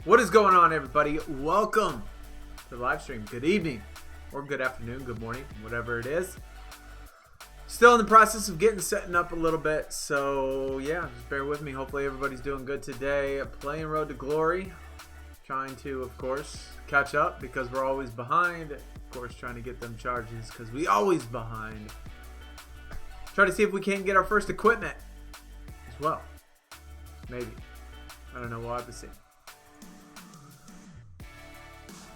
What is going on, everybody? Welcome to the live stream. Good evening, or good afternoon, good morning, whatever it is. Still in the process of setting up a little bit, so yeah, just bear with me. Hopefully everybody's doing good today. Playing Road to Glory. Trying to, of course, catch up because we're always behind. Of course, trying to get them charges because we always behind. Try to see if we can't get our first equipment as well. Maybe. I don't know. We'll have to see.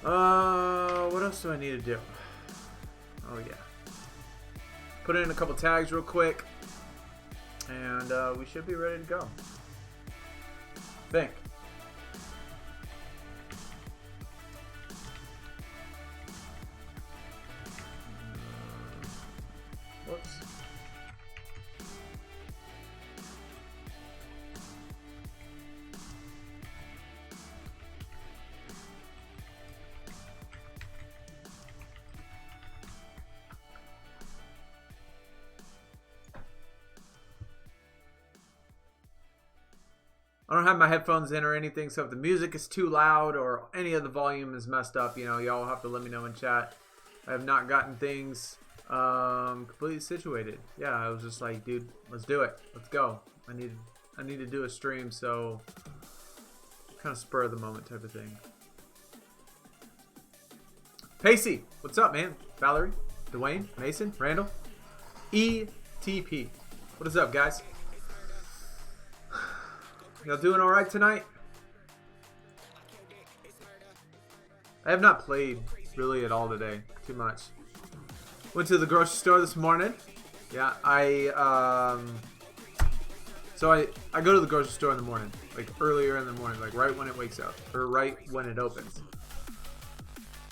What else do I need to do? Oh yeah. Put in a couple tags real quick, and we should be ready to go. I think. Whoops. I don't have my headphones in or anything, so if the music is too loud or any of the volume is messed up, you know, y'all have to let me know in chat. I have not gotten things completely situated. Yeah, I was just like, dude, let's do it. Let's go. I need to do a stream, so kind of spur of the moment type of thing. Pacey, what's up, man? Valerie, Dwayne, Mason, Randall, ETP. What is up, guys? Y'all doing alright tonight? I have not played really at all today. Too much. Went to the grocery store this morning. Yeah, so I go to the grocery store in the morning. Like earlier in the morning. Like right when it wakes up. Or right when it opens.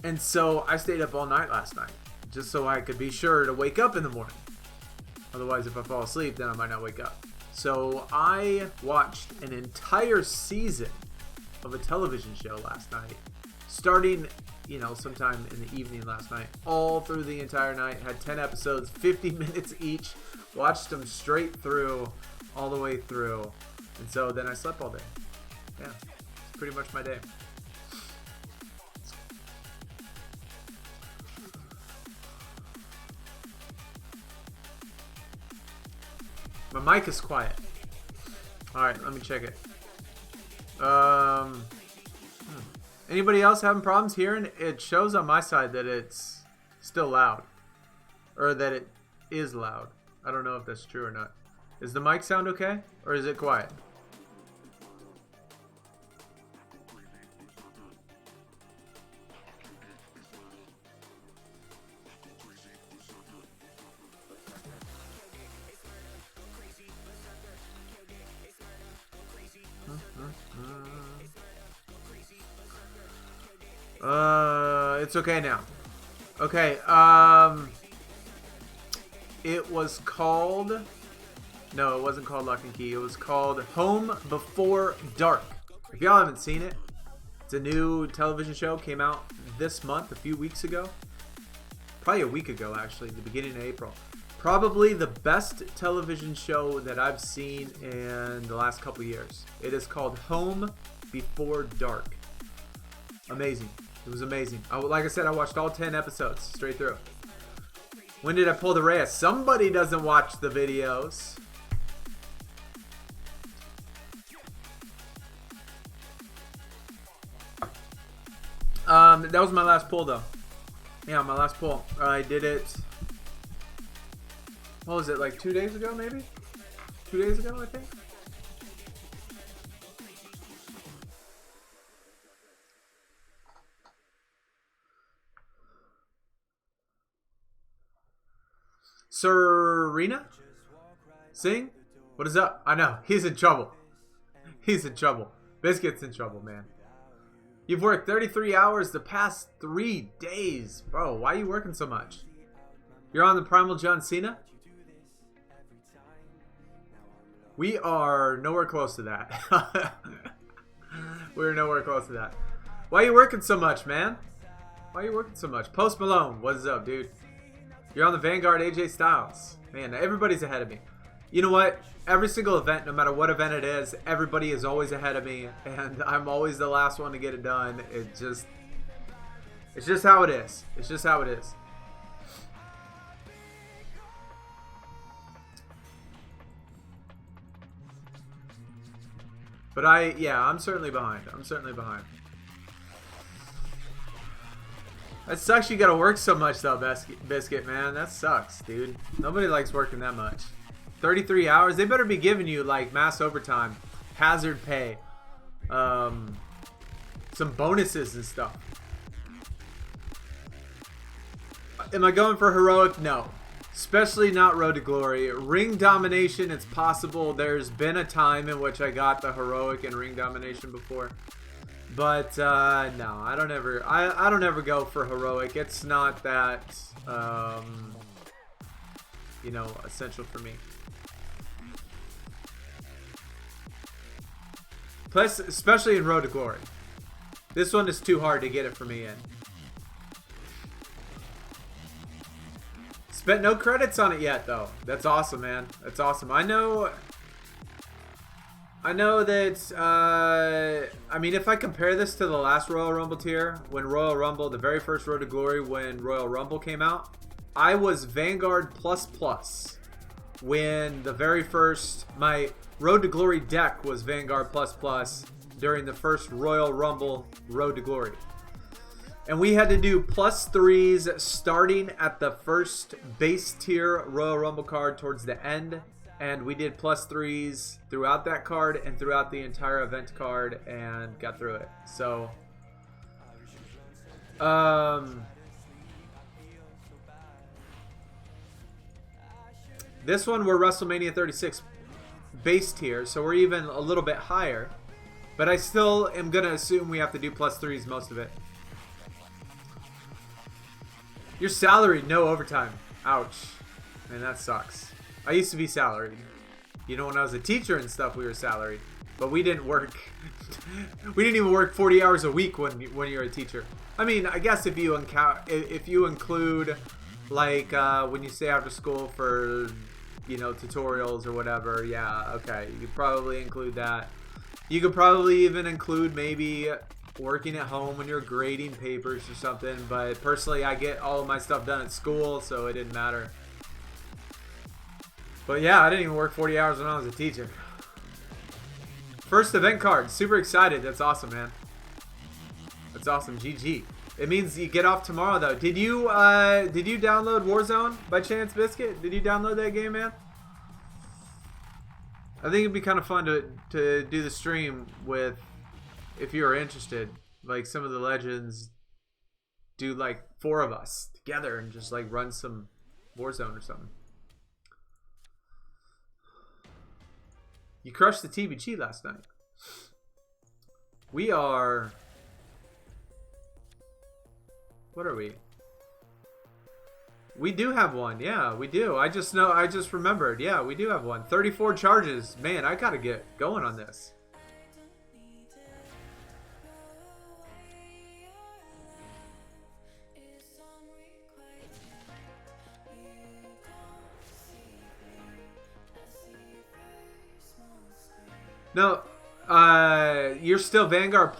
And so I stayed up all night last night. Just so I could be sure to wake up in the morning. Otherwise, if I fall asleep, then I might not wake up. So I watched an entire season of a television show last night, starting, you know, sometime in the evening last night, all through the entire night. Had 10 episodes, 50 minutes each. Watched them straight through, all the way through. And so then I slept all day. Yeah, it's pretty much my day. My mic is quiet. Alright, let me check it. Anybody else having problems hearing? It shows on my side that it's still loud. Or that it is loud. I don't know if that's true or not. Is the mic sound okay? Or is it quiet? It's okay now. Okay, it was called... No, it wasn't called Lock and Key. It was called Home Before Dark. If y'all haven't seen it, it's a new television show. Came out this month, a few weeks ago. Probably a week ago, actually, the beginning of April. Probably the best television show that I've seen in the last couple years. It is called Home Before Dark. Amazing. It was amazing. Like I said, I watched all 10 episodes straight through. When did I pull the Reyes? Somebody doesn't watch the videos. That was my last pull, though. Yeah, my last pull. I did it... What was it, like 2 days ago, maybe? 2 days ago, I think? Serena? Sing? What is up? I know. He's in trouble. He's in trouble. Biscuit's in trouble, man. You've worked 33 hours the past 3 days. Bro, why are you working so much? You're on the Primal John Cena? We are nowhere close to that. We're nowhere close to that. Why are you working so much, man? Why are you working so much? Post Malone, what is up, dude? You're on the Vanguard AJ Styles. Man, everybody's ahead of me. You know what? Every single event, no matter what event it is, everybody is always ahead of me, and I'm always the last one to get it done. It's just how it is. It's just how it is. But I'm certainly behind. I'm certainly behind. That sucks you gotta work so much though, Biscuit, man. That sucks, dude. Nobody likes working that much. 33 hours? They better be giving you like mass overtime, hazard pay, some bonuses and stuff. Am I going for heroic? No. Especially not Road to Glory. Ring domination, it's possible. There's been a time in which I got the heroic and ring domination before. But no, I don't ever go for heroic. It's not that you know, essential for me. Plus, especially in Road to Glory. This one is too hard to get it for me in. Spent no credits on it yet, though. That's awesome, man. That's awesome. I know that, I mean, if I compare this to the last Royal Rumble tier, when Royal Rumble, the very first Road to Glory, when Royal Rumble came out, I was Vanguard ++ when the very first, my Road to Glory deck was Vanguard ++ during the first Royal Rumble Road to Glory. And we had to do +3s starting at the first base tier Royal Rumble card towards the end. And we did +3s throughout that card and throughout the entire event card and got through it. So, this one we're WrestleMania 36 base tier, so we're even a little bit higher. But I still am going to assume we have to do +3s most of it. You're salaried, no overtime. Ouch. Man, that sucks. I used to be salaried. You know, when I was a teacher and stuff, we were salaried. But we didn't work. We didn't even work 40 hours a week when you're a teacher. I mean, I guess if you include, like, when you stay after school for, you know, tutorials or whatever, yeah, okay. You could probably include that. You could probably even include maybe working at home when you're grading papers or something. But personally, I get all of my stuff done at school, so it didn't matter. But yeah, I didn't even work 40 hours when I was a teacher. First event card. Super excited. That's awesome, man. That's awesome. GG. It means you get off tomorrow, though. Did you download Warzone by chance, Biscuit? Did you download that game, man? I think it'd be kind of fun to do the stream with, if you are interested. Like some of the legends, do like 4 of us together and just like run some Warzone or something. You crushed the TBG last night. We are... What are we? We do have one. Yeah, we do. I just remembered. Yeah, we do have one. 34 charges. Man, I gotta get going on this. No, you're still Vanguard ++.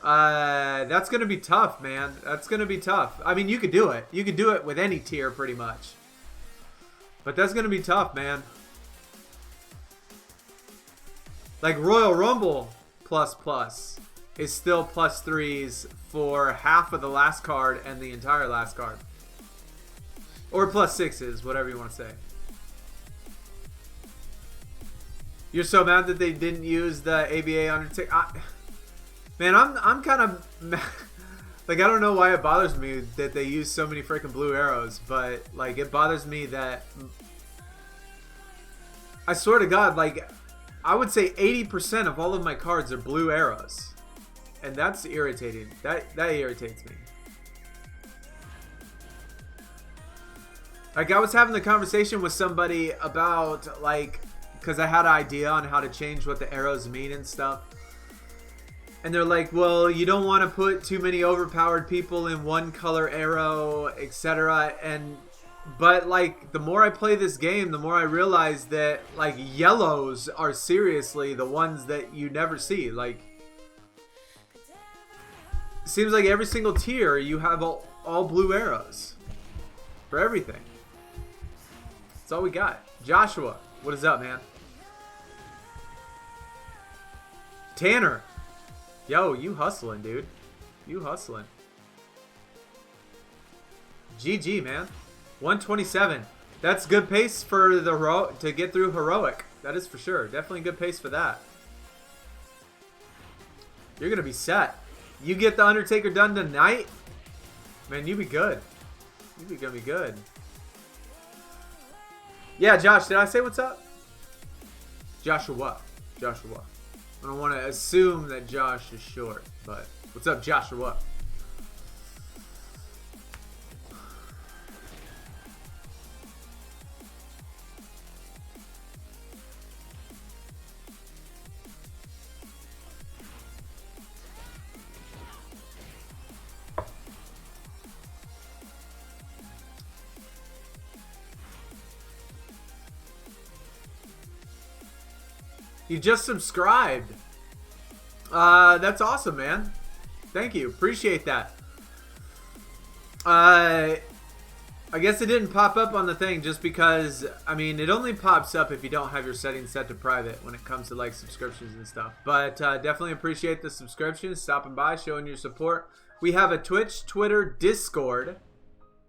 That's gonna be tough, man. That's gonna be tough. I mean, you could do it. You could do it with any tier, pretty much. But that's gonna be tough, man. Like Royal Rumble ++ is still +3s for half of the last card and the entire last card, or +6s, whatever you want to say. You're so mad that they didn't use the ABA Undertaker. Man, I'm kind of like, I don't know why it bothers me that they use so many freaking blue arrows, but like it bothers me that, I swear to God, like I would say 80% of all of my cards are blue arrows, and that's irritating. That irritates me. Like I was having the conversation with somebody about, like, because I had an idea on how to change what the arrows mean and stuff. And they're like, well, you don't want to put too many overpowered people in one color arrow, etc. And But like the more I play this game, the more I realize that like yellows are seriously the ones that you never see. Like it seems like every single tier you have all blue arrows for everything. That's all we got. Joshua, what is up, man? Tanner, yo, you hustling, dude. You hustling. GG, man. 127. That's good pace for the to get through heroic. That is for sure. Definitely good pace for that. You're gonna be set. You get the Undertaker done tonight, man. You be good. You be gonna be good. Yeah, Josh. Did I say what's up? Joshua. Joshua. I don't want to assume that Josh is short, but what's up, Joshua? You just subscribed. That's awesome, man. Thank you. Appreciate that. I guess it didn't pop up on the thing just because, I mean, it only pops up if you don't have your settings set to private when it comes to, like, subscriptions and stuff. But definitely appreciate the subscriptions, stopping by, showing your support. We have a Twitch, Twitter, Discord,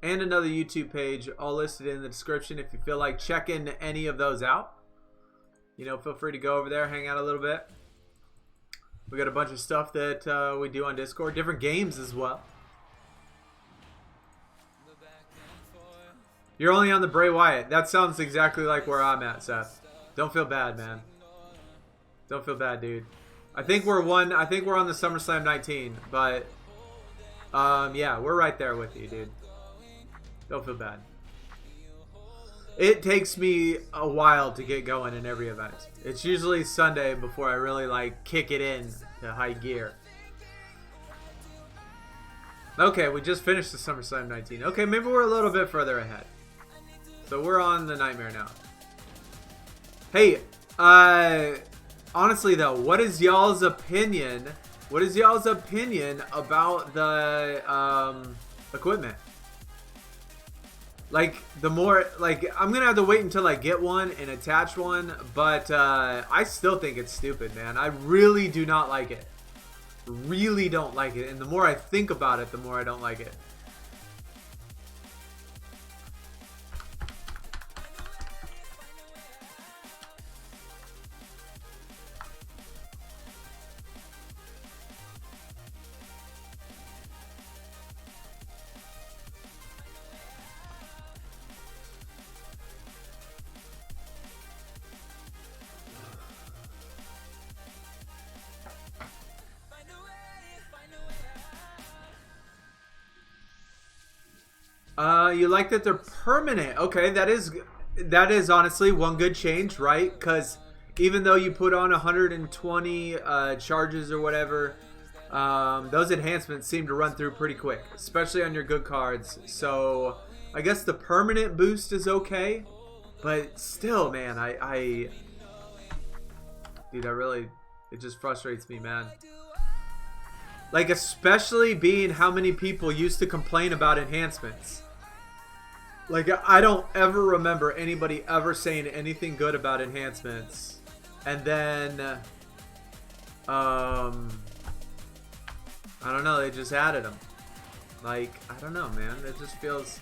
and another YouTube page all listed in the description if you feel like checking any of those out. You know, feel free to go over there, hang out a little bit. We got a bunch of stuff that we do on Discord. Different games as well. You're only on the Bray Wyatt. That sounds exactly like where I'm at, Seth. Don't feel bad, man. Don't feel bad, dude. I think we're on the SummerSlam 19, but yeah, we're right there with you, dude. Don't feel bad. It takes me a while to get going in every event. It's usually Sunday before I really like kick it in to high gear. Okay, we just finished the SummerSlam 19. Okay, maybe we're a little bit further ahead. So we're on the Nightmare now. Hey, honestly though, what is y'all's opinion? What is y'all's opinion about the equipment? Like, the more, like, I'm gonna have to wait until I get one and attach one, but I still think it's stupid, man. I really do not like it. Really don't like it. And the more I think about it, the more I don't like it. You like that they're permanent. Okay, that is honestly one good change, right? Because even though you put on 120 charges or whatever, those enhancements seem to run through pretty quick, especially on your good cards. So I guess the permanent boost is okay, but still, man, dude, it just frustrates me, man. Like, especially being how many people used to complain about enhancements. Like, I don't ever remember anybody ever saying anything good about enhancements. And then, I don't know, they just added them. Like, I don't know, man. It just feels...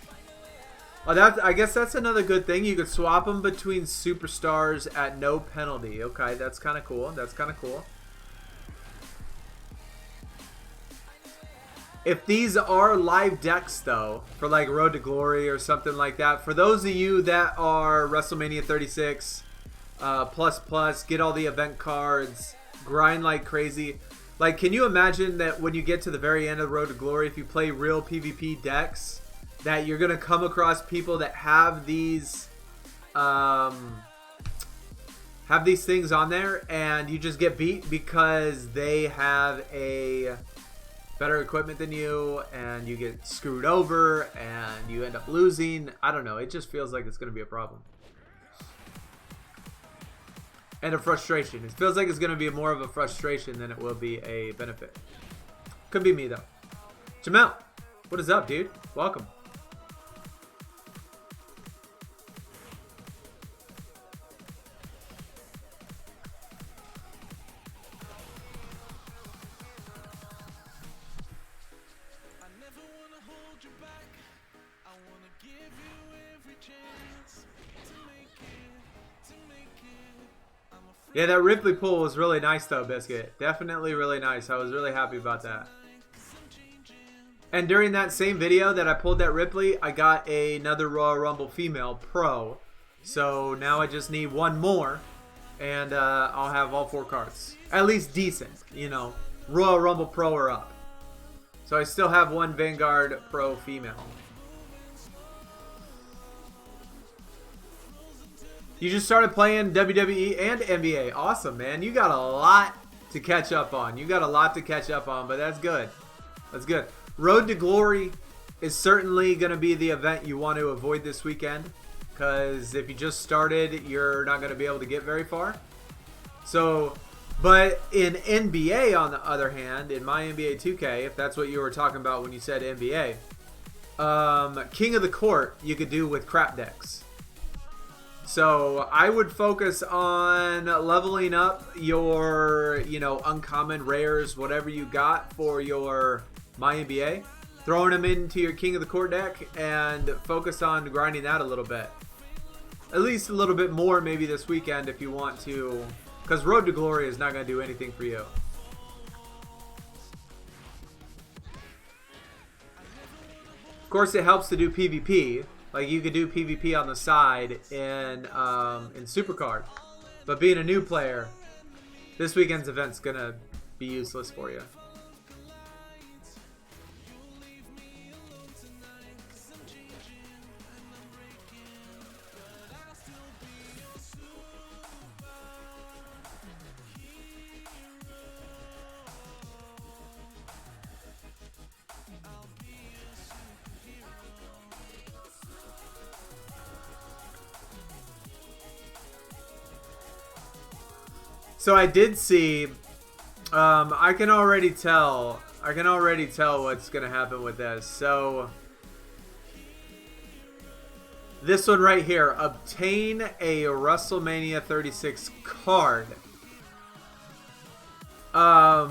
Oh, I guess that's another good thing. You could swap them between superstars at no penalty. Okay, that's kind of cool. That's kind of cool. If these are live decks, though, for like Road to Glory or something like that, for those of you that are WrestleMania 36 plus, get all the event cards, grind like crazy. Like, can you imagine that when you get to the very end of Road to Glory, if you play real PvP decks, that you're going to come across people that have these things on there, and you just get beat because they have a better equipment than you, and you get screwed over, and you end up losing. I don't know. It just feels like it's going to be a problem. And a frustration. It feels like it's going to be more of a frustration than it will be a benefit. Could be me, though. Jamel, what is up, dude? Welcome. Yeah, that Ripley pull was really nice, though, Biscuit. Definitely really nice. I was really happy about that. And during that same video that I pulled that Ripley, I got another Royal Rumble Female Pro. So now I just need one more, and I'll have all 4 cards. At least decent, you know. Royal Rumble Pro or up. So I still have one Vanguard Pro Female. You just started playing WWE and NBA. Awesome, man. You got a lot to catch up on. You got a lot to catch up on, but that's good. That's good. Road to Glory is certainly going to be the event you want to avoid this weekend, because if you just started, you're not going to be able to get very far. So, but in NBA, on the other hand, in my NBA 2K, if that's what you were talking about when you said NBA, King of the Court you could do with crap decks. So I would focus on leveling up your, you know, uncommon rares, whatever you got for your My NBA, throwing them into your King of the Court deck, and focus on grinding that a little bit. At least a little bit more maybe this weekend if you want to, because Road to Glory is not going to do anything for you. Of course, it helps to do PvP. Like, you could do PvP on the side in SuperCard. But being a new player, this weekend's event's going to be useless for you. So I did see, I can already tell what's going to happen with this. So this one right here, obtain a WrestleMania 36 card. I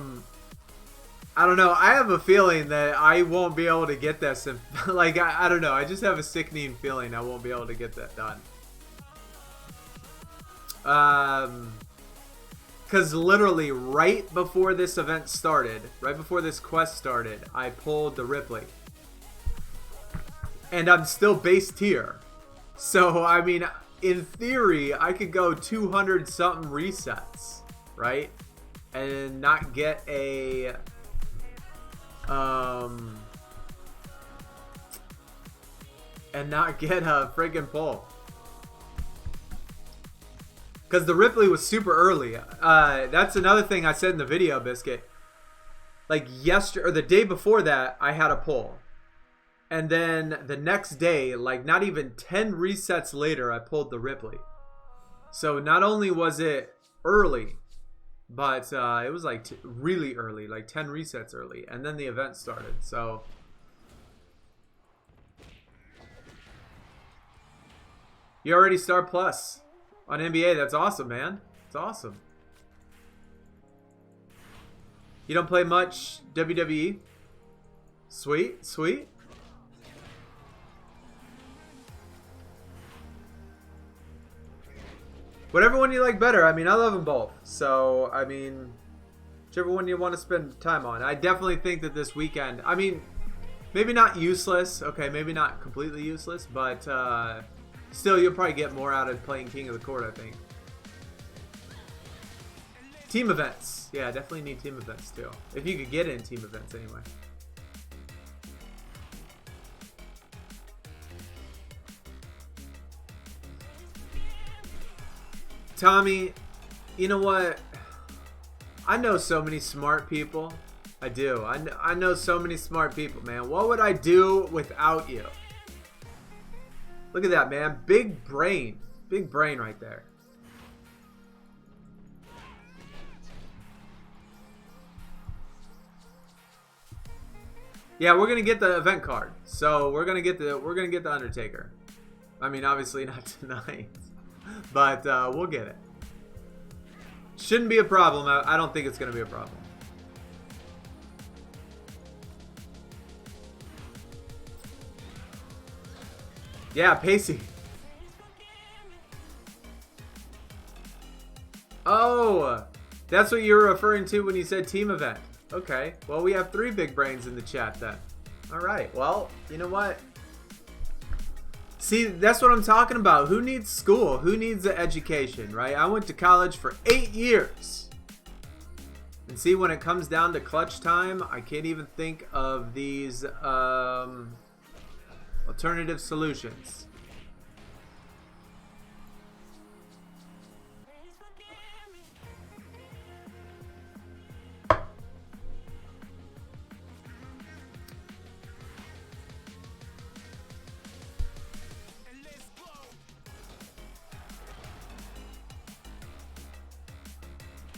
don't know. I have a feeling that I won't be able to get this. And, like, I don't know. I just have a sickening feeling I won't be able to get that done. Because literally right before this event started, right before this quest started, I pulled the Ripley. And I'm still base tier. So, I mean, in theory, I could go 200-something resets, right? And not get a... and not get a friggin' pull. Because the Ripley was super early. That's another thing I said in the video, Biscuit. Like yesterday, or the day before that, I had a pull. And then the next day, like not even 10 resets later, I pulled the Ripley. So not only was it early, but it was like really early, like 10 resets early. And then the event started, so... You already Star Plus on NBA. That's awesome, man. It's awesome. You don't play much WWE? Sweet, sweet. Whatever one you like better. I mean, I love them both. So, I mean, whichever one you want to spend time on. I definitely think that this weekend, I mean, maybe not useless. Okay, maybe not completely useless, but still, you'll probably get more out of playing King of the Court, I think. Team events. Yeah, definitely need team events, too. If you could get in team events, anyway. Tommy, you know what? I know so many smart people I do. I know so many smart people, man. What would I do without you? Look at that, man. Big brain. Big brain right there. Yeah, we're gonna get the event card. So we're gonna get the Undertaker. I mean, obviously not tonight, but we'll get it. Shouldn't be a problem. I don't think it's gonna be a problem. Yeah, Pacey. Oh, that's what you were referring to when you said team event. Okay, well, we have 3 big brains in the chat then. All right, well, you know what? See, that's what I'm talking about. Who needs school? Who needs an education, right? I went to college for 8 years. And see, when it comes down to clutch time, I can't even think of these alternative solutions.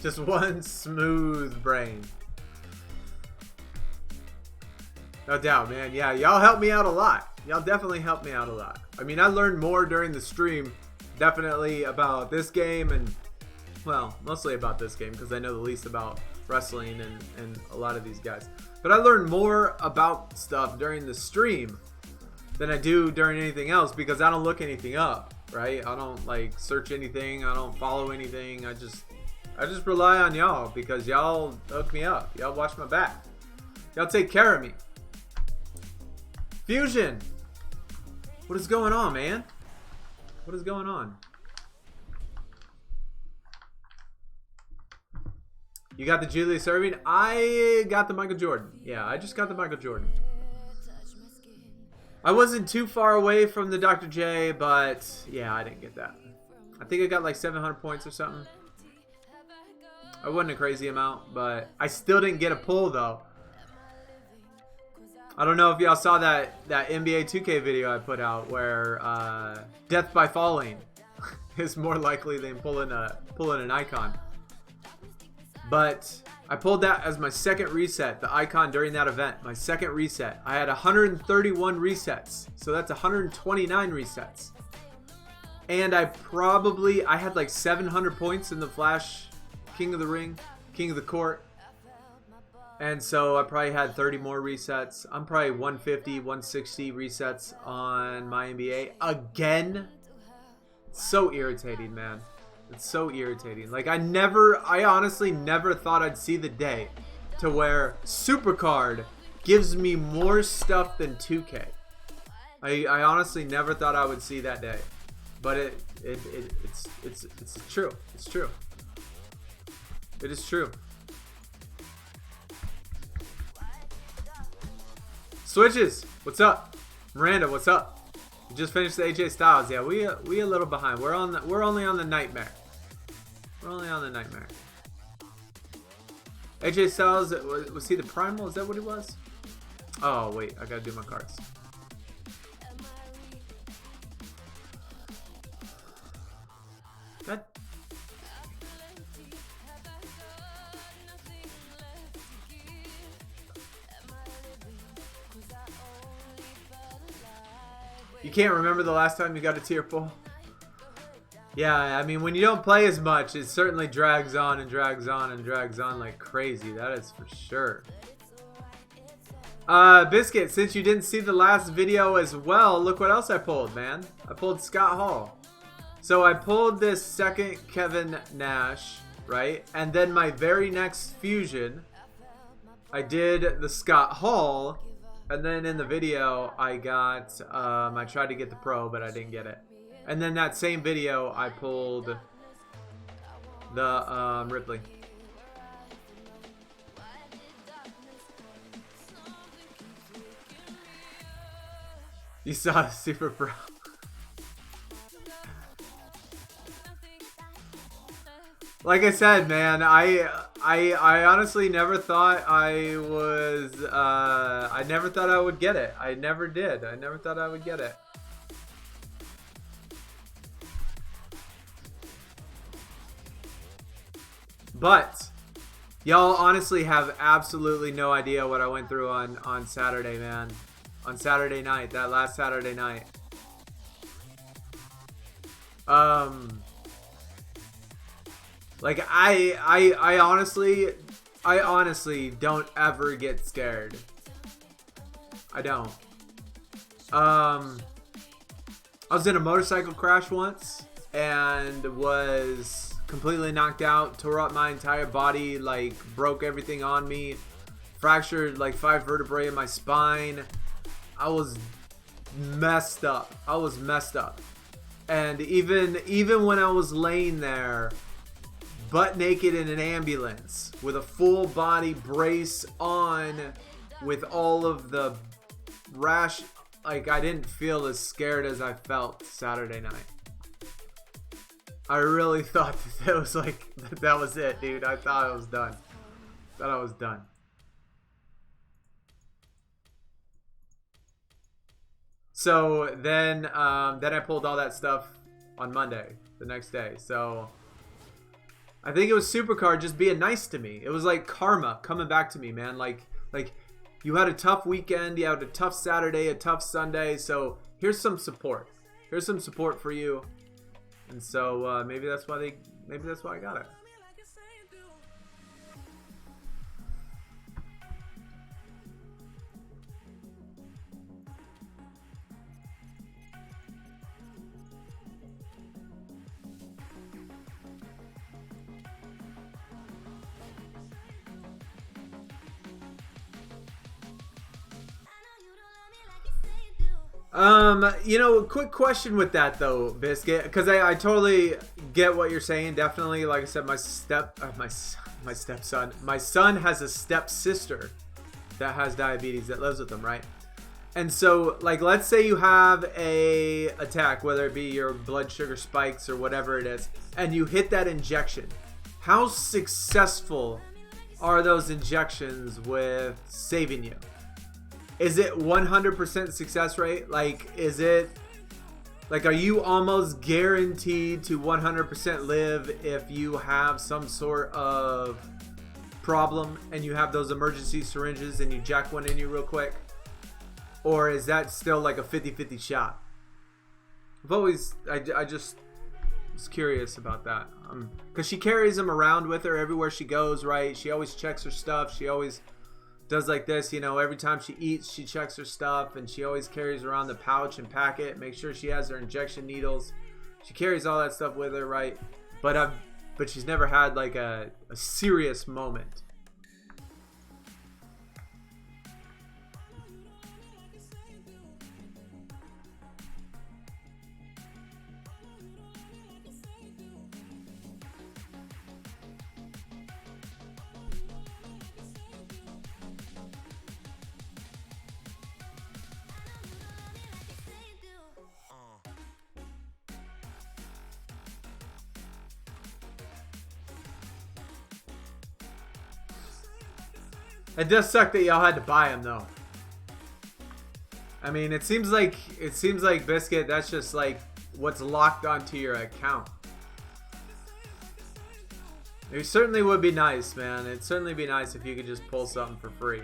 Just one smooth brain. No doubt, man. Yeah, y'all helped me out a lot. Y'all definitely helped me out a lot. I mean, I learned more during the stream, definitely about this game and, well, mostly about this game because I know the least about wrestling and a lot of these guys. But I learned more about stuff during the stream than I do during anything else because I don't look anything up, right? I don't, like, search anything. I don't follow anything. I just rely on y'all because y'all hook me up. Y'all watch my back. Y'all take care of me. Fusion! What is going on, man? What is going on? You got the Julius Erving? I got the Michael Jordan. Yeah, I just got the Michael Jordan. I wasn't too far away from the Dr. J, but yeah, I didn't get that. I think I got like 700 points or something. It wasn't a crazy amount, but I still didn't get a pull though. I don't know if y'all saw that NBA 2K video I put out where death by falling is more likely than pulling an icon. But I pulled that as my second reset, the icon during that event. My second reset. I had 131 resets, so that's 129 resets. And I had like 700 points in the Flash King of the Ring, King of the Court. And so I probably had 30 more resets. I'm probably 150, 160 resets on my NBA. Again, so irritating, man. It's so irritating. Like, I honestly never thought I'd see the day to where SuperCard gives me more stuff than 2K. I honestly never thought I would see that day. But it's true. It's true. It is true. Switches, what's up? Miranda, what's up? We just finished the AJ Styles. Yeah, we a little behind. We're only on the nightmare. We're only on the nightmare. AJ Styles, was he the primal? Is that what he was? Oh wait, I gotta do my cards. That. You can't remember the last time you got a tier pull? Yeah, I mean, when you don't play as much, it certainly drags on and drags on and drags on like crazy. That is for sure. Biscuit, since you didn't see the last video as well, look what else I pulled, man. I pulled Scott Hall. So I pulled this second Kevin Nash, right? And then my very next fusion, I did the Scott Hall. And then in the video, I tried to get the pro, but I didn't get it. And then that same video, I pulled the Ripley. You saw the Super Pro. Like I said, man, I honestly never thought I was. I never thought I would get it. I never did. I never thought I would get it. But y'all honestly have absolutely no idea what I went through on Saturday, man. On Saturday night, that last Saturday night. Like I honestly don't ever get scared. I don't. I was in a motorcycle crash once and was completely knocked out, tore up my entire body, like broke everything on me, fractured like 5 vertebrae in my spine. I was messed up. I was messed up. And even when I was laying there butt naked in an ambulance with a full body brace on with all of the rash, like I didn't feel as scared as I felt Saturday night. I really thought that was like, that was it, dude. I thought I was done. Thought I was done. So then I pulled all that stuff on Monday, the next day. So I think it was SuperCard just being nice to me. It was like karma coming back to me, man. Like you had a tough weekend, you had a tough Saturday, a tough Sunday. So here's some support. Here's some support for you. And so maybe that's why I got it. You know, quick question with that though, Biscuit, because I totally get what you're saying. Definitely, like I said, my stepson, my son has a stepsister that has diabetes that lives with him, right? And so, like, let's say you have a attack, whether it be your blood sugar spikes or whatever it is, and you hit that injection. How successful are those injections with saving you? Is it 100% success rate? Like, is it, like, are you almost guaranteed to 100% live if you have some sort of problem and you have those emergency syringes and you jack one in you real quick? Or is that still like a 50-50 shot? I've always, I just was curious about that. Because she carries them around with her everywhere she goes, right? She always checks her stuff. She always does like this, you know, every time she eats, she checks her stuff, and she always carries around the pouch and packet, make sure she has her injection needles. She carries all that stuff with her, right? But she's never had like a serious moment. It does suck that y'all had to buy them though. I mean, it seems like Biscuit, that's just like what's locked onto your account. It certainly would be nice, man. It'd certainly be nice if you could just pull something for free.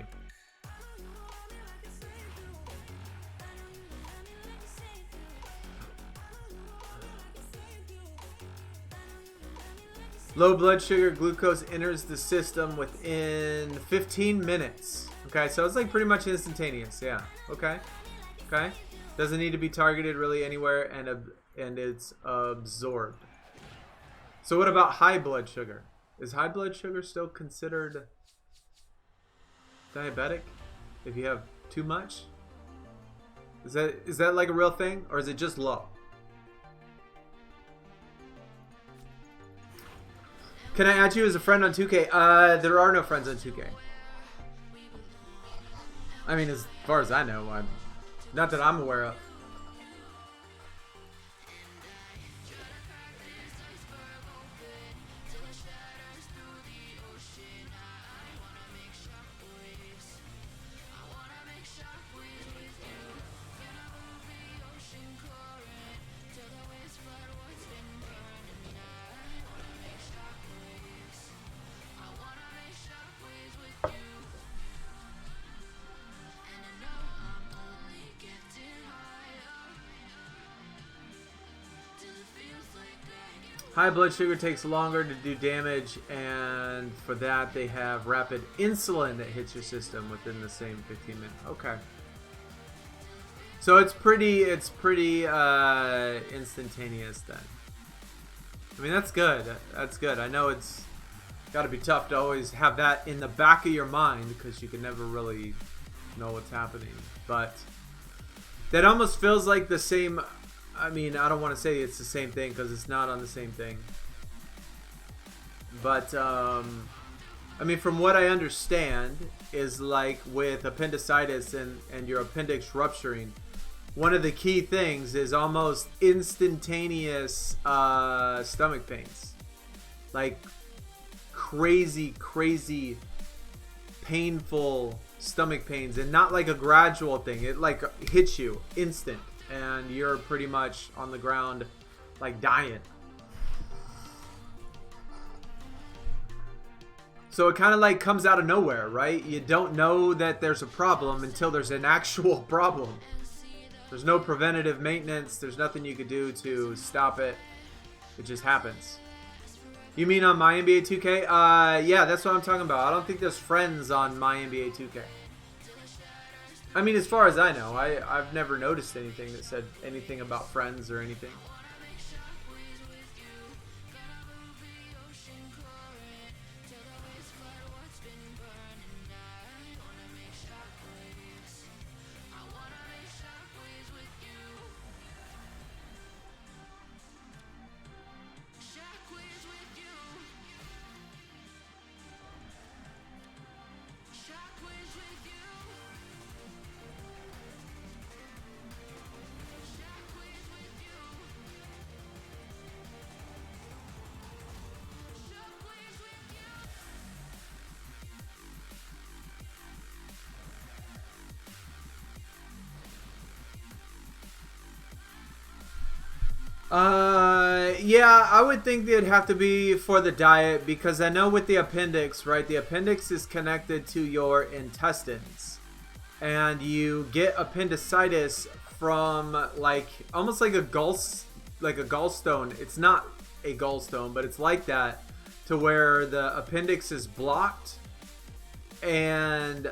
Low blood sugar glucose enters the system within 15 minutes. Okay, so it's like pretty much instantaneous. Yeah. Okay. Okay. Doesn't need to be targeted really anywhere, and it's absorbed. So what about high blood sugar? Is high blood sugar still considered diabetic if you have too much? Is that like a real thing, or is it just low? Can I add you as a friend on 2K? There are no friends on 2K. I mean, as far as I know, not that I'm aware of. High blood sugar takes longer to do damage, and for that they have rapid insulin that hits your system within the same 15 minutes. Okay. So it's pretty instantaneous then. I mean, that's good. That's good. I know it's got to be tough to always have that in the back of your mind because you can never really know what's happening. But that almost feels like the same. I mean, I don't want to say it's the same thing because it's not on the same thing. But, I mean, from what I understand is like with appendicitis and your appendix rupturing, one of the key things is almost instantaneous stomach pains. Like crazy painful stomach pains, and not like a gradual thing. It like hits you instant. And you're pretty much on the ground like dying. So it kind of like comes out of nowhere, right? You don't know that there's a problem until there's an actual problem. There's no preventative maintenance. There's nothing you could do to stop it. It just happens. You mean on my NBA 2K? Yeah, that's what I'm talking about. I don't think there's friends on my NBA 2K. I mean, as far as I know, I've never noticed anything that said anything about friends or anything. Yeah, I would think it'd have to be for the diet because I know with the appendix, right? The appendix is connected to your intestines, and you get appendicitis from like almost like a gallstone. It's not a gallstone, but it's like that, to where the appendix is blocked, and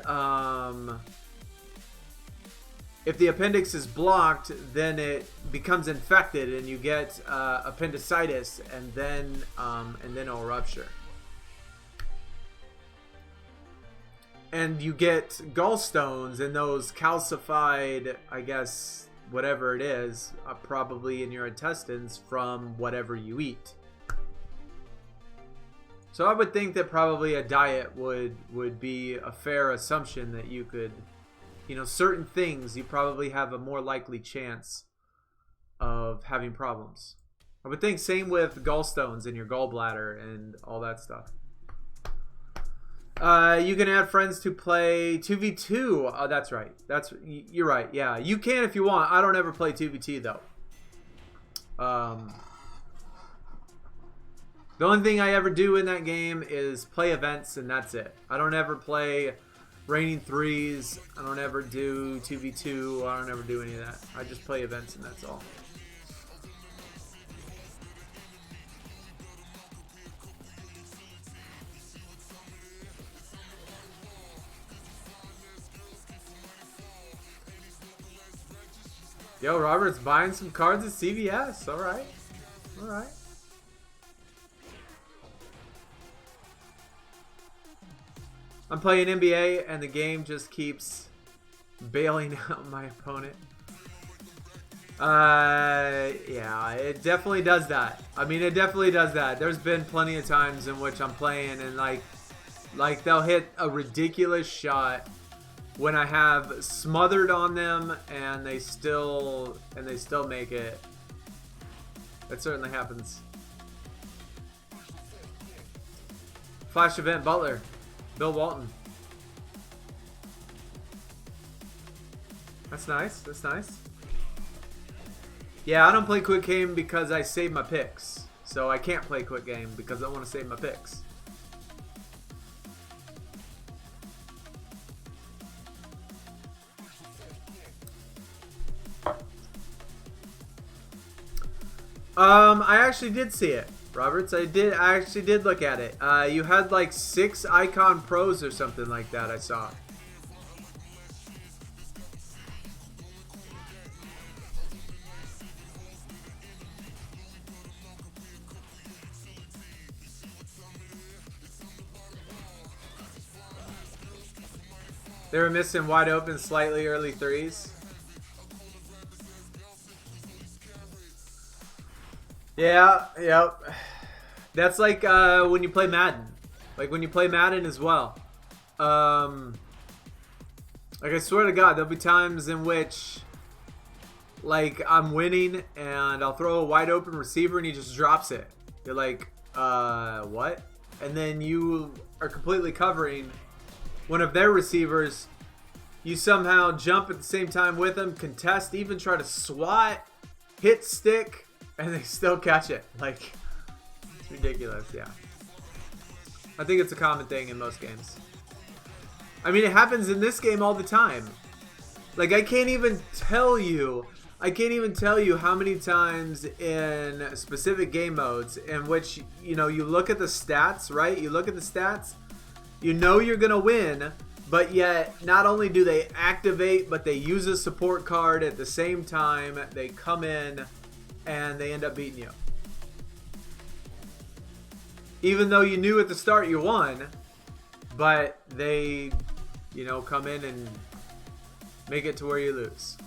if the appendix is blocked, then it becomes infected, and you get appendicitis, and then it'll rupture. And you get gallstones, and those calcified, I guess, whatever it is, probably in your intestines from whatever you eat. So I would think that probably a diet would be a fair assumption that you could. You know, certain things you probably have a more likely chance of having problems. I would think same with gallstones in your gallbladder and all that stuff. You can add friends to play 2v2. Oh, that's right. You're right. Yeah, you can if you want. I don't ever play 2v2 though. The only thing I ever do in that game is play events, and that's it. I don't ever play Raining Threes. I don't ever do 2v2. I don't ever do any of that. I just play events, and that's all. Yo, Robert's buying some cards at CVS. All right. All right. I'm playing NBA, and the game just keeps bailing out my opponent. Yeah, it definitely does that. I mean, it definitely does that. There's been plenty of times in which I'm playing, and like they'll hit a ridiculous shot when I have smothered on them, and they still make it. That certainly happens. Flash event Butler. Bill Walton. That's nice. That's nice. Yeah, I don't play quick game because I save my picks. So I can't play quick game because I want to save my picks. I actually did see it. Roberts, I actually did look at it. You had like 6 Icon Pros or something like that, I saw. They were missing wide open, slightly early threes. Yeah, yep. That's like when you play Madden. Like when you play Madden as well. Like I swear to God, there'll be times in which like I'm winning and I'll throw a wide open receiver and he just drops it. You're like, what? And then you are completely covering one of their receivers. You somehow jump at the same time with them, contest, even try to swat, hit stick, and they still catch it. Like, it's ridiculous, yeah. I think it's a common thing in most games. I mean, it happens in this game all the time. Like, I can't even tell you how many times in specific game modes in which, you know, you look at the stats, right? You look at the stats, you know you're going to win, but yet not only do they activate, but they use a support card at the same time. They come in and they end up beating you. Even though you knew at the start you won, but they, you know, come in and make it to where you lose.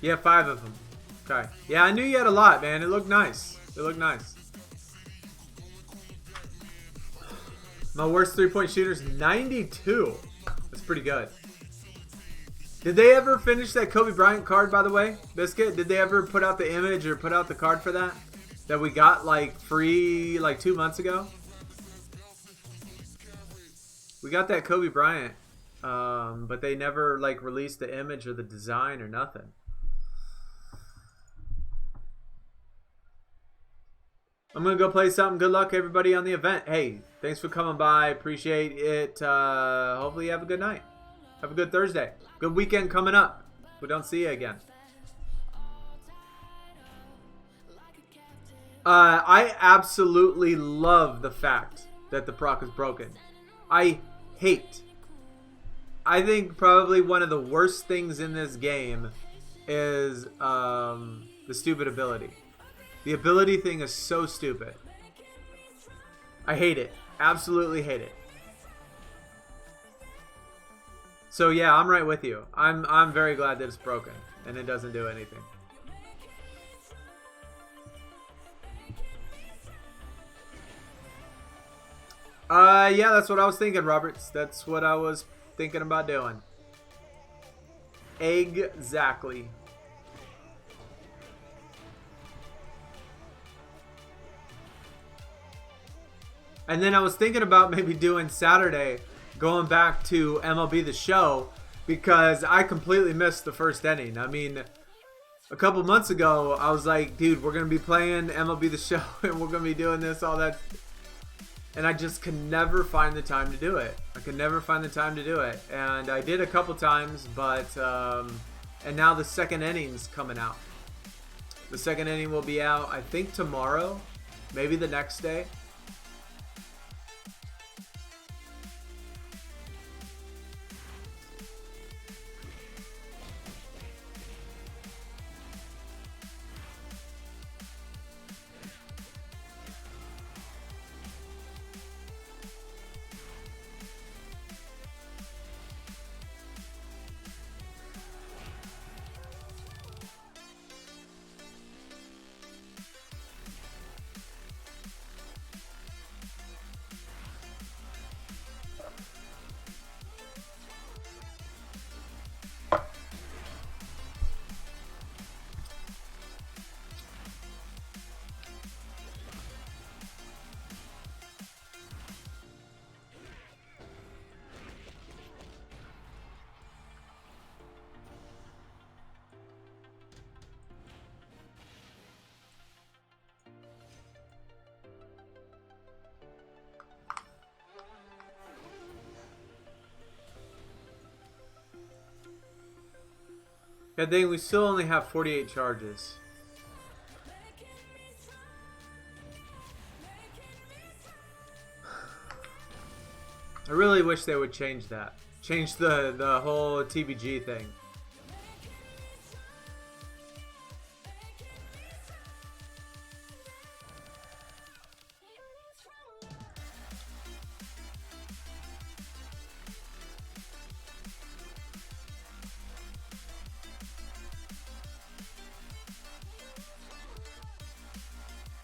Yeah, 5 of them. Okay. Yeah, I knew you had a lot, man. It looked nice. It looked nice. My worst three-point shooter's 92. That's pretty good. Did they ever finish that Kobe Bryant card, by the way, Biscuit? Did they ever put out the image or put out the card for that? That we got, like, free, like, 2 months ago? We got that Kobe Bryant, but they never, like, released the image or the design or nothing. I'm going to go play something. Good luck, everybody, on the event. Hey, thanks for coming by. Appreciate it. Hopefully you have a good night. Have a good Thursday. Good weekend coming up. We don't see you again. I absolutely love the fact that the proc is broken. I think probably one of the worst things in this game is the stupid ability. The ability thing is so stupid. I hate it. Absolutely hate it. So yeah, I'm right with you. I'm very glad that it's broken and it doesn't do anything. Yeah, that's what I was thinking, Roberts. That's what I was thinking about doing. Exactly. And then I was thinking about maybe doing Saturday, going back to MLB The Show, because I completely missed the first inning. I mean, a couple months ago, I was like, dude, we're going to be playing MLB The Show, and we're going to be doing this, all that. And I just can never find the time to do it. I could never find the time to do it. And I did a couple times, but, and now the second inning's coming out. The second inning will be out, I think, tomorrow, maybe the next day. Good thing we still only have 48 charges. I really wish they would change that. Change the whole TBG thing.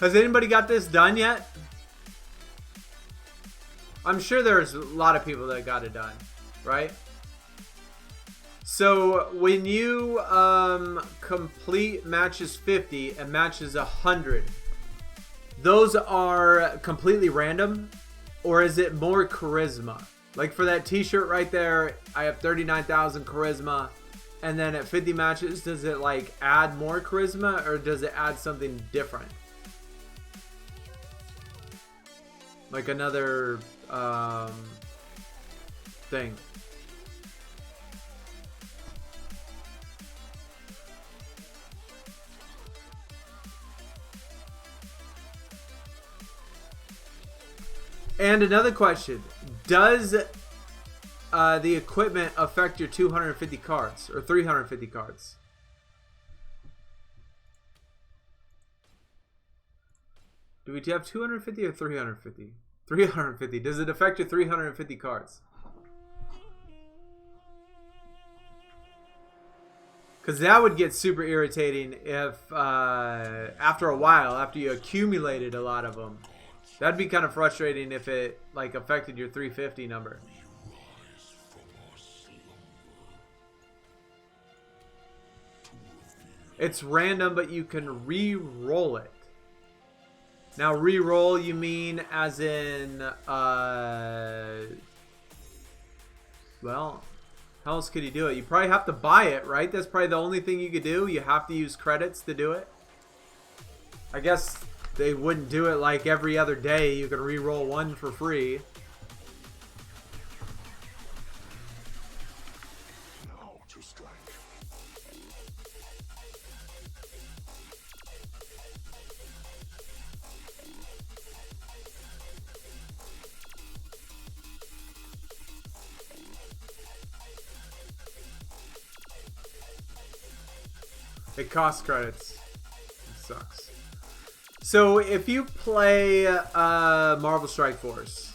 Has anybody got this done yet? I'm sure there's a lot of people that got it done, right? So when you complete matches 50 and matches 100, those are completely random, or is it more charisma? Like for that t-shirt right there, I have 39,000 charisma, and then at 50 matches, does it like add more charisma, or does it add something different? Like another thing. And another question, does the equipment affect your 250 cards or 350 cards? Do we have 250 or 350? 350. Does it affect your 350 cards? Because that would get super irritating if, after a while, after you accumulated a lot of them, that'd be kind of frustrating if it like affected your 350 number. It's random, but you can re-roll it. Now, re-roll, you mean as in, well, how else could you do it? You probably have to buy it, right? That's probably the only thing you could do. You have to use credits to do it. I guess they wouldn't do it like every other day. You could re-roll one for free. It costs credits. It sucks. So if you play Marvel Strike Force,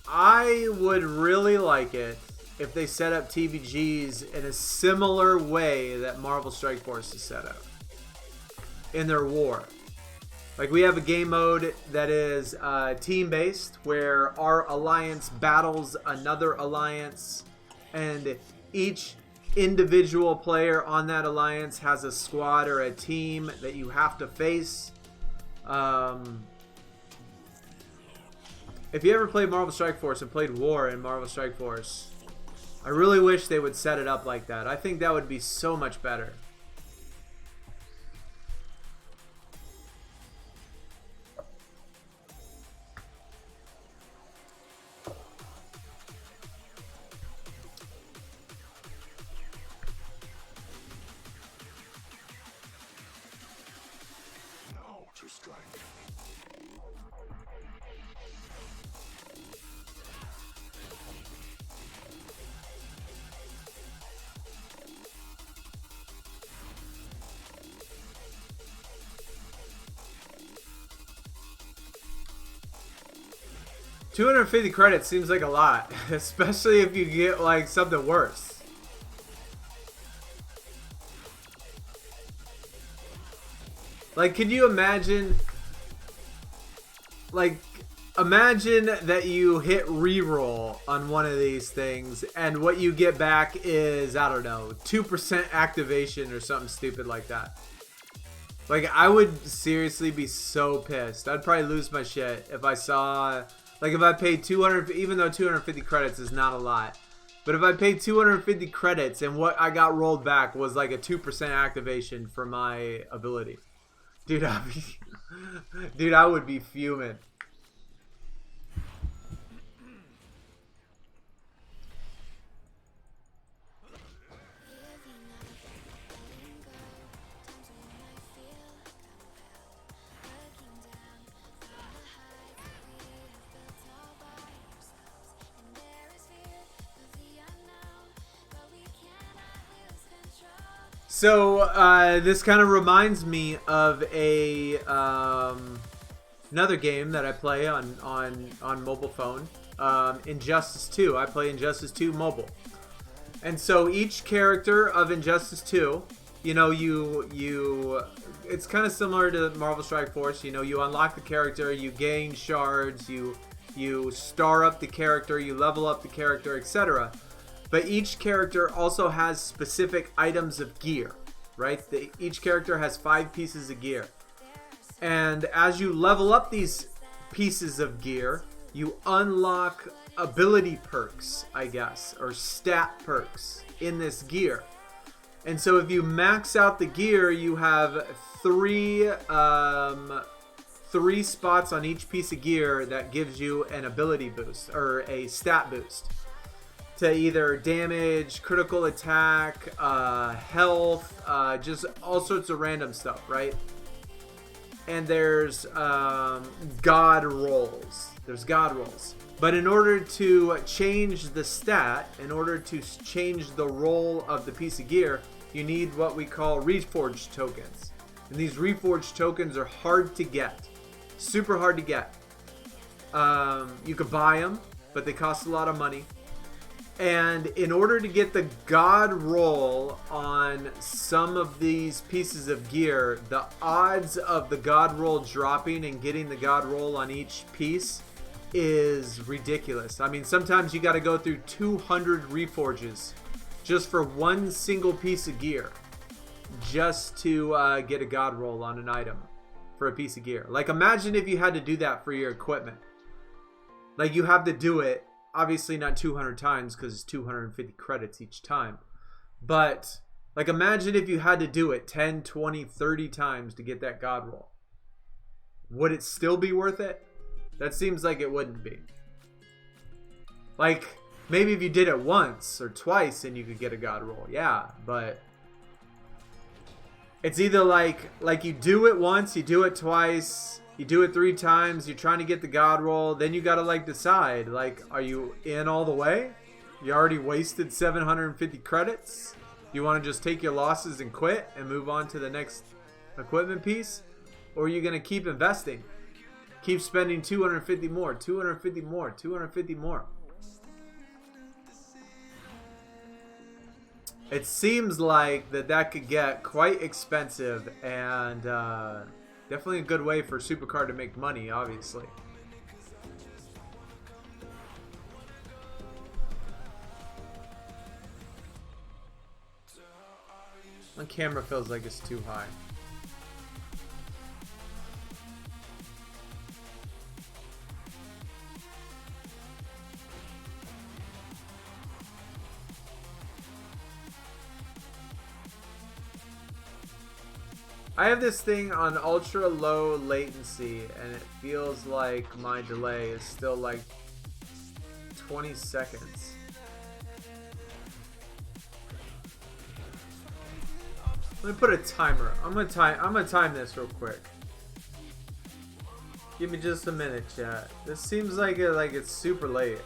I would really like it if they set up TBGs in a similar way that Marvel Strike Force is set up in their war. Like we have a game mode that is team-based, where our alliance battles another alliance, and each individual player on that alliance has a squad or a team that you have to face. If you ever played Marvel Strike Force and played War in Marvel Strike Force, I really wish they would set it up like that. I think that would be so much better. $250 credits seems like a lot, especially if you get like something worse. Like, can you imagine? Like, imagine that you hit reroll on one of these things, and what you get back is, I don't know, 2% activation or something stupid like that. Like, I would seriously be so pissed. I'd probably lose my shit if I saw, like, if I paid 200, even though 250 credits is not a lot, but if I paid 250 credits and what I got rolled back was like a 2% activation for my ability. Dude, I would be fuming. So this kind of reminds me of a another game that I play on mobile phone. Injustice 2. I play Injustice 2 mobile. And so each character of Injustice 2, you know, it's kind of similar to Marvel Strike Force. You know, you unlock the character, you gain shards, you star up the character, you level up the character, etc. But each character also has specific items of gear, right? Each character has 5 pieces of gear. And as you level up these pieces of gear, you unlock ability perks, I guess, or stat perks in this gear. And so if you max out the gear, you have three spots on each piece of gear that gives you an ability boost or a stat boost to either damage, critical attack, health, just all sorts of random stuff, right? And there's God rolls. There's God rolls. But in order to change the stat, in order to change the roll of the piece of gear, you need what we call Reforged tokens. And these Reforged tokens are hard to get. Super hard to get. You could buy them, but they cost a lot of money. And in order to get the God roll on some of these pieces of gear, the odds of the God roll dropping and getting the God roll on each piece is ridiculous. I mean, sometimes you got to go through 200 reforges just for one single piece of gear just to get a God roll on an item for a piece of gear. Like, imagine if you had to do that for your equipment. Like, you have to do it, obviously not 200 times because it's 250 credits each time. But, like, imagine if you had to do it 10, 20, 30 times to get that God roll. Would it still be worth it? That seems like it wouldn't be. Like, maybe if you did it once or twice and you could get a God roll. Yeah, but it's either like you do it once, you do it twice, you do it 3 times, you're trying to get the God roll, then you gotta like decide, like, are you in all the way? You already wasted 750 credits? You want to just take your losses and quit and move on to the next equipment piece? Or are you gonna keep investing? Keep spending 250 more, 250 more, 250 more. It seems like that could get quite expensive, and definitely a good way for SuperCard to make money, obviously. My camera feels like it's too high. I have this thing on ultra low latency, and it feels like my delay is still like 20 seconds. Let me put a timer. I'm gonna time this real quick. Give me just a minute, chat. This seems like it's super late.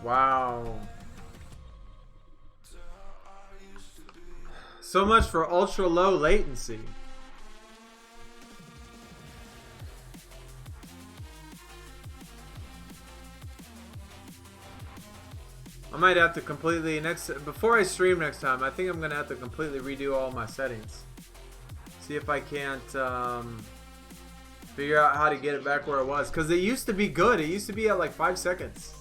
Wow. So much for ultra low latency. I might have to completely before I stream next time, I think I'm gonna have to completely redo all my settings. See if I can't figure out how to get it back where it was, because it used to be good. It used to be at like 5 seconds.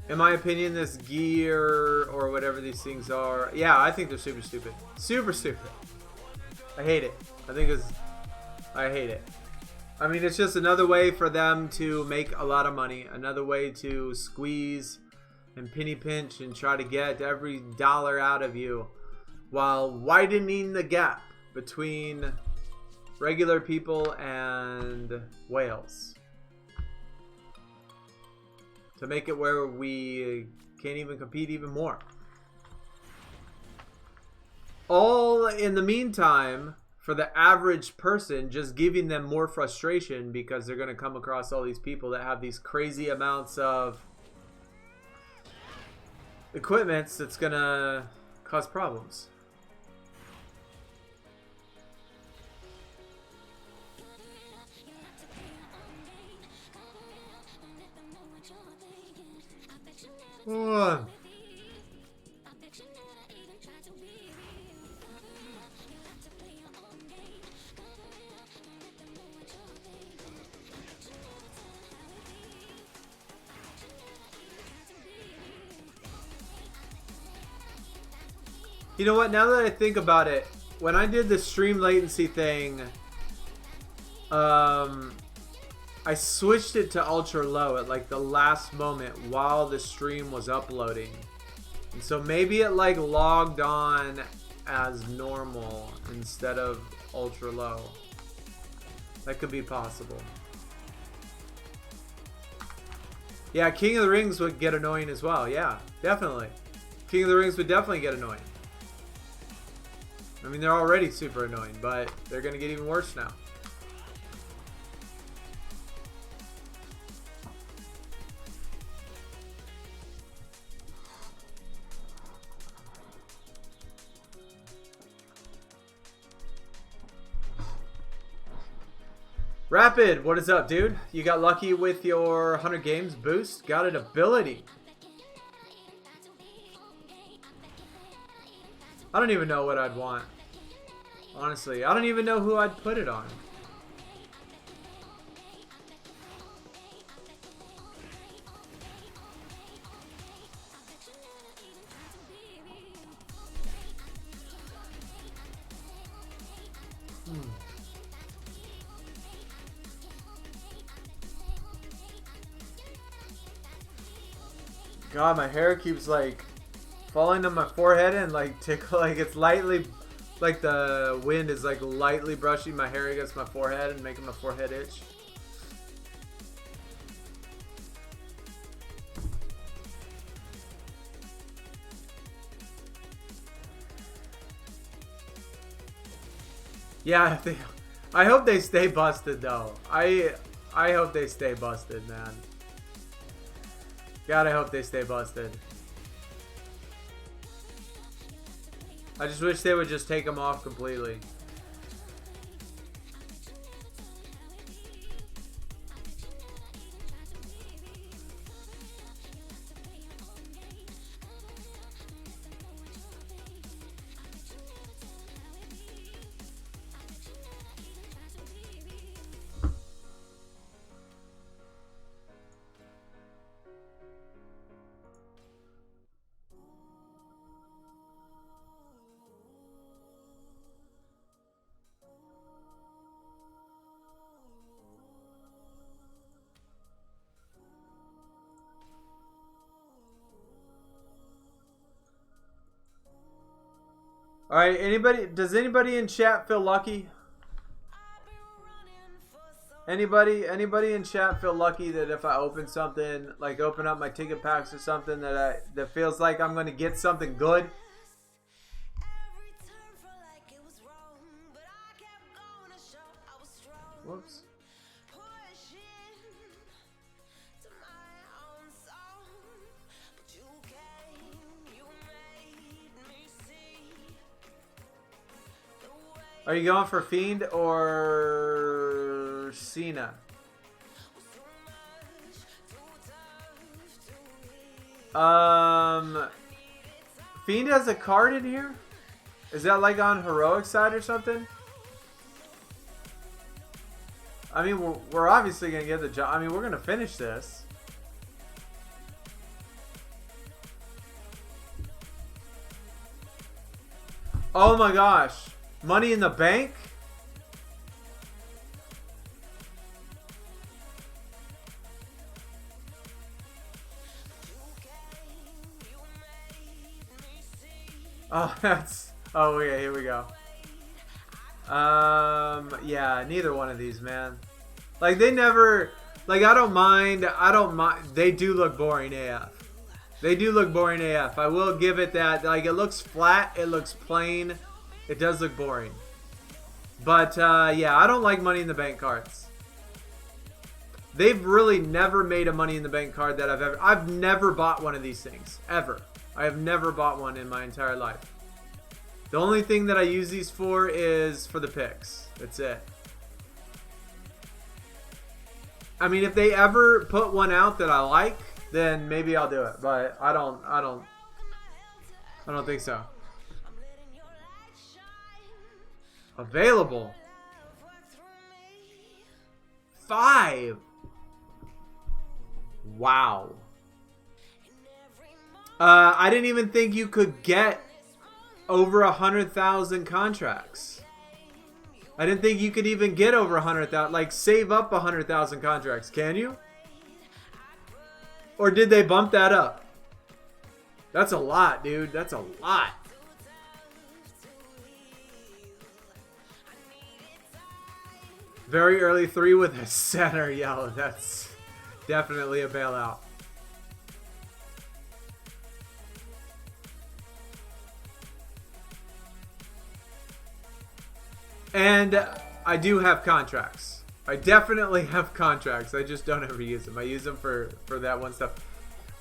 In my opinion, this gear or whatever these things are, yeah, I think they're super stupid. Super stupid. I hate it. I hate it. I mean, it's just another way for them to make a lot of money. Another way to squeeze and penny pinch and try to get every dollar out of you while widening the gap between regular people and whales. To make it where we can't even compete even more. All in the meantime, for the average person, just giving them more frustration because they're going to come across all these people that have these crazy amounts of equipments that's going to cause problems. Oh. You know what? Now that I think about it, when I did the stream latency thing, I switched it to ultra low at like the last moment while the stream was uploading. And so maybe it like logged on as normal instead of ultra low. That could be possible. Yeah, King of the Rings would get annoying as well. Yeah, definitely. King of the Rings would definitely get annoying. I mean, they're already super annoying, but they're going to get even worse now. Rapid, what is up, dude? You got lucky with your 100 games boost? Got an ability. I don't even know what I'd want. Honestly, I don't even know who I'd put it on. God, my hair keeps like falling on my forehead and like tickle, like it's lightly, like the wind is like lightly brushing my hair against my forehead and making my forehead itch. Yeah, I hope they stay busted though. I hope they stay busted, man. God, I hope they stay busted. I just wish they would just take them off completely. All right, does anybody in chat feel lucky? Anybody in chat feel lucky that if I open something, like open up my ticket packs or something, that feels like I'm going to get something good? Whoops. Are you going for Fiend or Cena? Fiend has a card in here? Is that like on Heroic side or something? I mean, we're obviously going to get the job. I mean, we're going to finish this. Oh my gosh. Money in the Bank? Oh, that's... Oh, yeah, here we go. Yeah, neither one of these, man. Like, they never... Like, I don't mind. They do look boring AF. They do look boring AF. I will give it that. Like, it looks flat. It looks plain. It does look boring. But, yeah, I don't like Money in the Bank cards. They've really never made a Money in the Bank card that I've never bought one of these things. Ever. I have never bought one in my entire life. The only thing that I use these for is for the picks. That's it. I mean, if they ever put one out that I like, then maybe I'll do it. But I don't think so. Available. 5. Wow. I didn't even think you could get over 100,000 contracts. I didn't think you could even get over 100,000. Like, save up 100,000 contracts. Can you? Or did they bump that up? That's a lot, dude. That's a lot. Very early 3 with a center. Yo, that's definitely a bailout. And I do have contracts. I definitely have contracts. I just don't ever use them. I use them for that one stuff.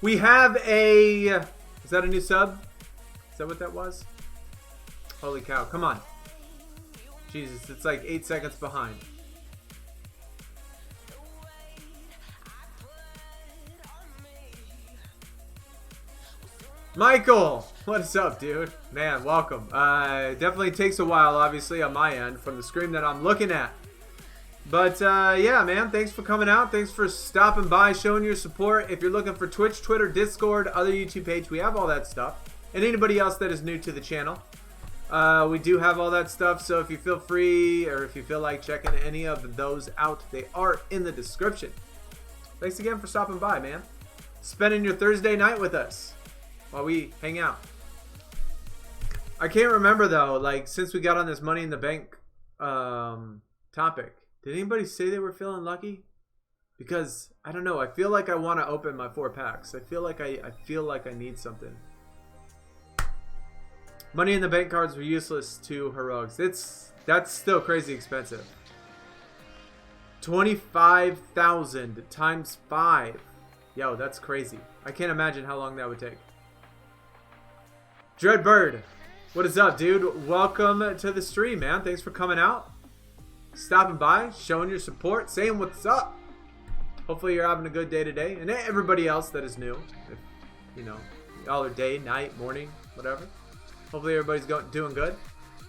We have a... Is that a new sub? Is that what that was? Holy cow. Come on. Jesus, it's like 8 seconds behind. Michael! What's up, dude? Man, welcome. It definitely takes a while, obviously, on my end from the screen that I'm looking at. But, yeah, man, thanks for coming out. Thanks for stopping by, showing your support. If you're looking for Twitch, Twitter, Discord, other YouTube page, we have all that stuff. And anybody else that is new to the channel, we do have all that stuff. So if you feel free or if you feel like checking any of those out, they are in the description. Thanks again for stopping by, man. Spending your Thursday night with us while we hang out. I can't remember, though, like, since we got on this Money in the Bank topic, did anybody say they were feeling lucky? Because, I don't know, I feel like I want to open my 4 packs. I feel like I need something. Money in the Bank cards were useless to heroics. That's still crazy expensive. 25,000 times 5. Yo, that's crazy. I can't imagine how long that would take. Dreadbird, what is up, dude? Welcome to the stream, man. Thanks for coming out, stopping by, showing your support, saying what's up. Hopefully you're having a good day today, and everybody else that is new. If, you know, y'all are day, night, morning, whatever. Hopefully everybody's doing good.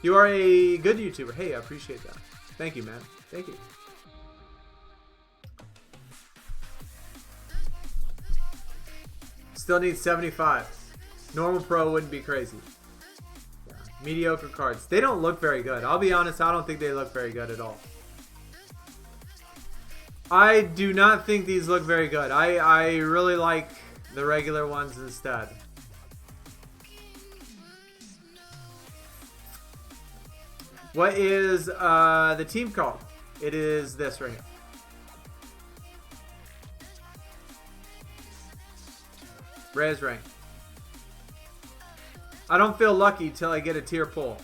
You are a good YouTuber. Hey, I appreciate that. Thank you, man. Thank you. Still need 75. Normal Pro wouldn't be crazy. Yeah. Mediocre cards. They don't look very good. I'll be honest, I don't think they look very good at all. I do not think these look very good. I really like the regular ones instead. What is the team called? It is this right here. Rez rank. I don't feel lucky till I get a tier pull.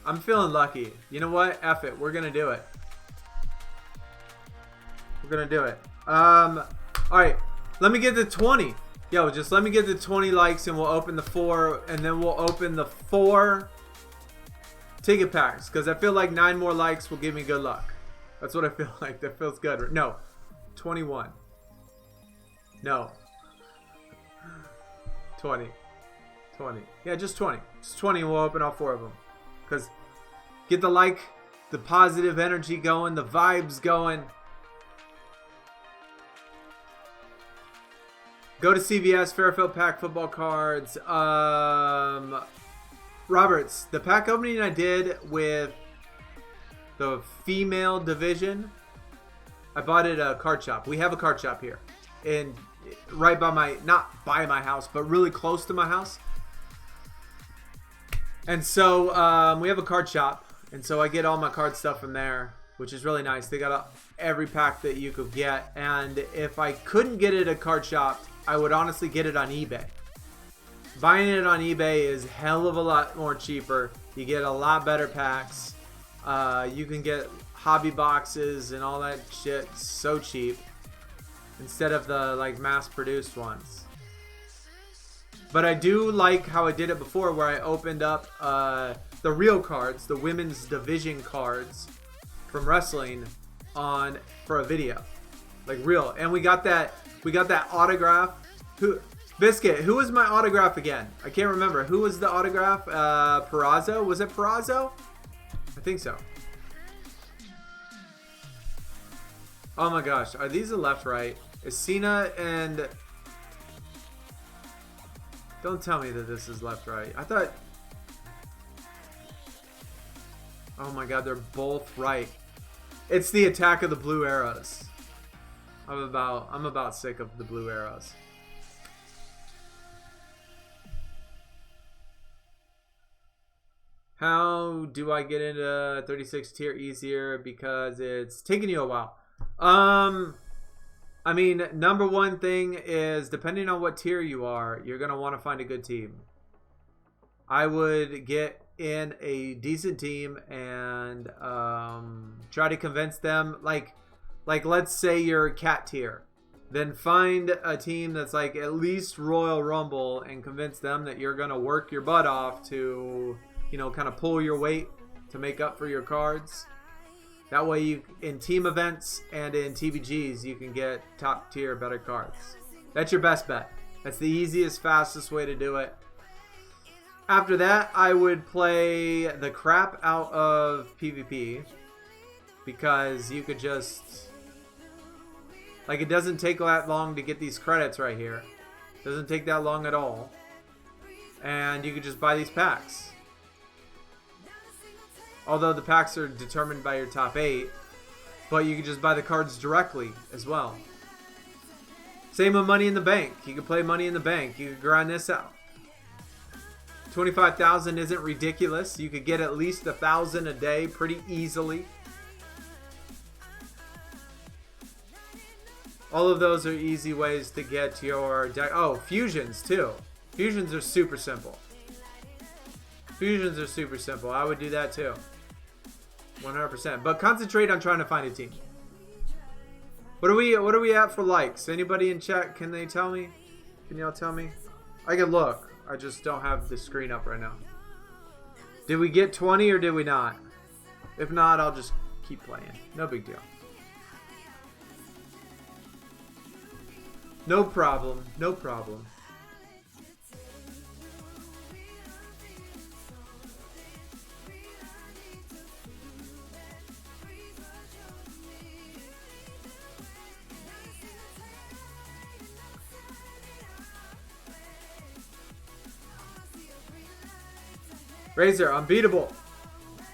I'm feeling lucky. You know what? F it. We're gonna do it. We're gonna do it. Alright. Let me get to 20. Yo, just let me get to 20 likes and we'll open the 4. And then we'll open the 4 ticket packs. Because I feel like 9 more likes will give me good luck. That's what I feel like. That feels good. No. 21. No. 20. 20. Yeah, just 20. Just 20 and we'll open all 4 of them. Because get the like, the positive energy going, the vibes going. Go to CVS, Fairfield Pack Football Cards. Roberts, the pack opening I did with the female division, I bought it at a card shop. We have a card shop here. And right by my, not by my house, but really close to my house. And so we have a card shop. And so I get all my card stuff from there, which is really nice. They got every pack that you could get. And if I couldn't get it at a card shop, I would honestly get it on eBay. Buying it on eBay is hell of a lot more cheaper. You get a lot better packs. You can get hobby boxes and all that shit so cheap instead of the like mass-produced ones. But I do like how I did it before, where I opened up the real cards, the women's division cards from wrestling for a video, like real. And we got that autograph. Biscuit, who was my autograph again? I can't remember. Who was the autograph? Perazo? Was it Perazo? I think so. Oh my gosh. Are these the left-right? Is Cena and... Don't tell me that this is left-right. I thought... Oh my god, they're both right. It's the Attack of the Blue Arrows. I'm about sick of the Blue Arrows. How do I get into 36 tier easier? Because it's taking you a while. I mean, number one thing is, depending on what tier you are, you're going to want to find a good team. I would get in a decent team and try to convince them, like let's say you're cat tier. Then find a team that's like at least Royal Rumble and convince them that you're going to work your butt off to... you know, kind of pull your weight to make up for your cards. That way, you in team events and in TBGs, you can get top tier, better cards. That's your best bet. That's the easiest, fastest way to do it. After that, I would play the crap out of PvP, because you could just... like, it doesn't take that long to get these credits right here. It doesn't take that long at all. And you could just buy these packs. Although the packs are determined by your top 8. But you can just buy the cards directly as well. Same with Money in the Bank. You can play Money in the Bank. You can grind this out. 25,000 isn't ridiculous. You could get at least 1,000 a day pretty easily. All of those are easy ways to get your deck. Oh, fusions too. Fusions are super simple. Fusions are super simple. I would do that too. 100%. But concentrate on trying to find a team. What are we at for likes? Anybody in chat? Can they tell me? Can y'all tell me? I can look. I just don't have the screen up right now. Did we get 20 or did we not? If not, I'll just keep playing. No big deal. No problem. No problem. Razor, unbeatable.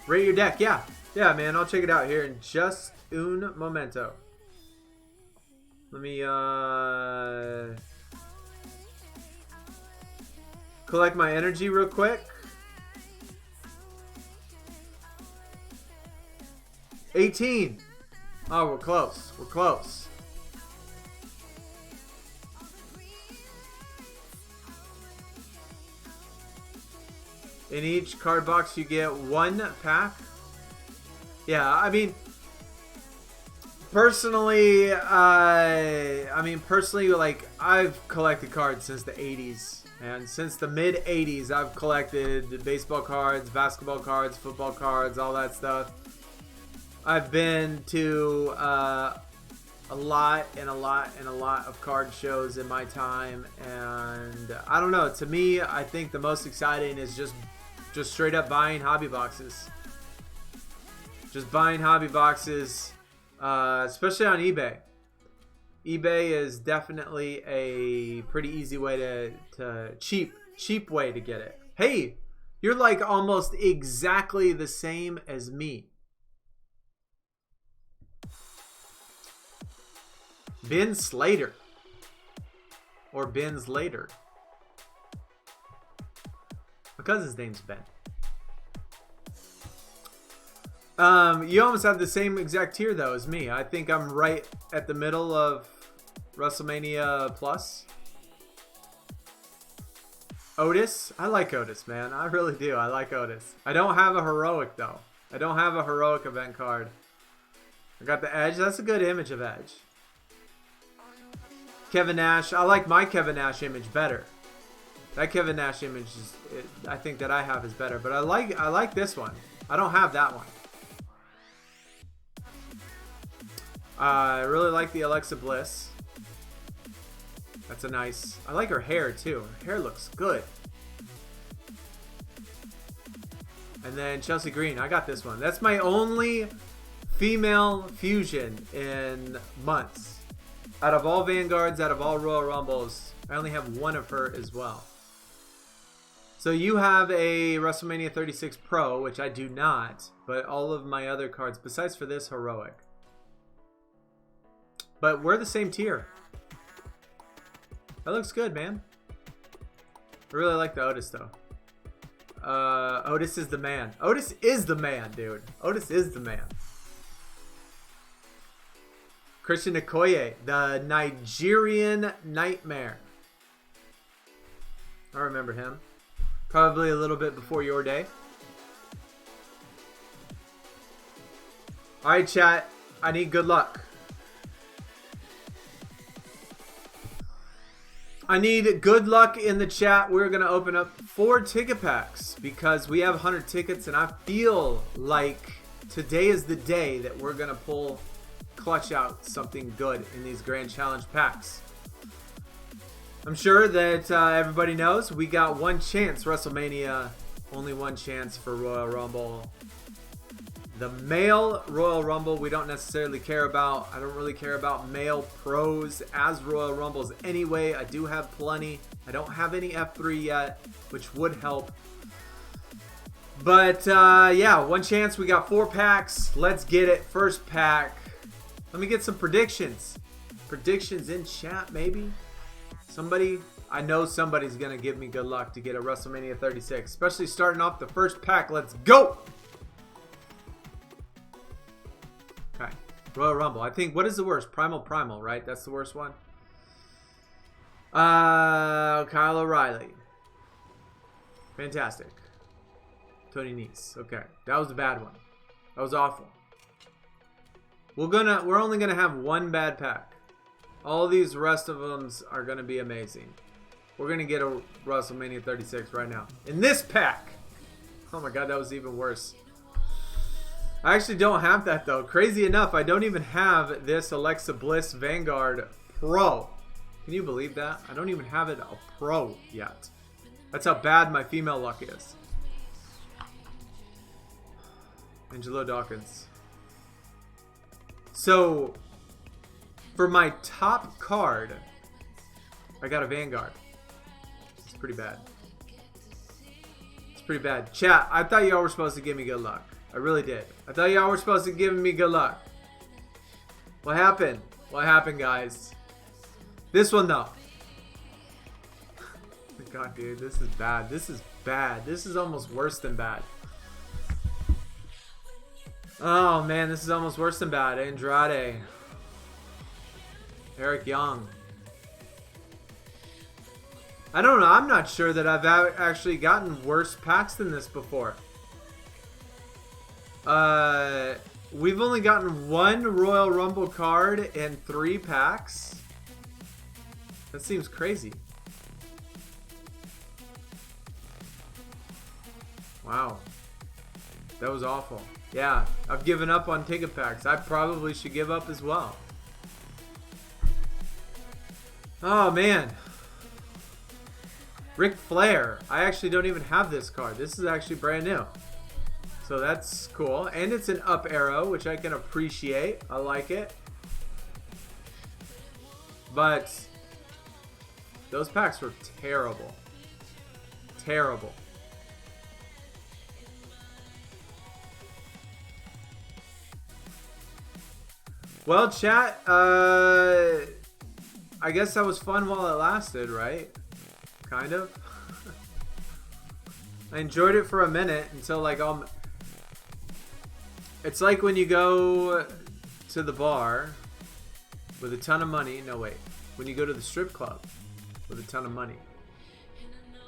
Rate your deck. Yeah, man. I'll check it out here in just un momento. Let me collect my energy real quick. 18. Oh, we're close. We're close. In each card box, you get 1 pack. Yeah, I mean, personally, like, I've collected cards since the 80s. And since the mid-80s, I've collected baseball cards, basketball cards, football cards, all that stuff. I've been to a lot of card shows in my time. And I don't know, to me, I think the most exciting is just straight up buying hobby boxes. Just buying hobby boxes, especially on eBay. eBay is definitely a pretty easy way to cheap way to get it. Hey, you're like almost exactly the same as me. Ben Slater. Or Ben's later. My cousin's name's Ben. You almost have the same exact tier though as me. I think I'm right at the middle of WrestleMania Plus. Otis. I like Otis, man. I really do. I like Otis. I don't have a heroic though. I don't have a heroic event card. I got the Edge. That's a good image of Edge. Kevin Nash. I like my Kevin Nash image better. That Kevin Nash image is, I think that I have is better. But I like this one. I don't have that one. I really like the Alexa Bliss. That's a nice. I like her hair too. Her hair looks good. And then Chelsea Green. I got this one. That's my only female fusion in months. Out of all Vanguards, out of all Royal Rumbles, I only have one of her as well. So you have a WrestleMania 36 Pro, which I do not, but all of my other cards, besides for this, heroic. But we're the same tier. That looks good, man. I really like the Otis, though. Otis is the man. Otis is the man, dude. Otis is the man. Christian Okoye, the Nigerian Nightmare. I remember him. Probably a little bit before your day. Alright, chat. I need good luck. I need good luck in the chat. We're going to open up 4 ticket packs because we have 100 tickets, and I feel like today is the day that we're going to clutch out something good in these Grand Challenge packs. I'm sure that everybody knows we got one chance WrestleMania, only one chance for Royal Rumble. The male Royal Rumble we don't necessarily care about. I don't really care about male pros as Royal Rumbles anyway. I do have plenty. I don't have any F3 yet, which would help. But yeah, one chance. We got 4 packs. Let's get it. First pack. Let me get some predictions. Predictions in chat, maybe? Somebody, I know somebody's going to give me good luck to get a WrestleMania 36. Especially starting off the first pack. Let's go! Okay. Royal Rumble. I think, what is the worst? Primal, right? That's the worst one. Kyle O'Reilly. Fantastic. Tony Nese. Okay. That was a bad one. That was awful. We're only gonna have one bad pack. All these rest of them are gonna be amazing. We're gonna get a WrestleMania 36 right now. In this pack! Oh my god, that was even worse. I actually don't have that though. Crazy enough, I don't even have this Alexa Bliss Vanguard Pro. Can you believe that? I don't even have it a Pro yet. That's how bad my female luck is. Angelo Dawkins. So, for my top card, I got a Vanguard. It's pretty bad. It's pretty bad. Chat, I thought y'all were supposed to give me good luck. I really did. I thought y'all were supposed to give me good luck. What happened? What happened, guys? This one, though. God, dude, this is bad. This is bad. This is almost worse than bad. Oh, man, this is almost worse than bad. Andrade. Eric Young. I don't know. I'm not sure that I've actually gotten worse packs than this before. We've only gotten one Royal Rumble card in 3 packs. That seems crazy. Wow. That was awful. Yeah, I've given up on ticket packs. I probably should give up as well. Oh, man. Ric Flair. I actually don't even have this card. This is actually brand new. So that's cool. And it's an up arrow, which I can appreciate. I like it. But those packs were terrible. Terrible. Well, chat, I guess that was fun while it lasted, right? Kind of. I enjoyed it for a minute until like it's like when you go to the bar with a ton of money. No, wait. When you go to the strip club with a ton of money.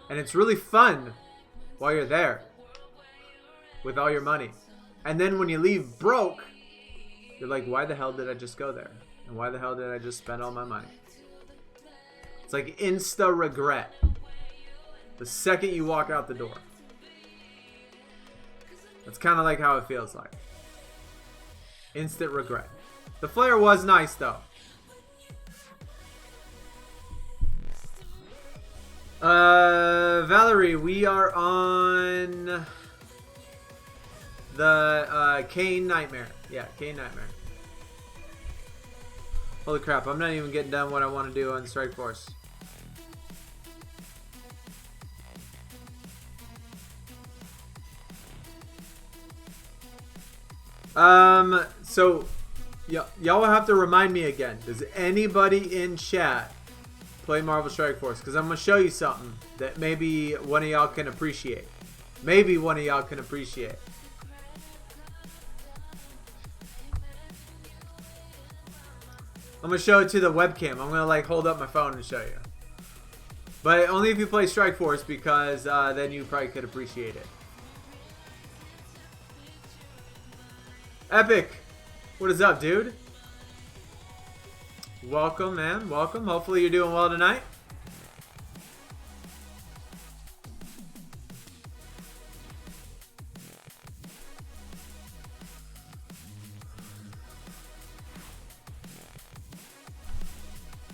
And it's really fun while you're there with all your money. And then when you leave broke, you're like, why the hell did I just go there? And why the hell did I just spend all my money? It's like insta regret the second you walk out the door. That's kind of like how it feels like. Instant regret. The flare was nice though. Valerie, we are on the Kane Nightmare. Yeah, Kane Nightmare. Holy crap, I'm not even getting done what I want to do on Strike Force. So y'all will have to remind me again. Does anybody in chat play Marvel Strike Force? Because I'm going to show you something that maybe one of y'all can appreciate. Maybe one of y'all can appreciate. I'm going to show it to the webcam. I'm going to like hold up my phone and show you. But only if you play Strike Force, because then you probably could appreciate it. Epic, what is up, dude? Welcome, man. Welcome. Hopefully you're doing well tonight.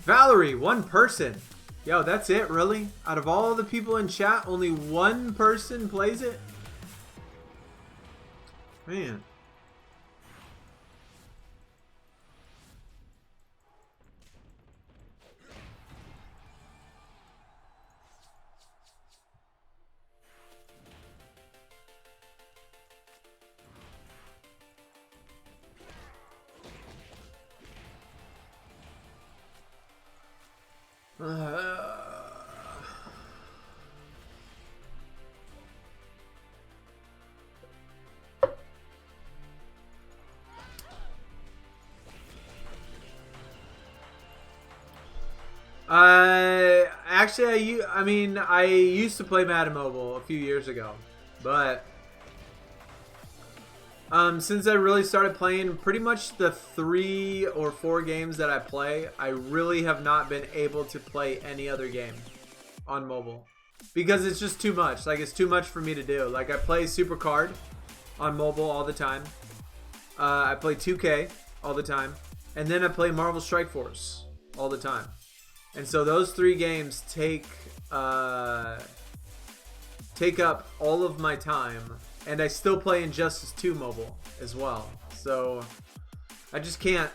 Valerie, one person. Yo, that's it, really? Out of all the people in chat, only one person plays it? Man. Actually, I used to play Madden Mobile a few years ago, but since I really started playing pretty much the 3 or 4 games that I play, I really have not been able to play any other game on mobile because it's just too much. Like, it's too much for me to do. Like, I play SuperCard on mobile all the time. I play 2K all the time, and then I play Marvel Strike Force all the time. And so those 3 games take up all of my time, and I still play Injustice 2 mobile as well. So I just can't.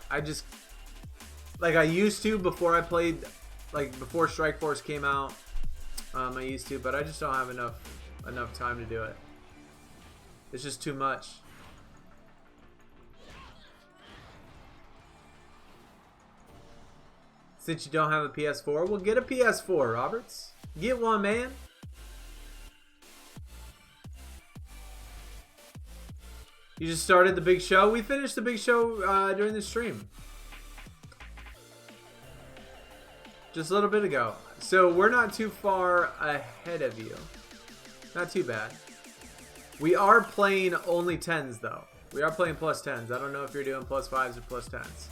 Like I used to before I played, like before Strike Force came out. I used to, but I just don't have enough time to do it. It's just too much. Since you don't have a PS4, well, get a PS4, Roberts. Get one, man. You just started the big show? We finished the big show during the stream. Just a little bit ago. So we're not too far ahead of you. Not too bad. We are playing only 10s, though. We are playing plus 10s. I don't know if you're doing plus 5s or plus 10s.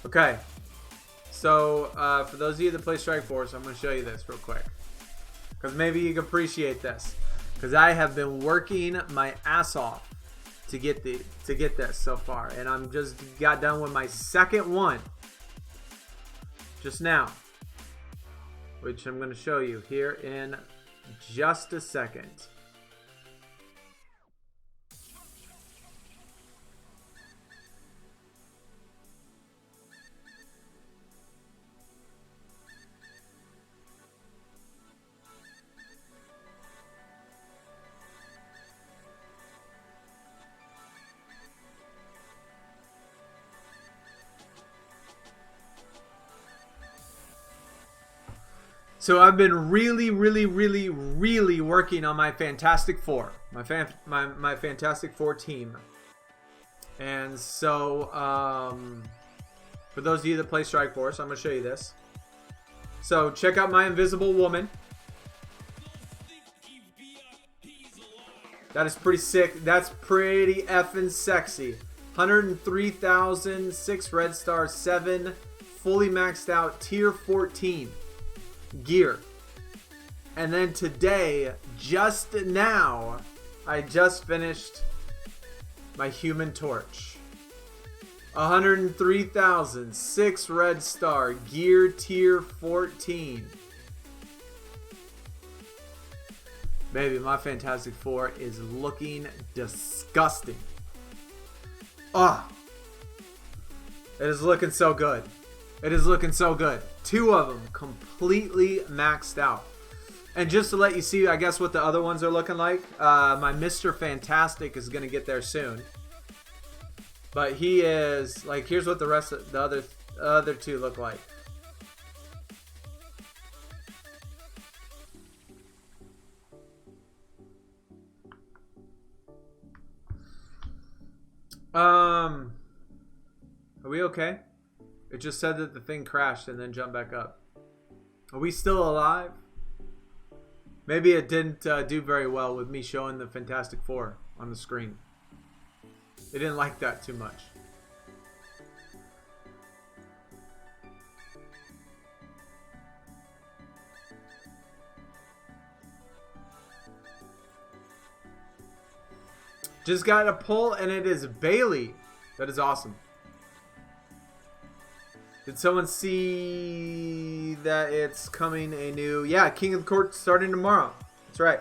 Okay, so for those of you that play Strike Force, I'm going to show you this real quick. Because maybe you can appreciate this. Because I have been working my ass off to get this so far. And I'm just got done with my second one just now. Which I'm going to show you here in just a second. So I've been really working on my Fantastic Four, my Fantastic Four team. And so, for those of you that play Strike Force, I'm going to show you this. So check out my Invisible Woman. That is pretty sick. That's pretty effing sexy. 103,000, 6 red stars, 7 fully maxed out, tier 14. Gear. And then today, just now, I just finished my Human Torch. 103,000, 6 red star, gear tier 14. Baby, my Fantastic Four is looking disgusting. Ah, it is looking so good. It is looking so good. 2 of them completely maxed out. And just to let you see, I guess, what the other ones are looking like, my Mr. Fantastic is going to get there soon. But he is, like, here's what the rest of the other 2 look like. Are we okay? It just said that the thing crashed and then jumped back up. Are we still alive? Maybe it didn't do very well with me showing the Fantastic Four on the screen. They didn't like that too much. Just got a pull and it is Bailey. That is awesome. Did someone see that it's coming a new... Yeah, King of the Court starting tomorrow. That's right.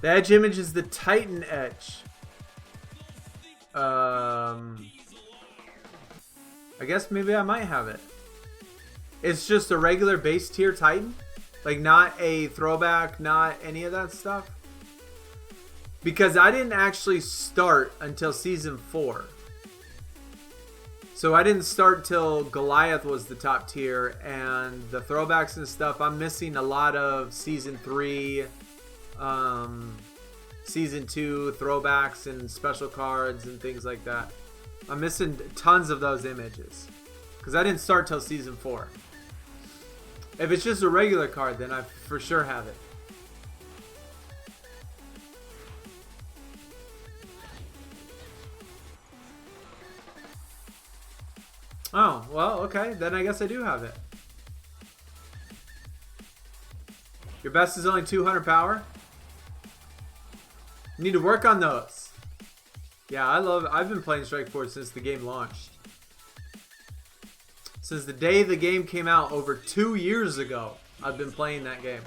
The Edge image is the Titan Edge. I guess maybe I might have it. It's just a regular base tier Titan? Like, not a throwback, not any of that stuff? Because I didn't actually start until Season 4. So I didn't start till Goliath was the top tier, and the throwbacks and stuff, I'm missing a lot of Season 3, Season 2 throwbacks and special cards and things like that. I'm missing tons of those images, because I didn't start till Season 4. If it's just a regular card, then I for sure have it. Oh, well, okay. Then I guess I do have it. Your best is only 200 power? You need to work on those. Yeah, I've been playing Strike Force since the game launched. Since the day the game came out over 2 years ago, I've been playing that game.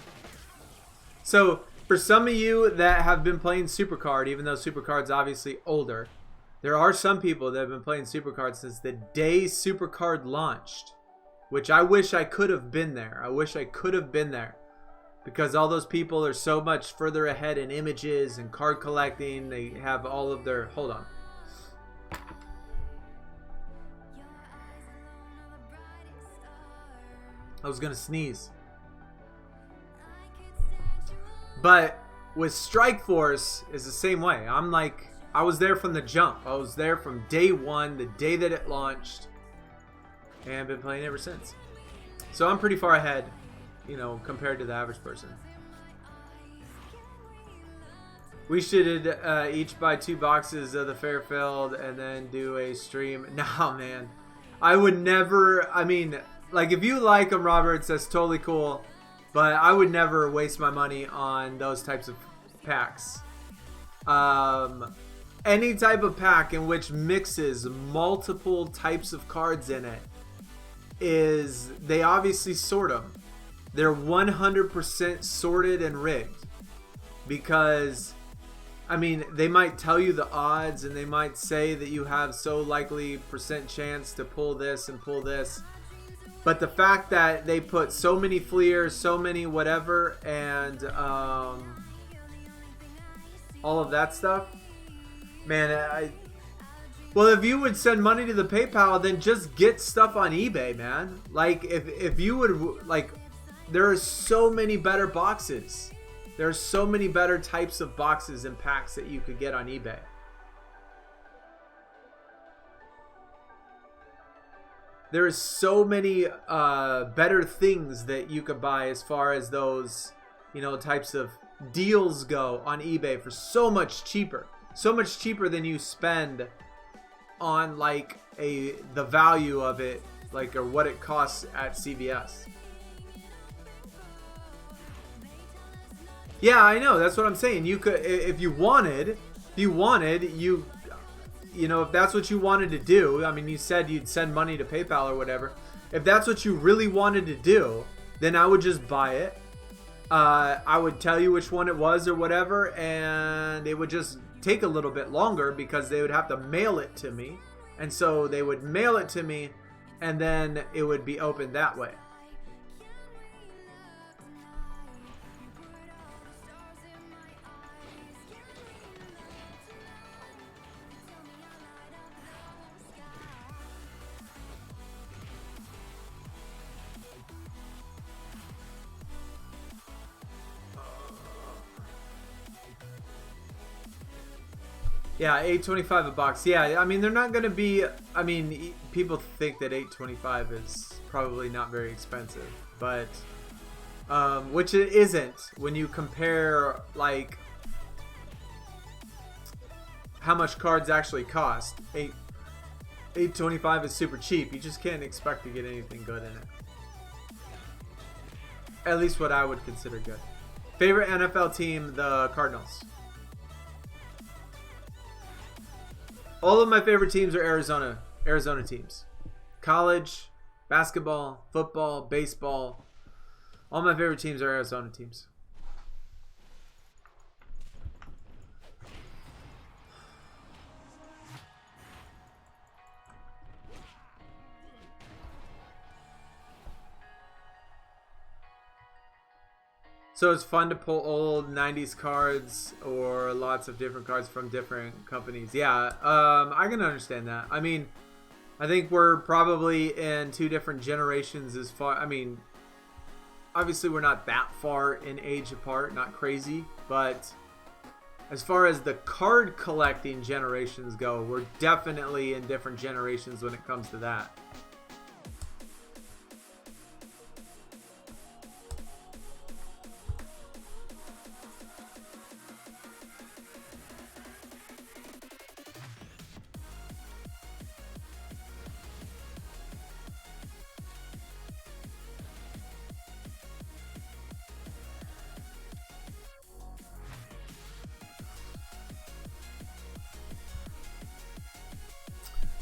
So, for some of you that have been playing SuperCard, even though SuperCard's obviously older, there are some people that have been playing SuperCard since the day SuperCard launched, which I wish I could have been there. I wish I could have been there, because all those people are so much further ahead in images and card collecting. They have all of their... Hold on. I was going to sneeze. But with Strike Force is the same way. I'm like... I was there from the jump. I was there from day one, the day that it launched, and I've been playing ever since. So I'm pretty far ahead, you know, compared to the average person. We should each buy 2 boxes of the Fairfield and then do a stream. Nah, man. I would never, I mean, like, if you like them, Roberts, that's totally cool. But I would never waste my money on those types of packs. Any type of pack in which mixes multiple types of cards in it they obviously sort them. they're 100% sorted and rigged. Because, I mean, they might tell you the odds and they might say that you have so likely percent chance to pull this and pull this. But the fact that they put so many fleers, so many whatever, and all of that stuff, man, well, if you would send money to the PayPal, then just get stuff on eBay, man. Like, if you would, like, there are so many better boxes. There are so many better types of boxes and packs that you could get on eBay. There is so many better things that you could buy as far as those, you know, types of deals go on eBay for so much cheaper. So much cheaper than you spend on like the value of it, like, or what it costs at CVS. Yeah, I know. That's what I'm saying. You could, if you wanted, you know, if that's what you wanted to do. I mean, you said you'd send money to PayPal or whatever. If that's what you really wanted to do, then I would just buy it. I would tell you which one it was or whatever, and it would just take a little bit longer because they would have to mail it to me. And so they would mail it to me, and then it would be opened that way. Yeah, $8.25 a box. Yeah, I mean, they're not going to be, I mean, people think that $8.25 is probably not very expensive, but which it isn't when you compare like how much cards actually cost. $8.25 is super cheap. You just can't expect to get anything good in it. At least what I would consider good. Favorite NFL team, the Cardinals. All of my favorite teams are Arizona teams. College, basketball, football, baseball. All my favorite teams are Arizona teams. So it's fun to pull old 90s cards or lots of different cards from different companies. Yeah, I can understand that. I mean, I think we're probably in two different generations as far... I mean, obviously we're not that far in age apart, not crazy. But as far as the card collecting generations go, we're definitely in different generations when it comes to that.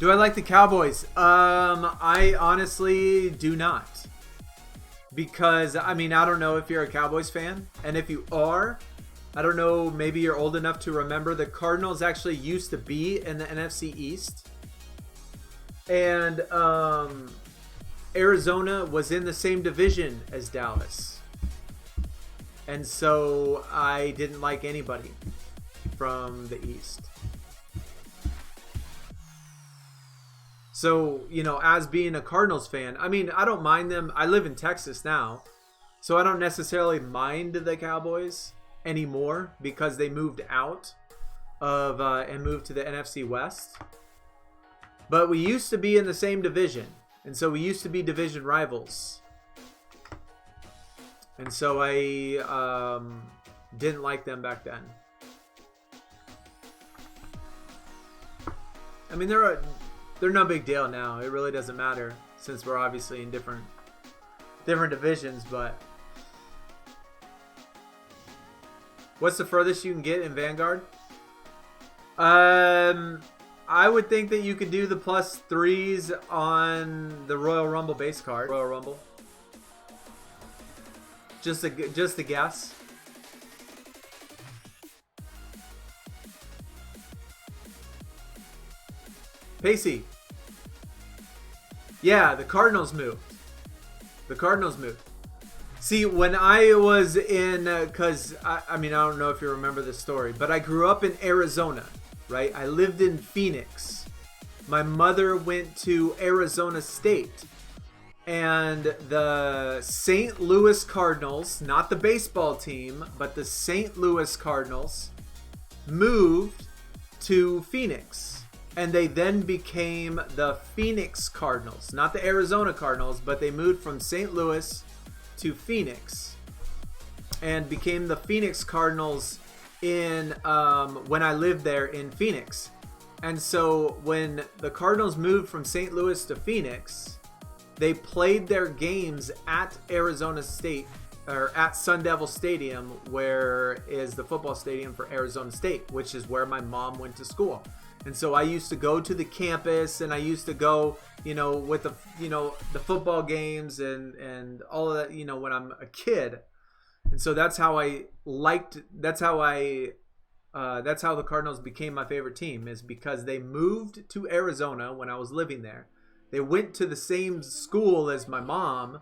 Do I like the Cowboys? I honestly do not. Because, I mean, I don't know if you're a Cowboys fan. And if you are, I don't know, maybe you're old enough to remember the Cardinals actually used to be in the NFC East. And Arizona was in the same division as Dallas. And so I didn't like anybody from the East. So, you know, as being a Cardinals fan, I mean, I don't mind them. I live in Texas now, so I don't necessarily mind the Cowboys anymore because they moved out of and moved to the NFC West. But we used to be in the same division, and so we used to be division rivals. And so I didn't like them back then. I mean, they're no big deal now. It really doesn't matter since we're obviously in different divisions. But what's the furthest you can get in Vanguard? I would think that you could do the +3s on the Royal Rumble base card. Royal Rumble. Just a guess. Pacey. Yeah, the Cardinals moved. The Cardinals moved. See, when I was in, because, I mean, I don't know if you remember the story, but I grew up in Arizona, right? I lived in Phoenix. My mother went to Arizona State. And the St. Louis Cardinals, not the baseball team, but the St. Louis Cardinals, moved to Phoenix. And they then became the Phoenix Cardinals. Not the Arizona Cardinals, but they moved from St. Louis to Phoenix. And became the Phoenix Cardinals in when I lived there in Phoenix. And so when the Cardinals moved from St. Louis to Phoenix, they played their games at Arizona State, or at Sun Devil Stadium, where is the football stadium for Arizona State, which is where my mom went to school. And so I used to go to the campus, and I used to go, with the football games and all of that, when I'm a kid. And so that's how that's how the Cardinals became my favorite team, is because they moved to Arizona when I was living there. They went to the same school as my mom,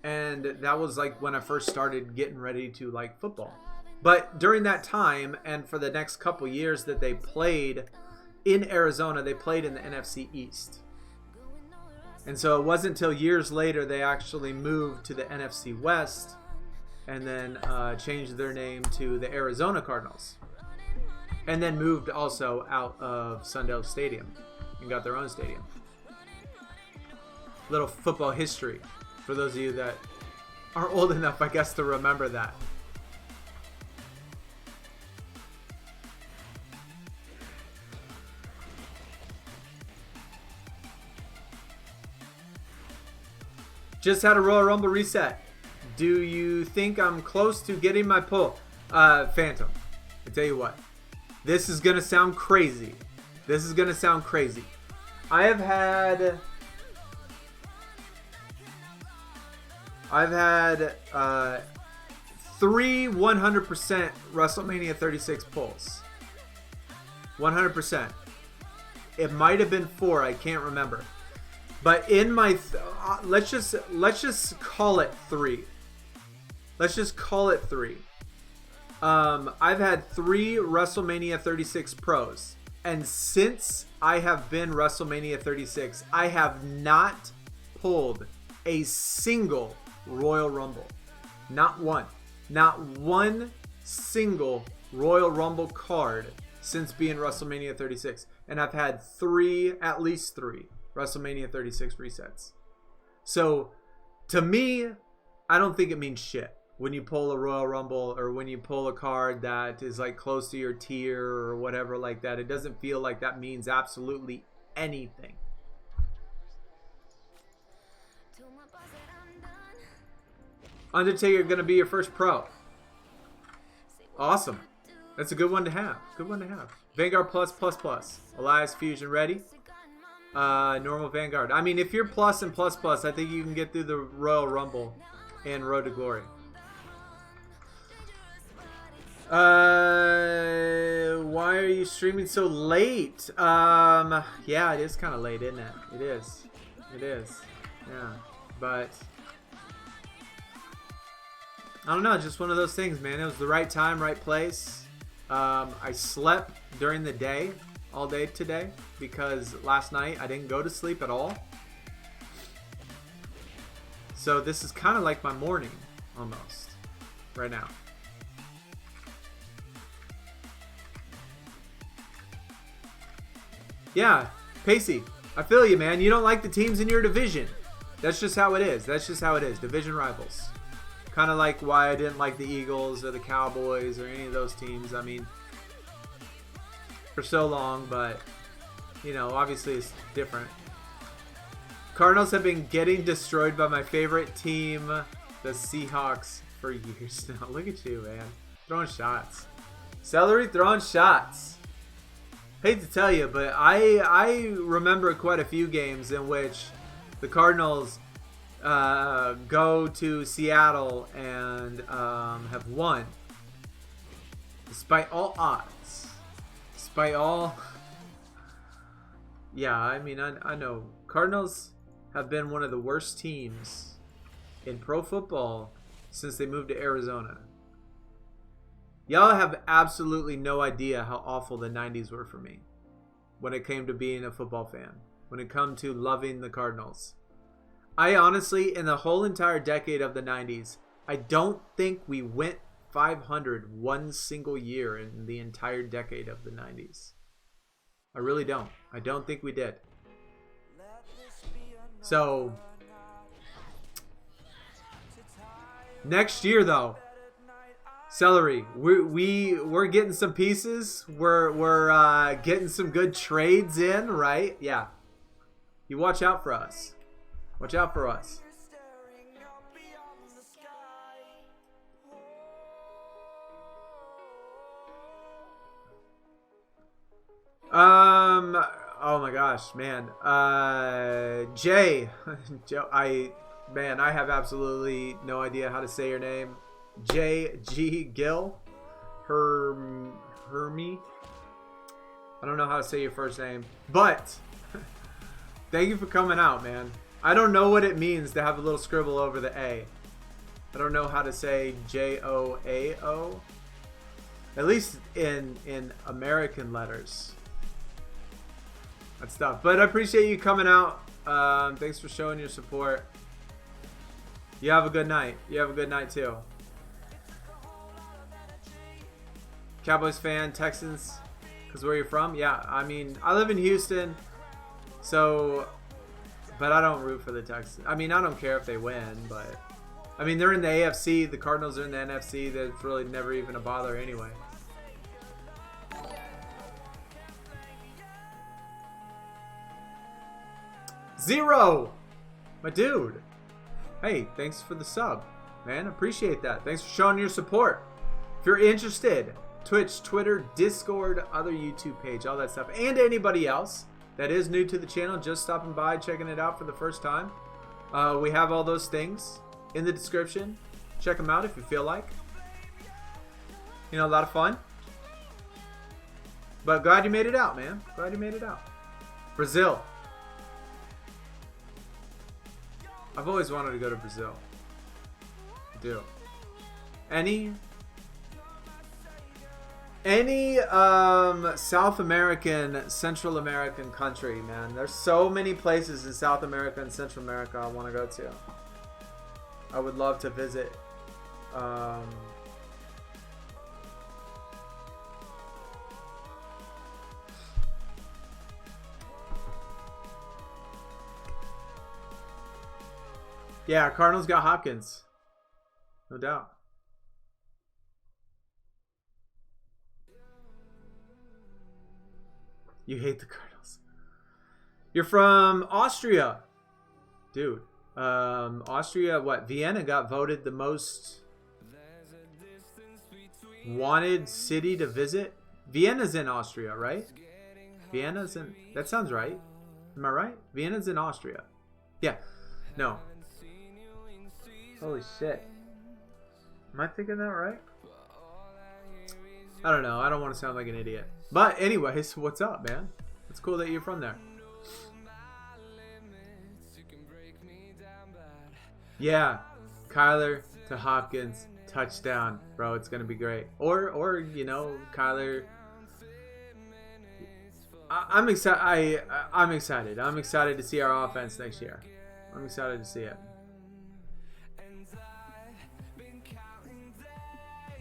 and that was like when I first started getting ready to like football. But during that time, and for the next couple years that they played in Arizona, they played in the NFC East. And so it wasn't until years later they actually moved to the NFC West, and then changed their name to the Arizona Cardinals. And then moved also out of Sun Devil Stadium and got their own stadium. Little football history for those of you that are old enough, I guess, to remember that. Just had a Royal Rumble reset. Do you think I'm close to getting my pull? Phantom, I tell you what, this is gonna sound crazy. I've had 3 100% WrestleMania 36 pulls. 100%. It might have been 4. I can't remember. But in my let's just call it 3. I've had 3 WrestleMania 36 pros, and since I have been WrestleMania 36, I have not pulled a single Royal Rumble. Not one single Royal Rumble card since being WrestleMania 36. And I've had at least three WrestleMania 36 resets. So to me, I don't think it means shit when you pull a Royal Rumble, or when you pull a card that is like close to your tier or whatever like that. It doesn't feel like that means absolutely anything. Undertaker gonna be your first pro. Awesome. That's a good one to have. Vanguard plus. Elias Fusion ready. Normal Vanguard. I mean, if you're plus and plus, I think you can get through the Royal Rumble and Road to Glory. Why are you streaming so late? Yeah, it is kind of late, isn't it? It is. Yeah, but I don't know, just one of those things, man. It was the right time, right place. I slept during the day, all day today, because last night I didn't go to sleep at all. So this is kind of like my morning, almost, right now. Yeah, Pacey, I feel you, man. You don't like the teams in your division. That's just how it is. Division rivals. Kind of like why I didn't like the Eagles or the Cowboys or any of those teams. I mean, for so long, but, you know, obviously it's different. Cardinals have been getting destroyed by my favorite team, the Seahawks, for years now. Look at you, man. Throwing shots. Celery throwing shots. Hate to tell you, but I remember quite a few games in which the Cardinals go to Seattle and have won. Despite all odds. Despite all... Yeah, I mean, I know. Cardinals have been one of the worst teams in pro football since they moved to Arizona. Y'all have absolutely no idea how awful the 90s were for me when it came to being a football fan, when it come to loving the Cardinals. I honestly, in the whole entire decade of the 90s, I don't think we went 500 one single year in the entire decade of the 90s. I really don't. I don't think we did. So, next year though, Celery, we're getting some pieces. We're getting some good trades in, right? Yeah. You watch out for us. Watch out for us. Oh my gosh, man. Jay, Joe, I have absolutely no idea how to say your name. J.G. Gill, Hermie. I don't know how to say your first name, but thank you for coming out, man. I don't know what it means to have a little scribble over the A. I don't know how to say J-O-A-O. At least in American letters. That's tough. But I appreciate you coming out. Thanks for showing your support. You have a good night. You have a good night too. Cowboys fan, Texans, because where you're from? Yeah, I mean, I live in Houston, so, but I don't root for the Texans. I mean, I don't care if they win, but, I mean, they're in the AFC. The Cardinals are in the NFC. That's really never even a bother anyway. Zero! My dude. Hey, thanks for the sub, man. Appreciate that. Thanks for showing your support. If you're interested, Twitch, Twitter, Discord, other YouTube page, all that stuff, and anybody else that is new to the channel, just stopping by, checking it out for the first time. We have all those things in the description. Check them out if you feel like. You know, a lot of fun. But glad you made it out, man. Glad you made it out. Brazil. I've always wanted to go to Brazil. I do. Any South American, Central American country, man. There's so many places in South America and Central America I want to go to. I would love to visit. Yeah, Cardinals got Hopkins. No doubt. You hate the Cardinals. You're from Austria. Dude. Austria, what? Vienna got voted the most wanted city to visit. Vienna's in Austria, right? Vienna's in... That sounds right. Am I right? Vienna's in Austria. Yeah. No. Holy shit. Am I thinking that right? I don't know. I don't want to sound like an idiot. But anyways, what's up, man? It's cool that you're from there. Yeah. Kyler to Hopkins. Touchdown. Bro, it's going to be great. Or you know, Kyler... I'm excited. I'm excited. I'm excited to see our offense next year. I'm excited to see it.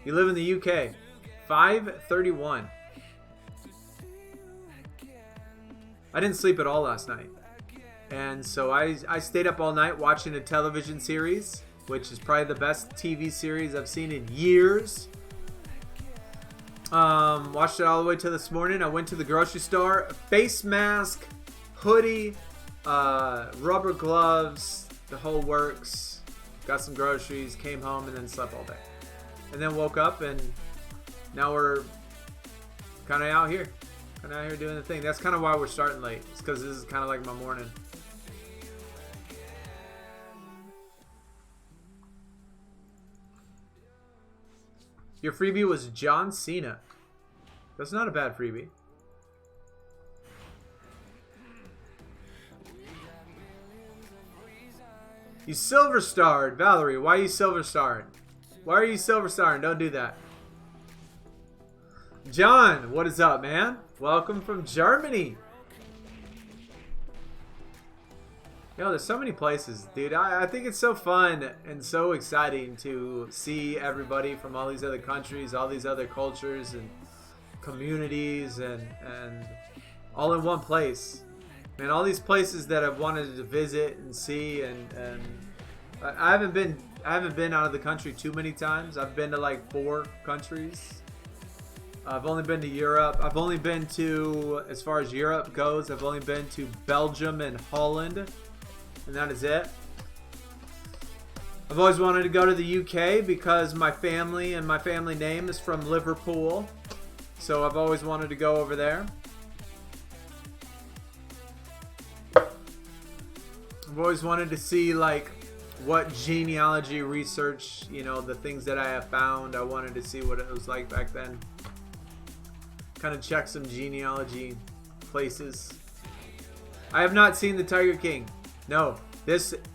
You live in the UK. 5:31. I didn't sleep at all last night. And so I stayed up all night watching a television series, which is probably the best TV series I've seen in years. Watched it all the way till this morning. I went to the grocery store. Face mask, hoodie, rubber gloves, the whole works. Got some groceries, came home, and then slept all day. And then woke up, and now we're kind of out here. Kind of out here doing the thing. That's kind of why we're starting late. It's because this is kind of like my morning. Your freebie was John Cena. That's not a bad freebie. You silver starred, Valerie. Why are you silver starred? Why are you silver starred? Don't do that. John, what is up, man? Welcome from Germany. Yo, there's so many places, dude. I think it's so fun and so exciting to see everybody from all these other countries, all these other cultures and communities, and all in one place. And all these places that I've wanted to visit and see, and I haven't been out of the country too many times. I've been to like 4 countries. I've only been to Europe. I've only been to, as far as Europe goes, I've only been to Belgium and Holland. And that is it. I've always wanted to go to the UK because my family and my family name is from Liverpool. So I've always wanted to go over there. I've always wanted to see like what genealogy research, you know, the things that I have found. I wanted to see what it was like back then. Kind of check some genealogy places. I have not seen the Tiger King. No,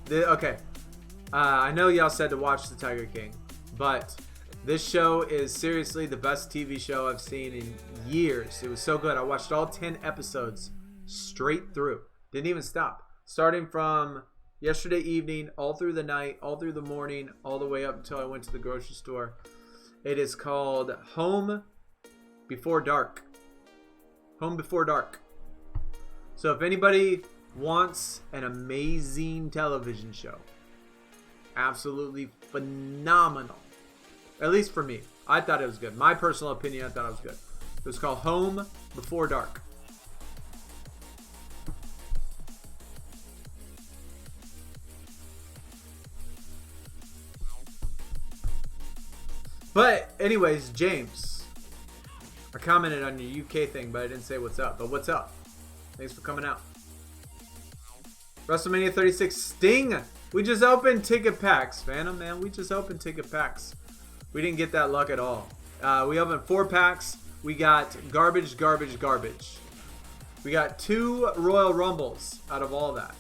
okay. I know y'all said to watch the Tiger King, but this show is seriously the best TV show I've seen in years. It was so good. I watched all 10 episodes straight through. Didn't even stop. Starting from yesterday evening, all through the night, all through the morning, all the way up until I went to the grocery store. It is called Home Before Dark. Home Before Dark. So if anybody wants an amazing television show, absolutely phenomenal, at least for me, I thought it was good. My personal opinion, I thought it was good. It was called Home Before Dark. But anyways, James, I commented on your UK thing, but I didn't say what's up. But what's up? Thanks for coming out. Wrestlemania 36 Sting. We just opened ticket packs, Phantom, man. We just opened ticket packs. We didn't get that luck at all. We opened 4 packs. We got garbage, garbage, garbage. We got 2 Royal Rumbles out of all that.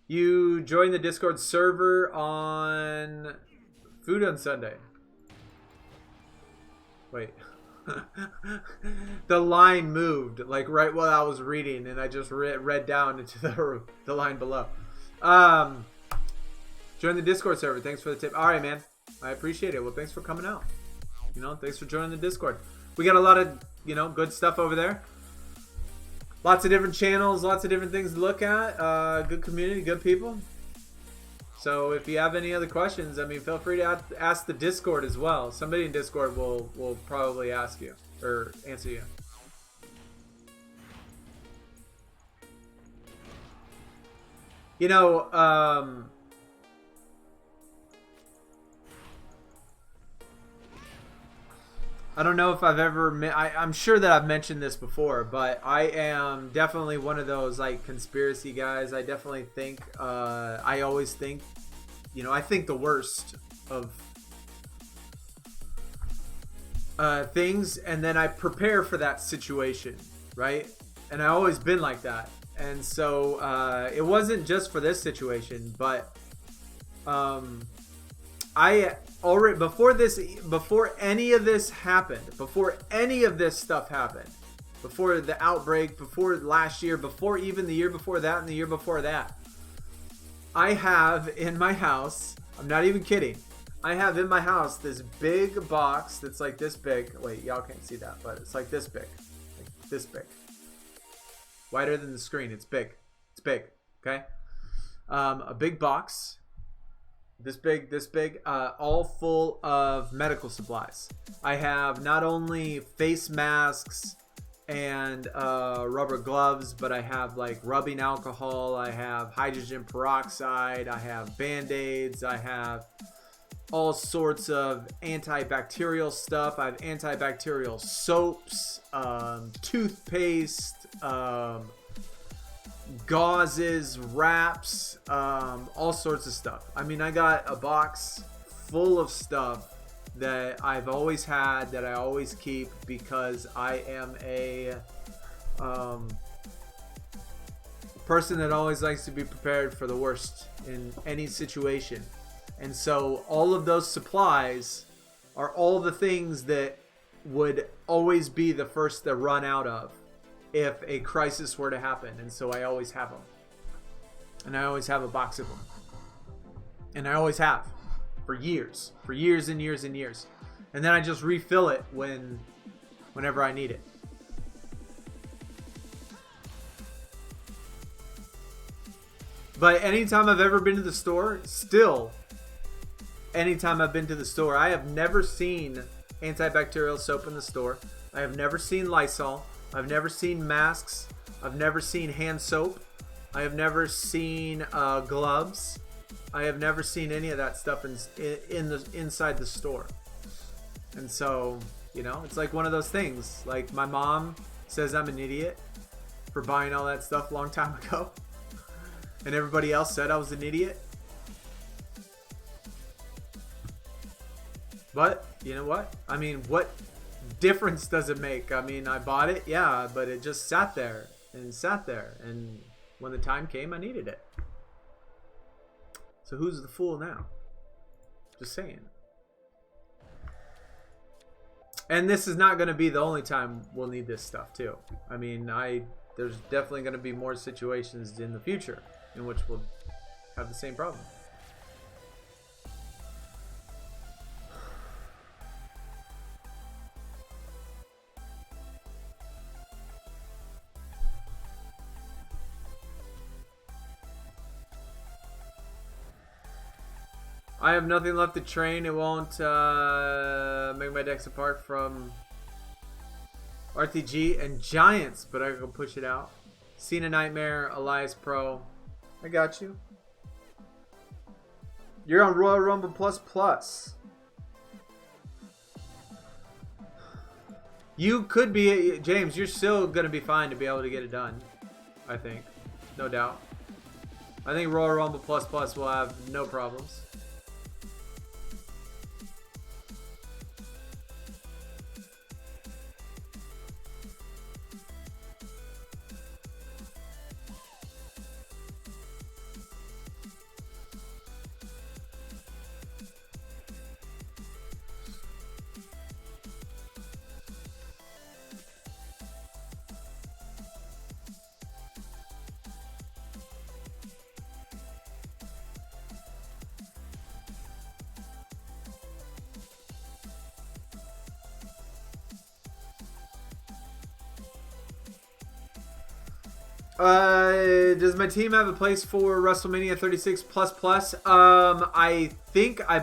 You joined the Discord server on Food on Sunday. Wait. The line moved like right while I was reading, and I just read down into the line below. Join the Discord server. Thanks for the tip. All right, man. I appreciate it. Well, thanks for coming out. You know, thanks for joining the Discord. We got a lot of, you know, good stuff over there. Lots of different channels, lots of different things to look at. Good community, good people. So if you have any other questions, I mean, feel free to ask the Discord as well. Somebody in Discord will probably ask you or answer you. You know, I don't know if I've ever... I'm sure that I've mentioned this before, but I am definitely one of those, like, conspiracy guys. I definitely think... I always think... You know, I think the worst of things, and then I prepare for that situation, right? And I've always been like that. And so it wasn't just for this situation, but I already before any of this happened, before any of this stuff happened, before the outbreak, before last year, before even the year before that and the year before that, I have in my house, I'm not even kidding, I have in my house this big box that's like this big. Wait, y'all can't see that, but it's like this big. Like this big. Wider than the screen. It's big. It's big. Okay? A big box. This big, all full of medical supplies. I have not only face masks and rubber gloves, but I have like rubbing alcohol, I have hydrogen peroxide, I have band-aids, I have all sorts of antibacterial stuff. I have antibacterial soaps, toothpaste, gauzes, wraps, all sorts of stuff. I mean, I got a box full of stuff that I've always had, that I always keep, because I am a person that always likes to be prepared for the worst in any situation. And so all of those supplies are all the things that would always be the first to run out of if a crisis were to happen. And so I always have them. And I always have a box of them. And I always have. For years and years and years. And then I just refill it whenever I need it. But anytime I've ever been to the store, anytime I've been to the store, I have never seen antibacterial soap in the store. I have never seen Lysol. I've never seen masks. I've never seen hand soap. I have never seen gloves. I have never seen any of that stuff inside the store. And so, you know, it's like one of those things. Like, my mom says I'm an idiot for buying all that stuff a long time ago. And everybody else said I was an idiot. But, you know what? I mean, what difference does it make? I mean, I bought it, yeah, but it just sat there. And when the time came, I needed it. So who's the fool now? Just saying. And this is not going to be the only time we'll need this stuff, too. I mean, there's definitely going to be more situations in the future in which we'll have the same problem. I have nothing left to train. It won't make my decks apart from RTG and Giants, but I can push it out. Cena Nightmare, Elias Pro. I got you. You're on Royal Rumble Plus Plus. You could be, James, you're still going to be fine to be able to get it done. I think. No doubt. I think Royal Rumble Plus Plus will have no problems. Does my team have a place for WrestleMania 36 plus? I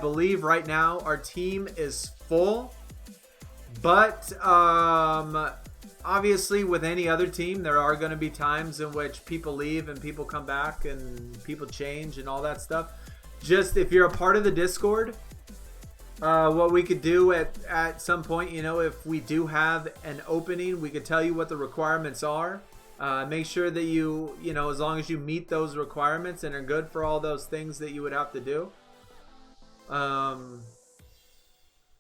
believe right now our team is full. But obviously with any other team, there are going to be times in which people leave and people come back and people change and all that stuff. Just if you're a part of the Discord, what we could do at some point, you know, if we do have an opening, we could tell you what the requirements are. Make sure that you know, as long as you meet those requirements and are good for all those things that you would have to do,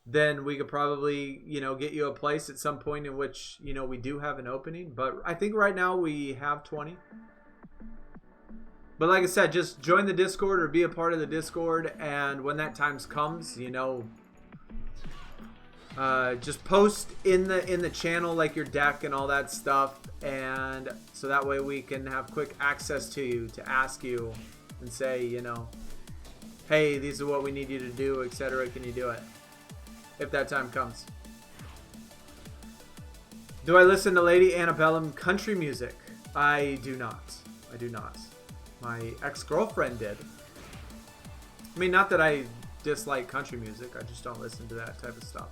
then we could probably, you know, get you a place at some point in which, you know, we do have an opening. But I think right now we have 20. But like I said, just join the Discord or be a part of the Discord, and when that time comes, you know, just post in the channel like your deck and all that stuff, and so that way we can have quick access to you to ask you and say, you know, hey, these are what we need you to do, etc. Can you do it? If that time comes. Do I listen to Lady Antebellum country music? I do not. I do not. My ex-girlfriend did. I mean, not that I dislike country music. I just don't listen to that type of stuff.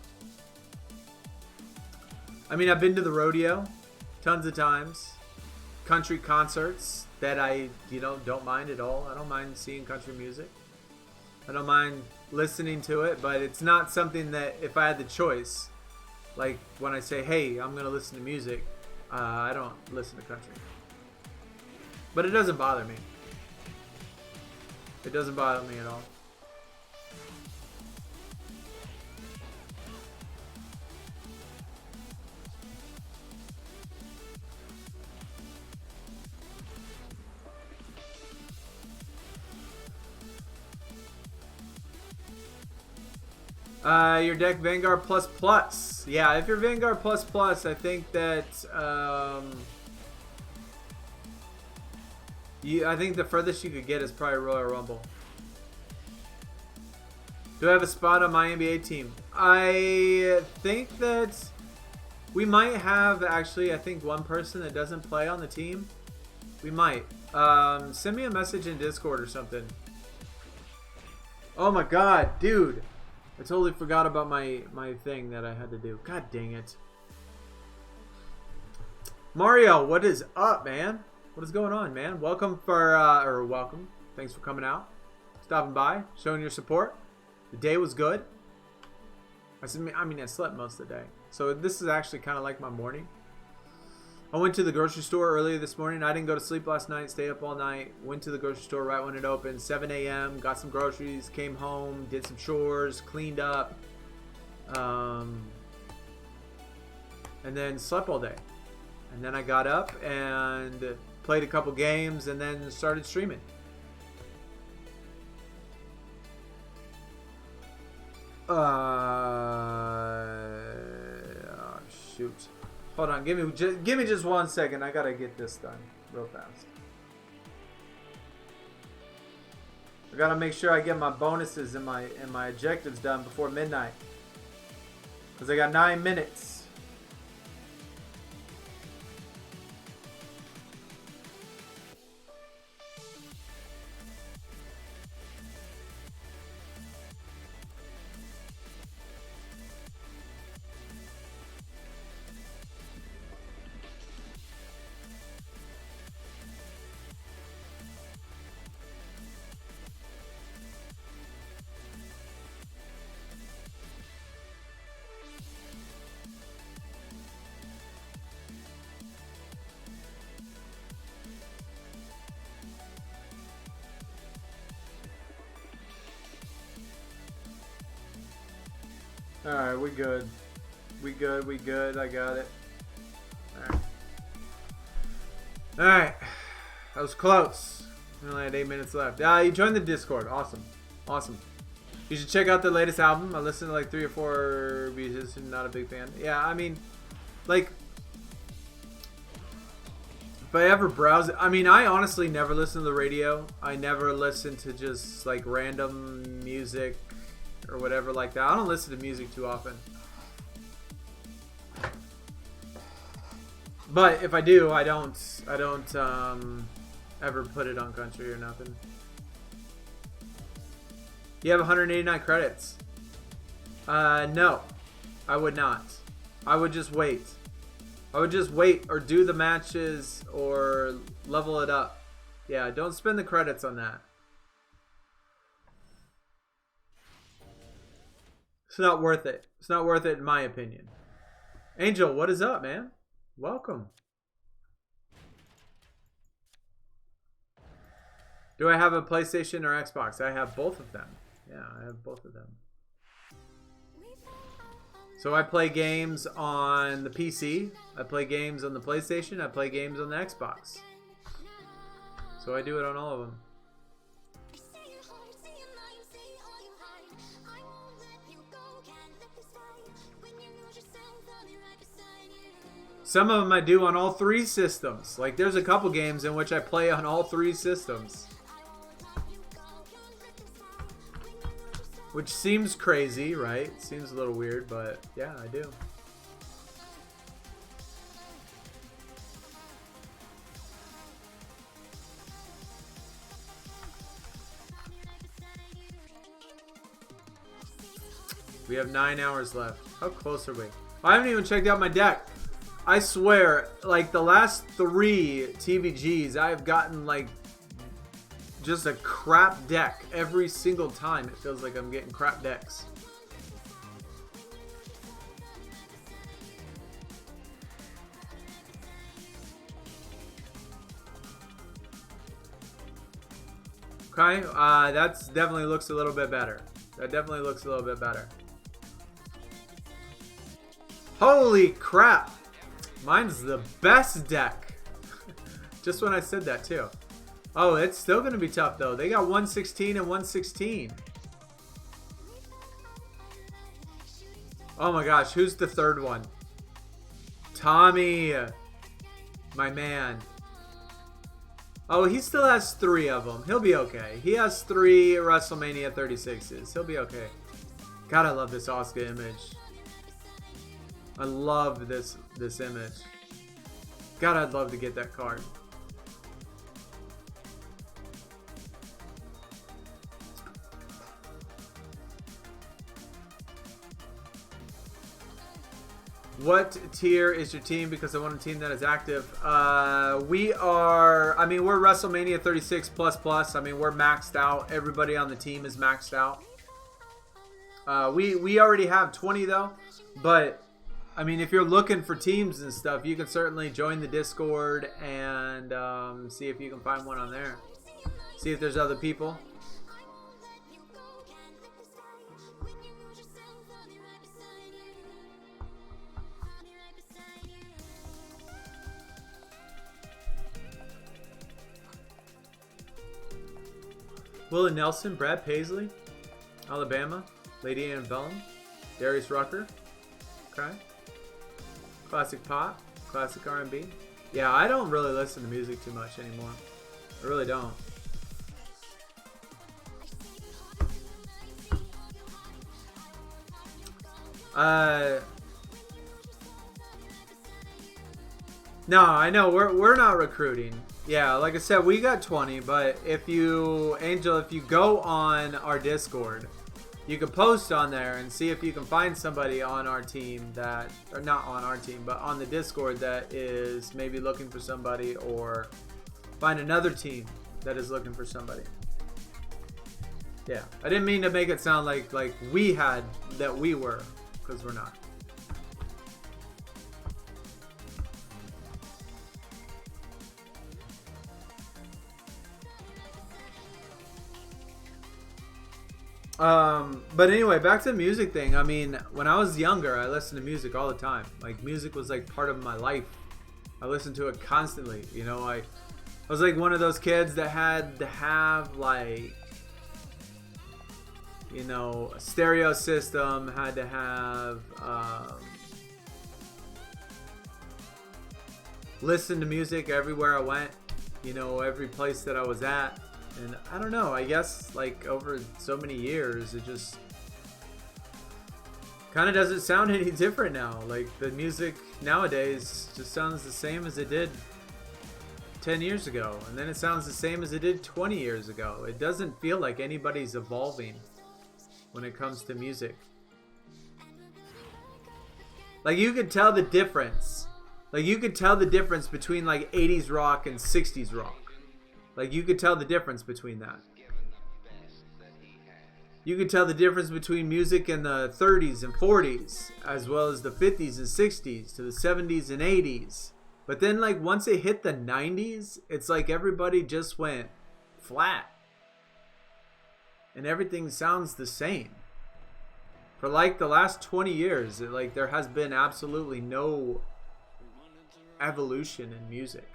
I mean, I've been to the rodeo tons of times. Country concerts that I, you know, don't mind at all. I don't mind seeing country music. I don't mind listening to it, but it's not something that if I had the choice, like when I say, hey, I'm going to listen to music, I don't listen to country. But it doesn't bother me. It doesn't bother me at all. Your deck Vanguard plus plus. Yeah, if you're Vanguard plus plus, I think that I think the furthest you could get is probably Royal Rumble. Do I have a spot on my NBA team? I think that we might have actually. I think one person that doesn't play on the team. We might. Send me a message in Discord or something. Oh my God, dude. I totally forgot about my thing that I had to do. God dang it. Mario, what is up, man? What is going on, man? Welcome for, welcome. Thanks for coming out. Stopping by, showing your support. The day was good. I slept most of the day. So this is actually kind of like my morning. I went to the grocery store earlier this morning. I didn't go to sleep last night. Stayed up all night. Went to the grocery store right when it opened. 7 a.m. Got some groceries. Came home. Did some chores. Cleaned up. And then slept all day. And then I got up and played a couple games. And then started streaming. Oh, shoot. Hold on, give me just 1 second. I gotta get this done real fast. I gotta make sure I get my bonuses and my objectives done before midnight. Cause I got 9 minutes. Alright, we good. We good. I got it. Alright. Alright. That was close. We only had 8 minutes left. You joined the Discord. Awesome. Awesome. You should check out the latest album. I listened to like 3 or 4 reviews. Not a big fan. Yeah, I mean, like, if I ever browse it, I mean, I honestly never listen to the radio. I never listen to just like random music or whatever like that. I don't listen to music too often. But if I do, I don't ever put it on country or nothing. You have 189 credits. No, I would not. I would just wait. I would just wait or do the matches or level it up. Yeah, don't spend the credits on that. It's not worth it. It's not worth it in my opinion. Angel, what is up, man? Welcome. Do I have a PlayStation or Xbox? I have both of them. Yeah, I have both of them. So I play games on the PC. I play games on the PlayStation. I play games on the Xbox. So I do it on all of them. Some of them I do on all 3 systems. Like there's a couple games in which I play on all 3 systems. Which seems crazy, right? Seems a little weird, but yeah, I do. We have 9 hours left. How close are we? I haven't even checked out my deck. I swear, like the last 3 TVGs, I have gotten like just a crap deck every single time. It feels like I'm getting crap decks. Okay, that's definitely looks a little bit better. That definitely looks a little bit better. Holy crap! Mine's the best deck. Just when I said that too. Oh, it's still going to be tough though. They got 116 and 116. Oh my gosh, who's the third one? Tommy. My man. Oh, he still has 3 of them. He'll be okay. He has 3 WrestleMania 36s. He'll be okay. God, I love this Asuka image. I love this image. God, I'd love to get that card. What tier is your team? Because I want a team that is active. We are, I mean, we're WrestleMania 36 plus. I mean, we're maxed out. Everybody on the team is maxed out. We already have 20 though. But, I mean, if you're looking for teams and stuff, you can certainly join the Discord and see if you can find one on there. See if there's other people. Willie Nelson, Brad Paisley, Alabama, Lady Antebellum, Darius Rucker, okay, classic pop, classic R&B. Yeah, I don't really listen to music too much anymore. I really don't. No, I know we're not recruiting. Yeah, like I said, we got 20, but if you, Angel, if you go on our Discord, you can post on there and see if you can find somebody on our team that, or not on our team, but on the Discord that is maybe looking for somebody, or find another team that is looking for somebody. Yeah, I didn't mean to make it sound like we had, that we were, because we're not. But anyway, back to the music thing. I mean, when I was younger, I listened to music all the time. Like, music was like part of my life. I listened to it constantly. You know, I was like one of those kids that had to have, like, you know, a stereo system, had to have, listen to music everywhere I went, you know, every place that I was at. And I don't know, I guess like over so many years, it just kind of doesn't sound any different now. Like, the music nowadays just sounds the same as it did 10 years ago. And then it sounds the same as it did 20 years ago. It doesn't feel like anybody's evolving when it comes to music. Like, you could tell the difference. Like, you could tell the difference between like 80s rock and 60s rock. Like, you could tell the difference between that. You could tell the difference between music in the 30s and 40s, as well as the 50s and 60s, to the 70s and 80s. But then, like, once it hit the 90s, it's like everybody just went flat. And everything sounds the same. For like the last 20 years, like, there has been absolutely no evolution in music.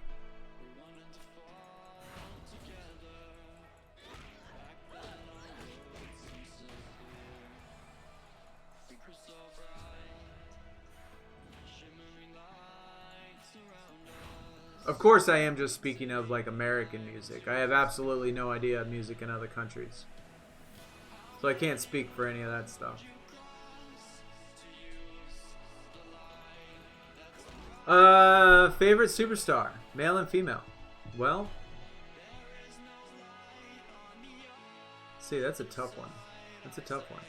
Of course, I am just speaking of like American music. I have absolutely no idea of music in other countries, so I can't speak for any of that stuff. Favorite superstar, male and female? Well, see, that's a tough one. That's a tough one.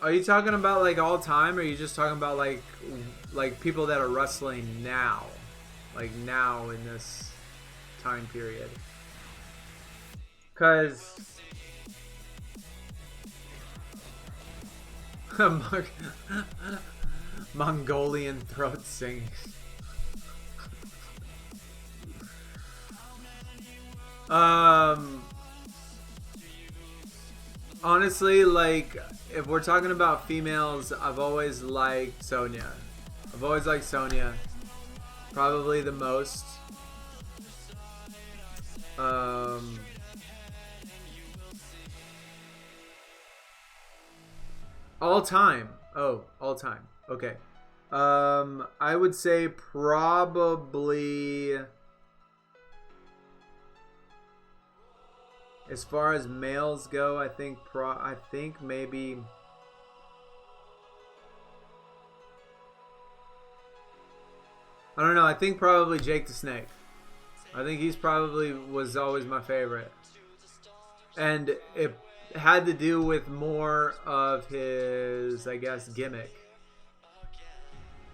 Are you talking about like all time, or are you just talking about like people that are wrestling now, like now in this time period? Cause Mongolian throat singing. Um, honestly, like, if we're talking about females, I've always liked Sonya. I've always liked Sonya. Probably the most. Um, all time. Oh, all time. Okay. I would say probably, as far as males go, I think maybe, I don't know. I think probably Jake the Snake. I think he's probably was always my favorite, and it had to do with more of his, I guess, gimmick.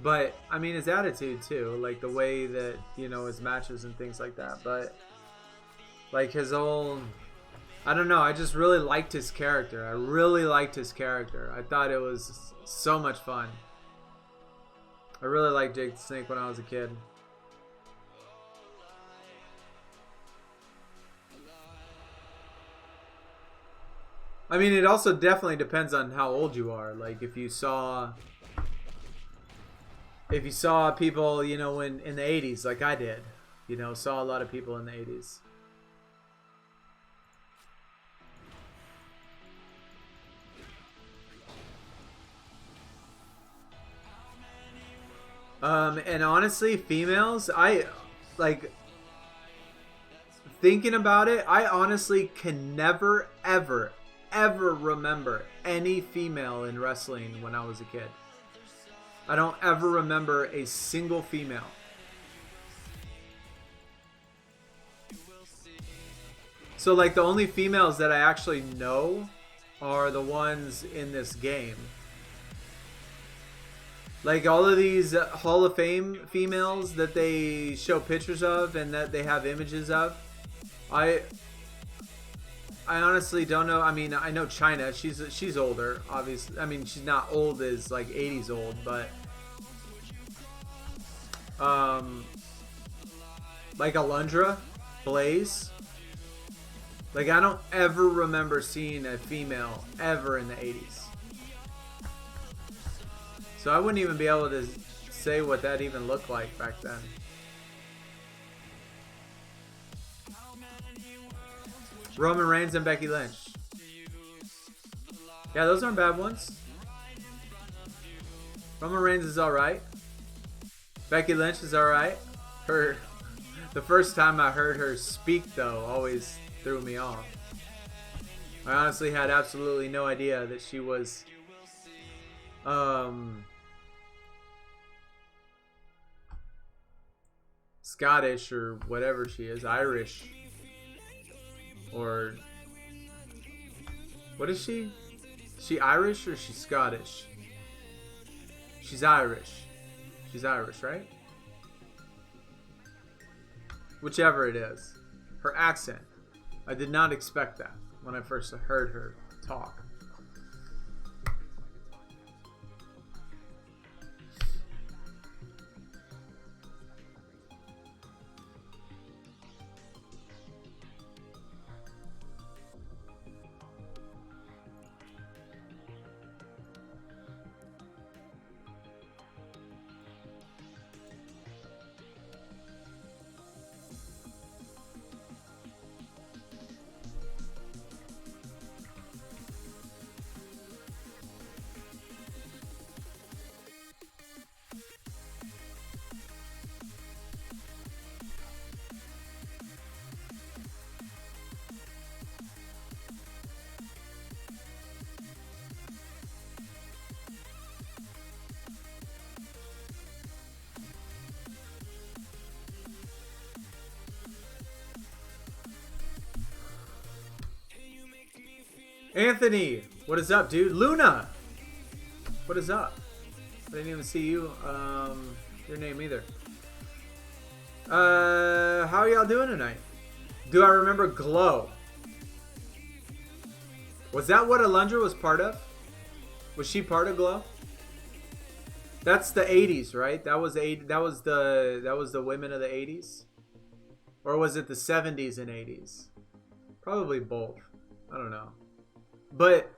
But I mean his attitude too, like the way that, you know, his matches and things like that. But like his whole, I don't know. I just really liked his character. I really liked his character. I thought it was so much fun. I really liked Jake the Snake when I was a kid. I mean, it also definitely depends on how old you are. Like if you saw people, you know, in the 80s, like I did, you know, saw a lot of people in the 80s. And honestly, females, I like thinking about it. I honestly can never, ever, ever remember any female in wrestling when I was a kid. I don't ever remember a single female. So like the only females that I actually know are the ones in this game. Like all of these Hall of Fame females that they show pictures of and that they have images of, I honestly don't know. I mean, I know China. She's older, obviously. I mean, she's not old as like 80s old, but like Alundra, Blaze. Like I don't ever remember seeing a female ever in the 80s. So I wouldn't even be able to say what that even looked like back then. Roman Reigns and Becky Lynch. Yeah, those aren't bad ones. Roman Reigns is alright. Becky Lynch is alright. The first time I heard her speak, though, always threw me off. I honestly had absolutely no idea that she was Scottish or whatever she is, Irish, or what is she? Is she Irish or is she Scottish? She's Irish. She's Irish, right? Whichever it is. Her accent. I did not expect that when I first heard her talk. Anthony, what is up, dude? Luna, what is up? I didn't even see you, your name either. How are y'all doing tonight? Do I remember Glow? Was that what Alundra was part of? Was she part of Glow? That's the 80s, right? That was the women of the 80s. Or was it the 70s and 80s? Probably both. I don't know. But,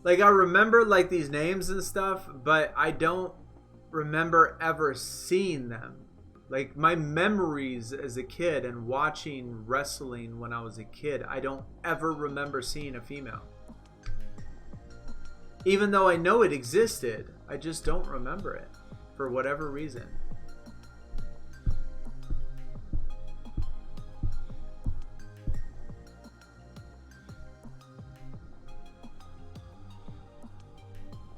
like, I remember, like, these names and stuff, but I don't remember ever seeing them. Like, my memories as a kid and watching wrestling when I was a kid, I don't ever remember seeing a female. Even though I know it existed, I just don't remember it for whatever reason.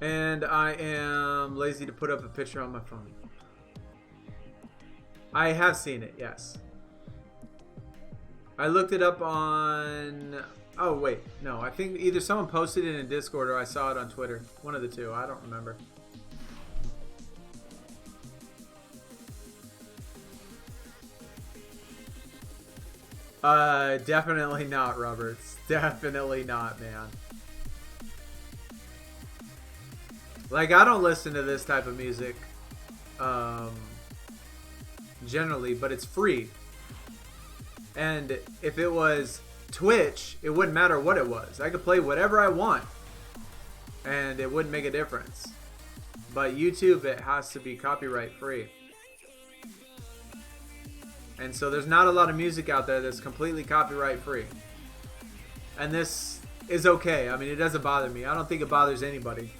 And I am lazy to put up a picture on my phone. I have seen it, yes. I looked it up on... Oh, wait. No, I think either someone posted it in Discord or I saw it on Twitter. One of the two. I don't remember. Definitely not, Roberts. Definitely not, man. Like, I don't listen to this type of music. Generally, but it's free. And if it was Twitch, it wouldn't matter what it was. I could play whatever I want and it wouldn't make a difference. But YouTube, it has to be copyright free. And so there's not a lot of music out there that's completely copyright free. And this is okay. I mean, it doesn't bother me. I don't think it bothers anybody.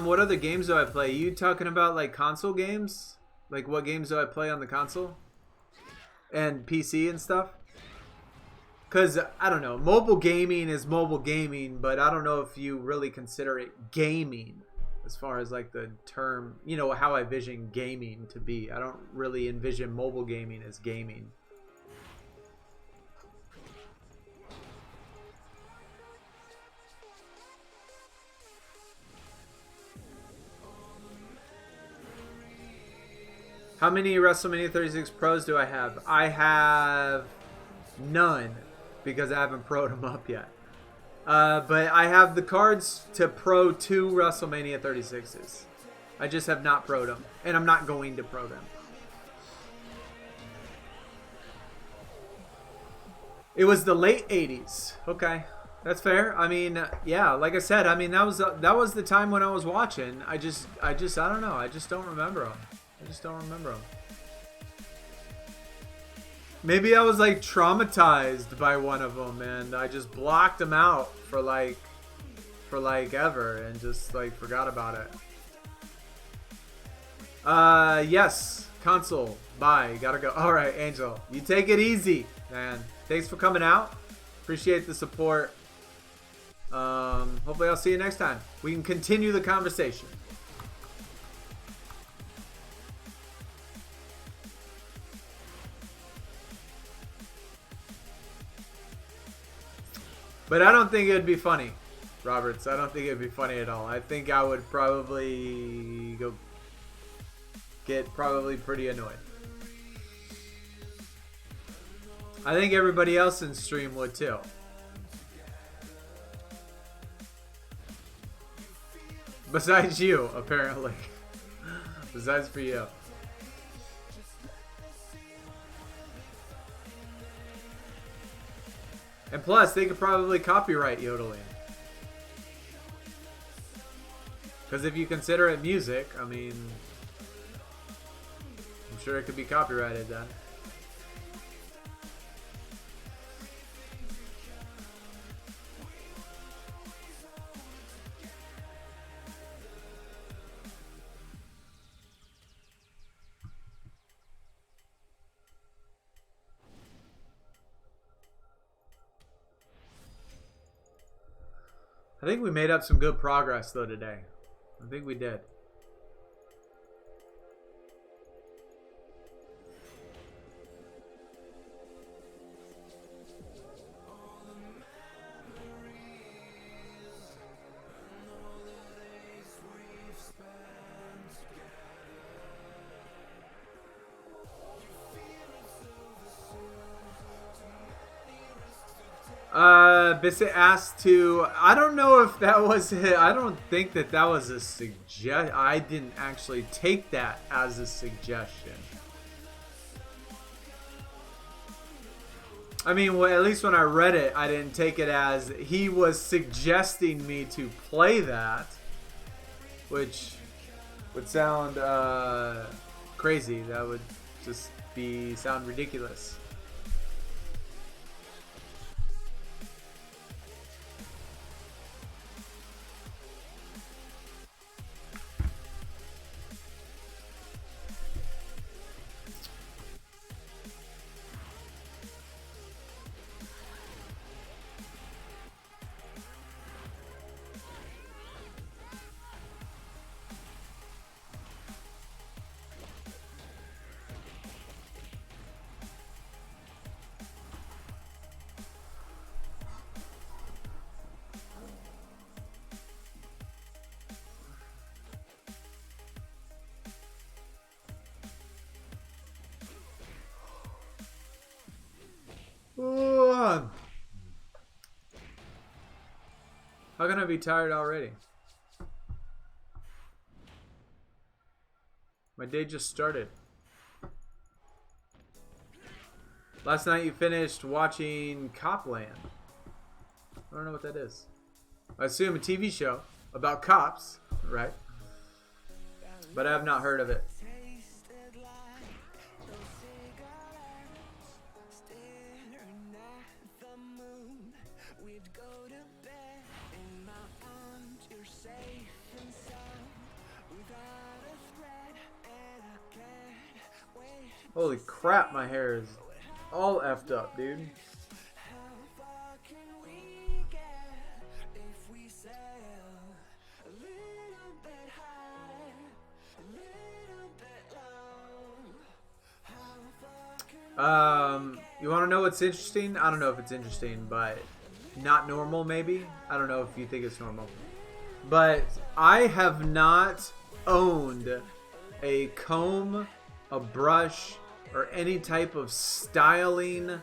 What other games do I play? You talking about like console games? Like what games do I play on the console? And PC and stuff? Because, I don't know, mobile gaming is mobile gaming, but I don't know if you really consider it gaming as far as like the term, you know, how I envision gaming to be. I don't really envision mobile gaming as gaming. How many WrestleMania 36 Pros do I have? I have none because I haven't pro'd them up yet. But I have the cards to pro 2 WrestleMania 36s. I just have not pro'd them. And I'm not going to pro them. It was the late 80s. Okay. That's fair. I mean, yeah, like I said, I mean, that was the time when I was watching. I don't know. I just don't remember them. I just don't remember them. Maybe I was like traumatized by one of them and I just blocked them out for like ever and just like forgot about it. Yes, console. Bye. Gotta go. All right, Angel. You take it easy, man. Thanks for coming out. Appreciate the support. Hopefully I'll see you next time. We can continue the conversation. But I don't think it would be funny, Roberts. I don't think it would be funny at all. I think I would probably get pretty annoyed. I think everybody else in stream would too. Besides you, apparently. Besides for you. And plus, they could probably copyright yodeling. Because if you consider it music, I mean, I'm sure it could be copyrighted then. I think we made up some good progress though today. I think we did. Bissett asked to. I don't know if that was. I don't think that was a suggestion. I didn't actually take that as a suggestion. I mean, well, at least when I read it, I didn't take it as he was suggesting me to play that, which would sound crazy. That would just sound ridiculous. How can I be tired already? My day just started. Last night you finished watching Copland. I don't know what that is. I assume a TV show about cops, right? But I have not heard of it. Holy crap, my hair is all effed up, dude. You want to know what's interesting? I don't know if it's interesting, but not normal maybe. I don't know if you think it's normal. But I have not owned a comb, a brush, or any type of styling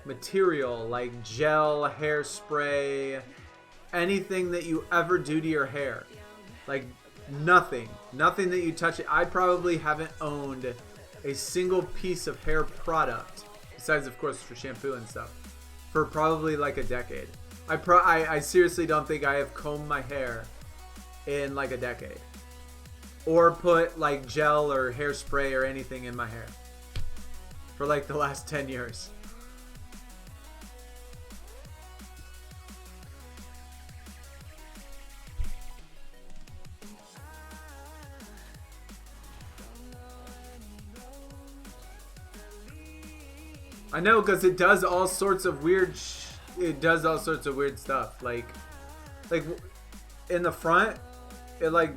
material like gel, hairspray, anything that you ever do to your hair. Like nothing that you touch it. I probably haven't owned a single piece of hair product, besides of course for shampoo and stuff, for probably like a decade. I seriously don't think I have combed my hair in like a decade, or put like gel or hairspray or anything in my hair for like the last 10 years. I know, because it does all sorts of weird stuff. Like in the front, it like,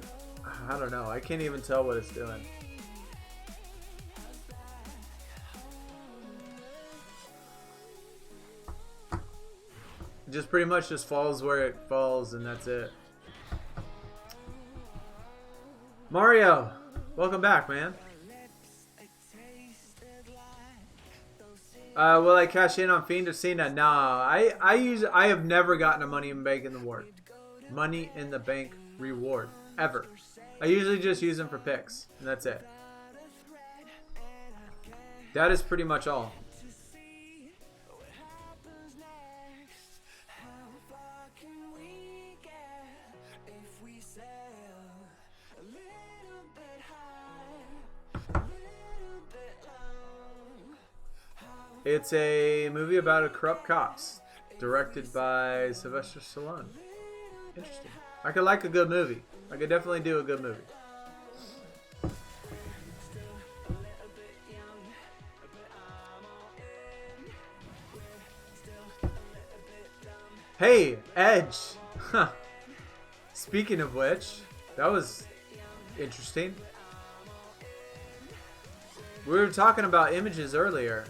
I don't know. I can't even tell what it's doing. It just pretty much just falls where it falls, and that's it. Mario, welcome back, man. Will I cash in on Fiend or Cena? Nah, I have never gotten a Money in the Bank Money in the Bank reward ever. I usually just use them for picks, and that's it. That is pretty much all. It's a movie about a corrupt cops, directed by Sylvester Stallone. Interesting. I could like a good movie. I could definitely do a good movie. Hey, Edge. Huh. Speaking of which, that was interesting. We were talking about images earlier.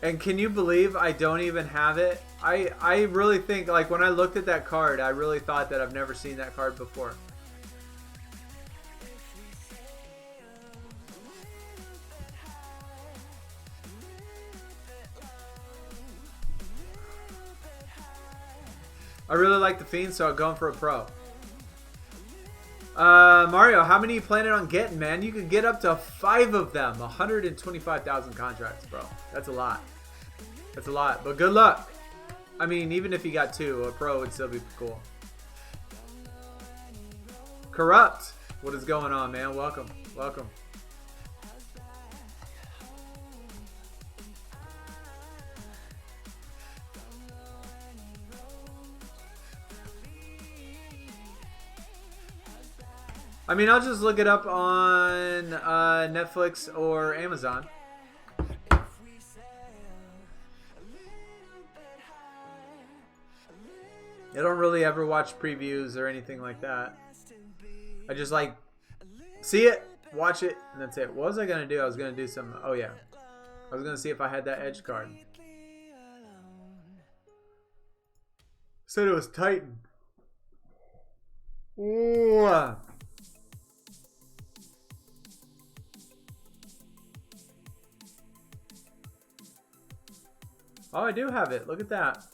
And can you believe I don't even have it? I really think, like, when I looked at that card, I really thought that I've never seen that card before. I really like the Fiend, so I'm going for a pro. Mario, how many are you planning on getting, man? You could get up to 5 of them. 125,000 contracts, bro. That's a lot. That's a lot, but good luck. I mean, even if you got 2, a pro would still be cool. Corrupt. What is going on, man? Welcome. Welcome. I mean, I'll just look it up on Netflix or Amazon. I don't really ever watch previews or anything like that. I just like see it, watch it, and that's it. What was I going to do? I was going to do some... Oh, yeah. I was going to see if I had that Edge card. Said it was Titan. Ooh. Oh, I do have it. Look at that.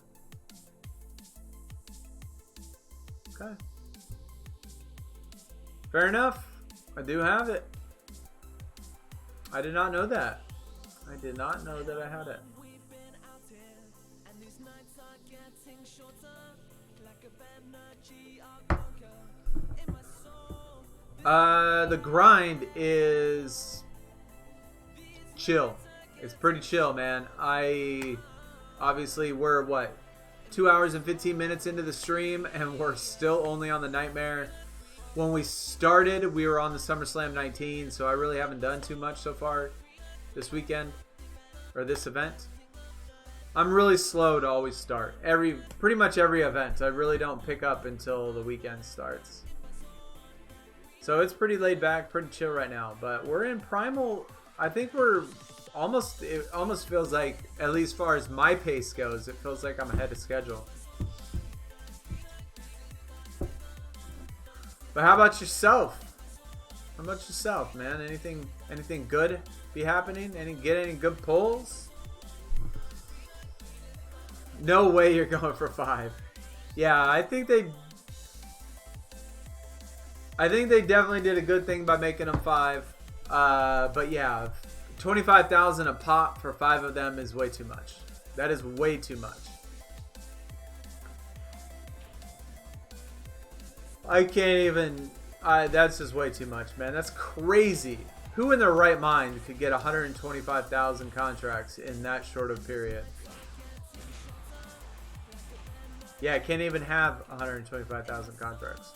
Okay. Fair enough. I do have it. I did not know that. I did not know that I had it. The grind is chill. It's pretty chill, man. Obviously, we're, what, 2 hours and 15 minutes into the stream, and we're still only on the Nightmare. When we started, we were on the SummerSlam 19, so I really haven't done too much so far this weekend, or this event. I'm really slow to always start. Pretty much every event, I really don't pick up until the weekend starts. So it's pretty laid back, pretty chill right now. But we're in Primal. I think we're... It almost feels like, at least as far as my pace goes, it feels like I'm ahead of schedule. But how about yourself? How about yourself, man? Anything good be happening? Get any good pulls? No way you're going for 5. Yeah, I think they definitely did a good thing by making them 5. But yeah, 25,000 a pop for 5 of them is way too much. That is way too much. I can't even... that's just way too much, man. That's crazy. Who in their right mind could get 125,000 contracts in that short of period? Yeah, I can't even have 125,000 contracts.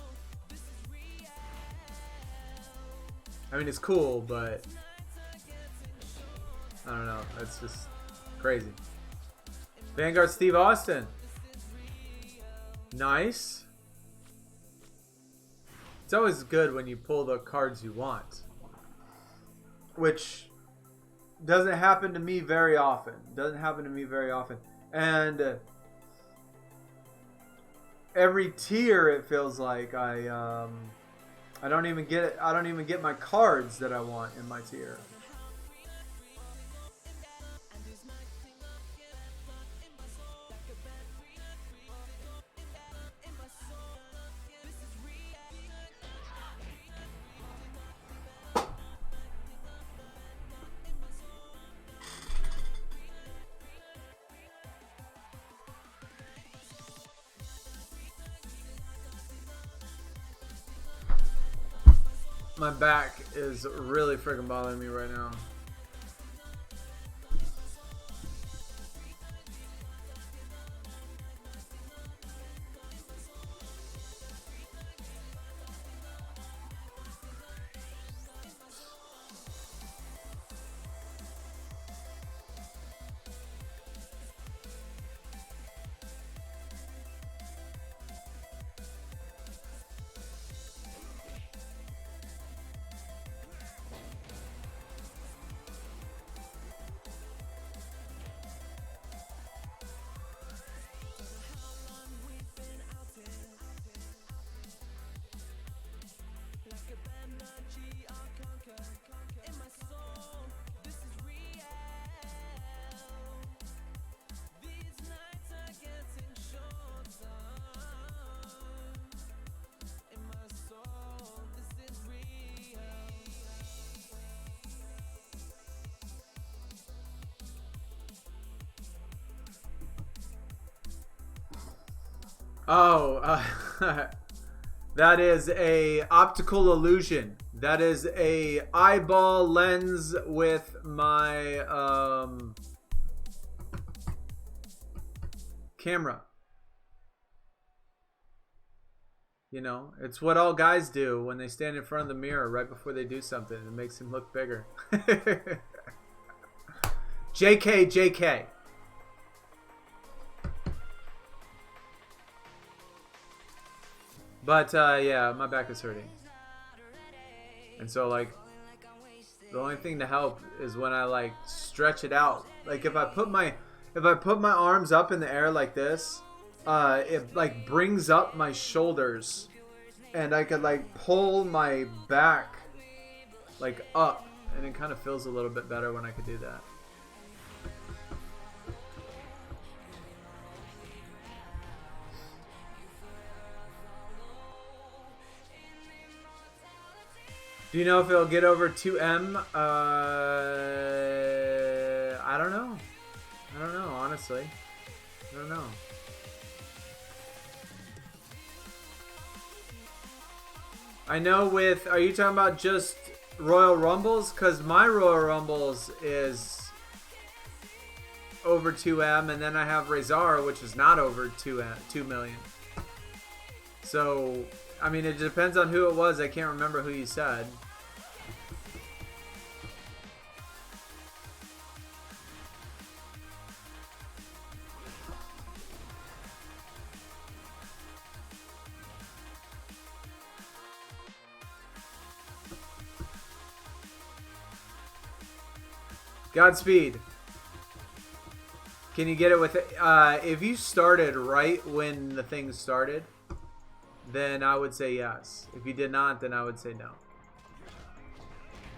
I mean, it's cool, but... I don't know. That's just crazy. Vanguard Steve Austin. Nice. It's always good when you pull the cards you want. Which doesn't happen to me very often. And every tier it feels like I don't even get it. I don't even get my cards that I want in my tier. My back is really freaking bothering me right now. Oh, that is a optical illusion. That is a eyeball lens with my camera. You know, it's what all guys do when they stand in front of the mirror right before they do something. It makes them look bigger. JK, JK. But yeah, my back is hurting. And so like the only thing to help is when I like stretch it out. Like if I put my arms up in the air like this, it like brings up my shoulders, and I could like pull my back like up, and it kind of feels a little bit better when I could do that. Do you know if it'll get over 2M? I don't know. I don't know, honestly. I don't know. I know with... Are you talking about just Royal Rumbles? Because my Royal Rumbles is over 2M, and then I have Razor, which is not over 2 million. So... I mean, it depends on who it was. I can't remember who you said. Godspeed. Can you get it with it? If you started right when the thing started, then I would say yes. If you did not, then I would say no.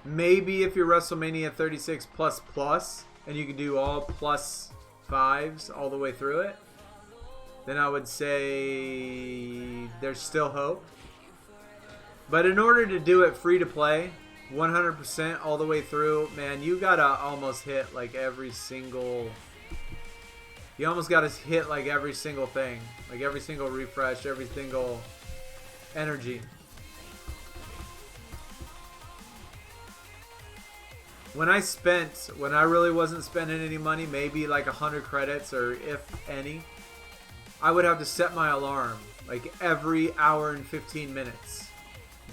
Maybe if you're WrestleMania 36 plus, and you can do all +5s all the way through it, then I would say there's still hope. But in order to do it free to play, 100% all the way through, man, you gotta almost hit like every single... You almost gotta hit like every single thing. Like every single refresh, every single... energy. When I really wasn't spending any money, maybe like 100 credits, or if any, I would have to set my alarm like every hour and 15 minutes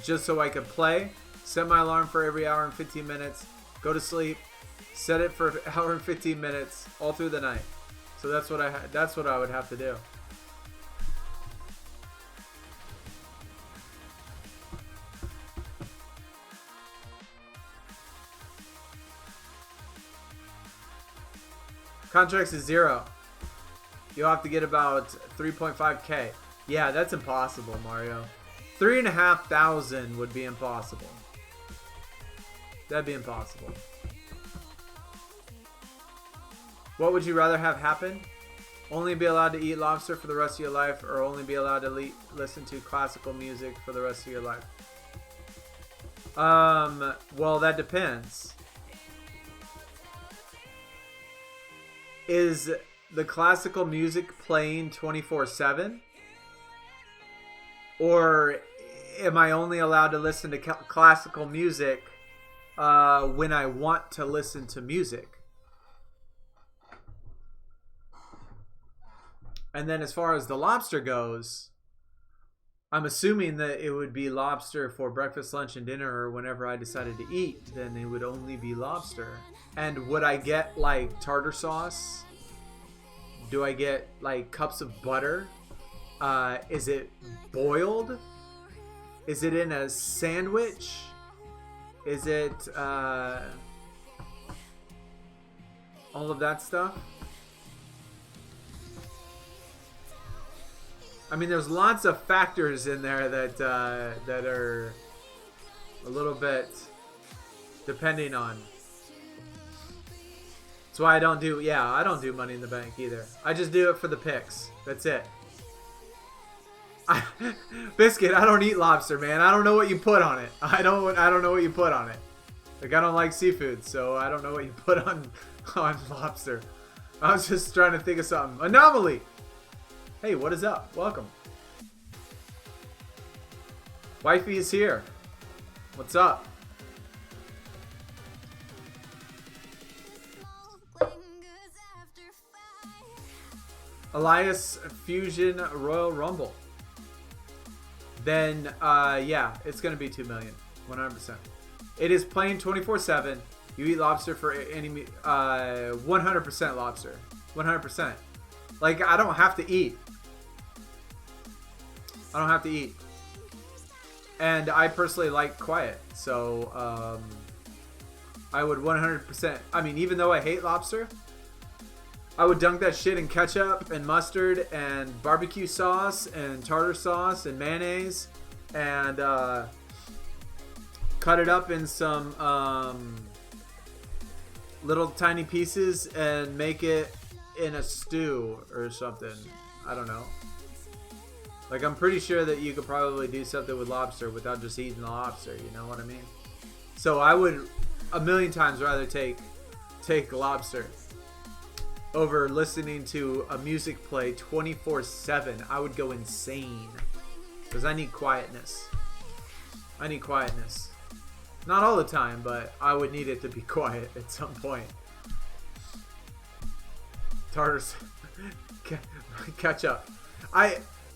just so I could play, set my alarm for every hour and 15 minutes, go to sleep, set it for an hour and 15 minutes all through the night. So that's what I would have to do. Contracts is 0. You'll have to get about 3.5k. Yeah, that's impossible, Mario. 3,500 would be impossible. That'd be impossible. What would you rather have happen? Only be allowed to eat lobster for the rest of your life, or only be allowed to listen to classical music for the rest of your life? Well, that depends. Is the classical music playing 24/7? Or am I only allowed to listen to classical music when I want to listen to music? And then as far as the lobster goes, I'm assuming that it would be lobster for breakfast, lunch, and dinner, or whenever I decided to eat, then it would only be lobster. And would I get like tartar sauce? Do I get like cups of butter? Is it boiled? Is it in a sandwich? Is it all of that stuff? I mean, there's lots of factors in there that that are a little bit depending on. That's why I don't do, I don't do Money in the Bank either. I just do it for the picks. That's it. Biscuit, I don't eat lobster, man. I don't know what you put on it. I don't know what you put on it. Like, I don't like seafood, so I don't know what you put on lobster. I was just trying to think of something. Anomaly! Hey, what is up? Welcome. Wifey is here. What's up? Elias Fusion Royal Rumble. Then, yeah, it's going to be 2 million. 100%. It is plain 24/7. You eat lobster for any 100% lobster. 100%. Like, I don't have to eat. I don't have to eat. And I personally like quiet. So, I would 100%. I mean, even though I hate lobster, I would dunk that shit in ketchup and mustard and barbecue sauce and tartar sauce and mayonnaise and cut it up in some little tiny pieces and make it in a stew or something. I don't know. Like, I'm pretty sure that you could probably do something with lobster without just eating the lobster. You know what I mean? So I would a million times rather take lobster over listening to a music play 24/7. I would go insane because I need quietness. I need quietness. Not all the time, but I would need it to be quiet at some point. Tartars. Catch up.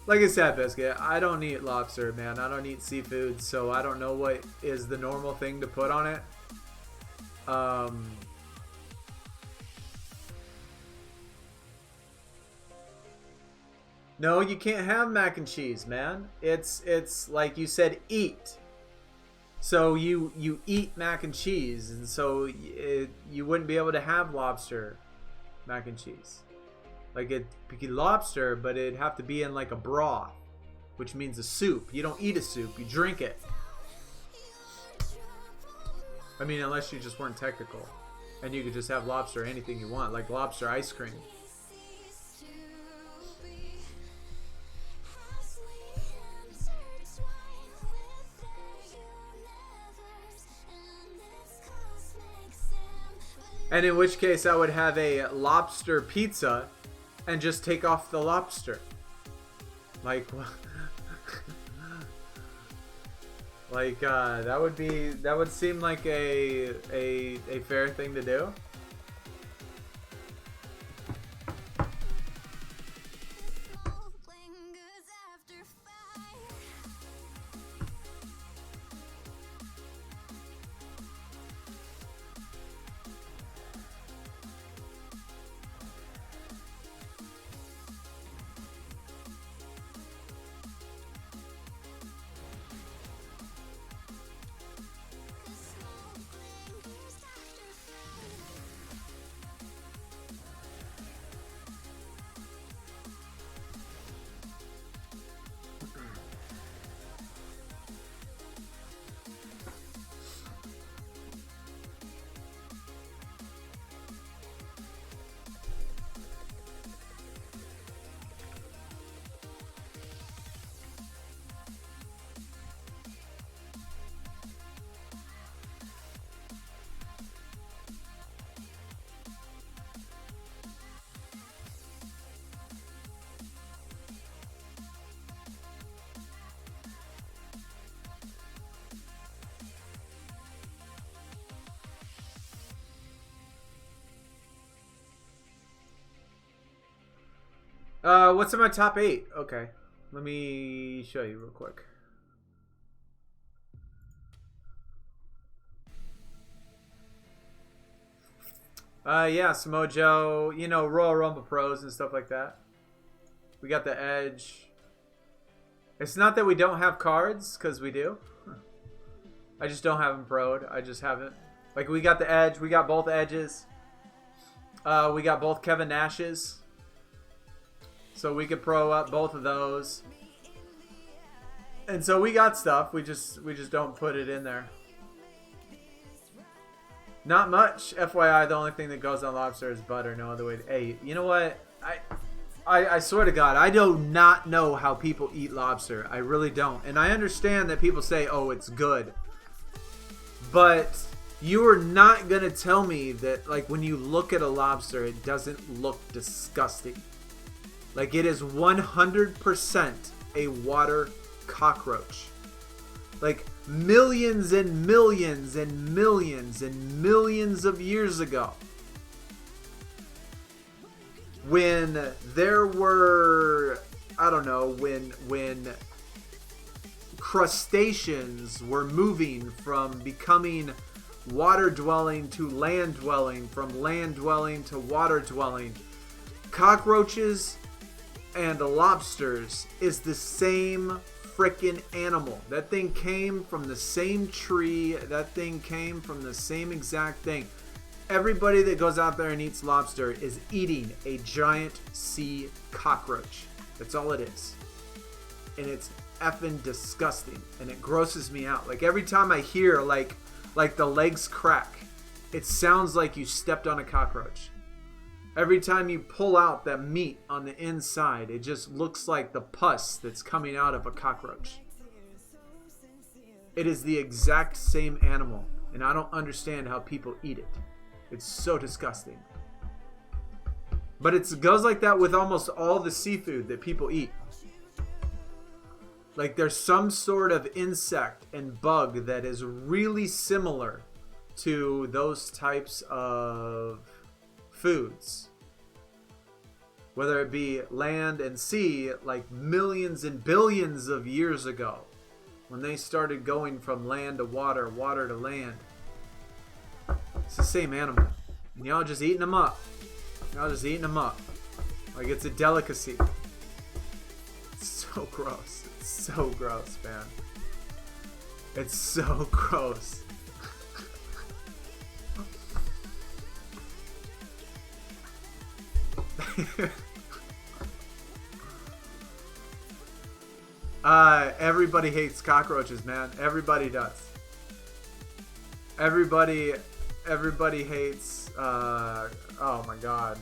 Like I said, Biscuit, I don't eat lobster, man. I don't eat seafood, so I don't know what is the normal thing to put on it. No, you can't have mac and cheese, man. It's like you said, eat. So you eat mac and cheese, and so you wouldn't be able to have lobster mac and cheese. Like, it'd be lobster, but it'd have to be in like a broth, which means a soup. You don't eat a soup, you drink it. I mean, unless you just weren't technical. And you could just have lobster anything you want, like lobster ice cream. And in which case I would have a lobster pizza and just take off the lobster. Like, that would seem like a fair thing to do. What's in my top 8? Okay. Let me show you real quick. Yeah, Samoa Joe, you know, Royal Rumble pros and stuff like that. We got the Edge. It's not that we don't have cards, because we do. I just don't have them pro'd. I just haven't. Like, we got the Edge. We got both Edges. We got both Kevin Nashes. So we could pro up both of those. And so we got stuff. We just don't put it in there. Not much. FYI, the only thing that goes on lobster is butter. No other way. Hey, you know what? I swear to God, I do not know how people eat lobster. I really don't. And I understand that people say, oh, it's good. But you are not going to tell me that, like, when you look at a lobster, it doesn't look disgusting. Like, it is 100% a water cockroach. like millions and millions and millions and millions of years ago, when there were, I don't know, when crustaceans were moving from becoming water dwelling to land dwelling, from land dwelling to water dwelling, cockroaches and lobsters is the same freaking animal. That thing came from the same tree. That thing came from the same exact thing. Everybody that goes out there and eats lobster is eating a giant sea cockroach. That's all it is. And it's effing disgusting. And it grosses me out. Like every time I hear like the legs crack, it sounds like you stepped on a cockroach. Every time you pull out that meat on the inside, it just looks like the pus that's coming out of a cockroach. It is the exact same animal, and I don't understand how people eat it. It's so disgusting. But it goes like that with almost all the seafood that people eat. Like there's some sort of insect and bug that is really similar to those types of foods. Whether it be land and sea, like millions and billions of years ago, when they started going from land to water, water to land. It's the same animal. And y'all just eating them up. Y'all just eating them up. Like it's a delicacy. It's so gross. It's so gross, man. It's so gross. Everybody hates cockroaches, man. Everybody does. Everybody hates, oh my god.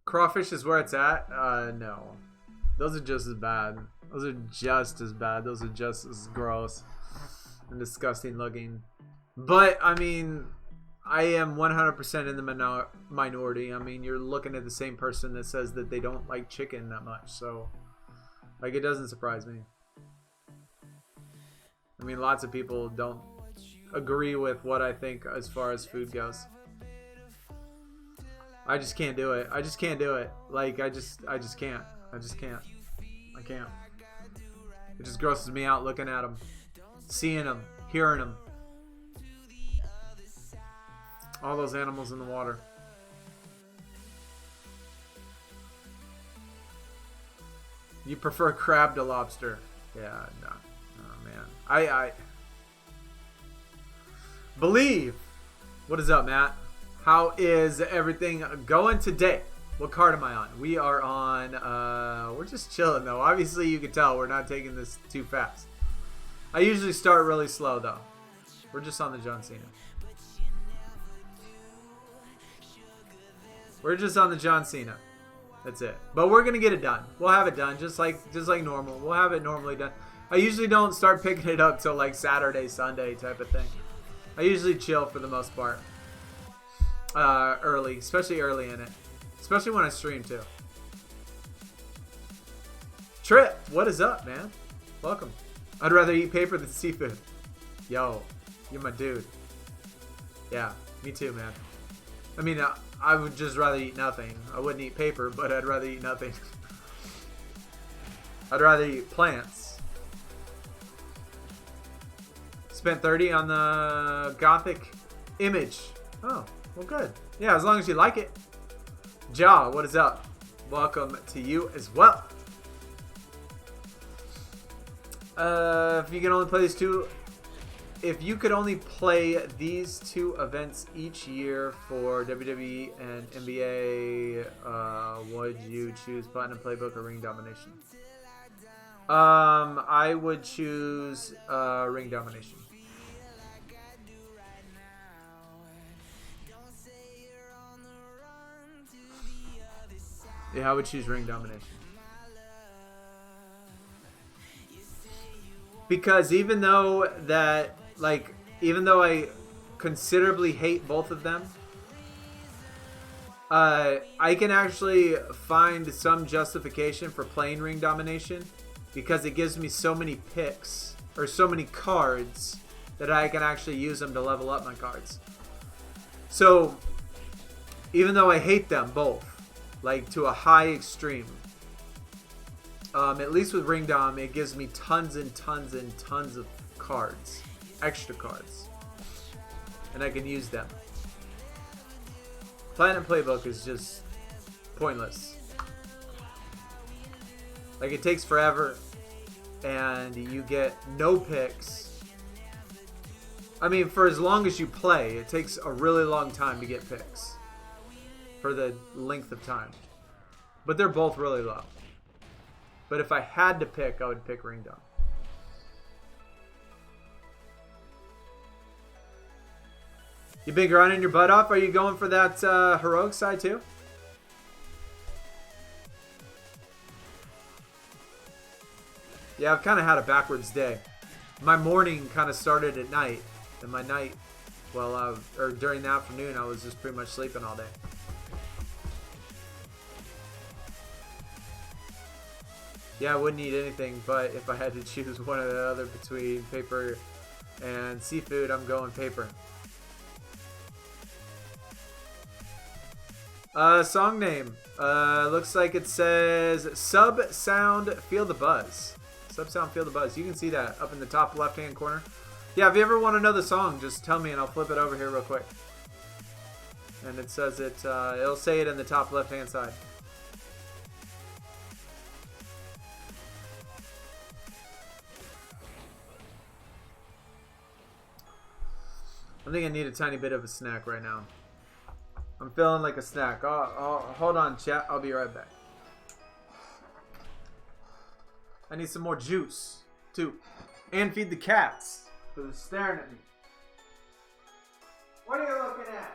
Crawfish is where it's at? No. Those are just as bad. Those are just as bad. Those are just as gross and disgusting looking. But, I mean, I am 100% in the minority. I mean, you're looking at the same person that says that they don't like chicken that much. So, like, it doesn't surprise me. I mean, lots of people don't agree with what I think as far as food goes. I just can't do it. I just can't do it. Like, I just can't. I just can't. I can't. It just grosses me out looking at them. Seeing them. Hearing them. All those animals in the water. You prefer crab to lobster? Yeah, no. Oh, man. I believe. What is up, Matt? How is everything going today? What card am I on? We are on, we're just chilling though. Obviously you can tell we're not taking this too fast. I usually start really slow though. We're just on the John Cena. We're just on the John Cena. That's it. But we're gonna get it done. We'll have it done just like normal. We'll have it normally done. I usually don't start picking it up till like Saturday, Sunday type of thing. I usually chill for the most part. Early, especially early in it. Especially when I stream too. Trip, what is up, man? Welcome. I'd rather eat paper than seafood. Yo, you're my dude. Yeah, me too, man. I mean, I would just rather eat nothing. I wouldn't eat paper, but I'd rather eat nothing. I'd rather eat plants. Spent 30 on the Gothic image. Oh, well, good. Yeah, as long as you like it. Ja, what is up? Welcome to you as well. If you can only play these two, if you could only play these two events each year for WWE and NBA, would you choose Platinum Playbook or Ring Domination? I would choose Ring Domination. Yeah, I would choose Ring Domination. Because even though I considerably hate both of them, I can actually find some justification for playing Ring Domination because it gives me so many picks or so many cards that I can actually use them to level up my cards. So even though I hate them both, like to a high extreme, at least with Ring Dom, it gives me tons and tons and tons of cards, extra cards, and I can use them. Platinum Playbook is just pointless. Like, it takes forever, and you get no picks. I mean, for as long as you play, it takes a really long time to get picks for the length of time. But they're both really low. But if I had to pick, I would pick Ring Dom. You been grinding your butt off? Are you going for that heroic side too? Yeah, I've kind of had a backwards day. My morning kind of started at night, and my night, well, or during the afternoon, I was just pretty much sleeping all day. Yeah, I wouldn't eat anything, but if I had to choose one or the other between paper and seafood, I'm going paper. Song name. Looks like it says Sub Sound Feel the Buzz. Sub Sound Feel the Buzz. You can see that up in the top left-hand corner. Yeah, if you ever want to know the song, just tell me and I'll flip it over here real quick. And it says it, it'll say it in the top left-hand side. I think I need a tiny bit of a snack right now. I'm feeling like a snack. Hold on, chat. I'll be right back. I need some more juice, too. And feed the cats, because they're staring at me. What are you looking at?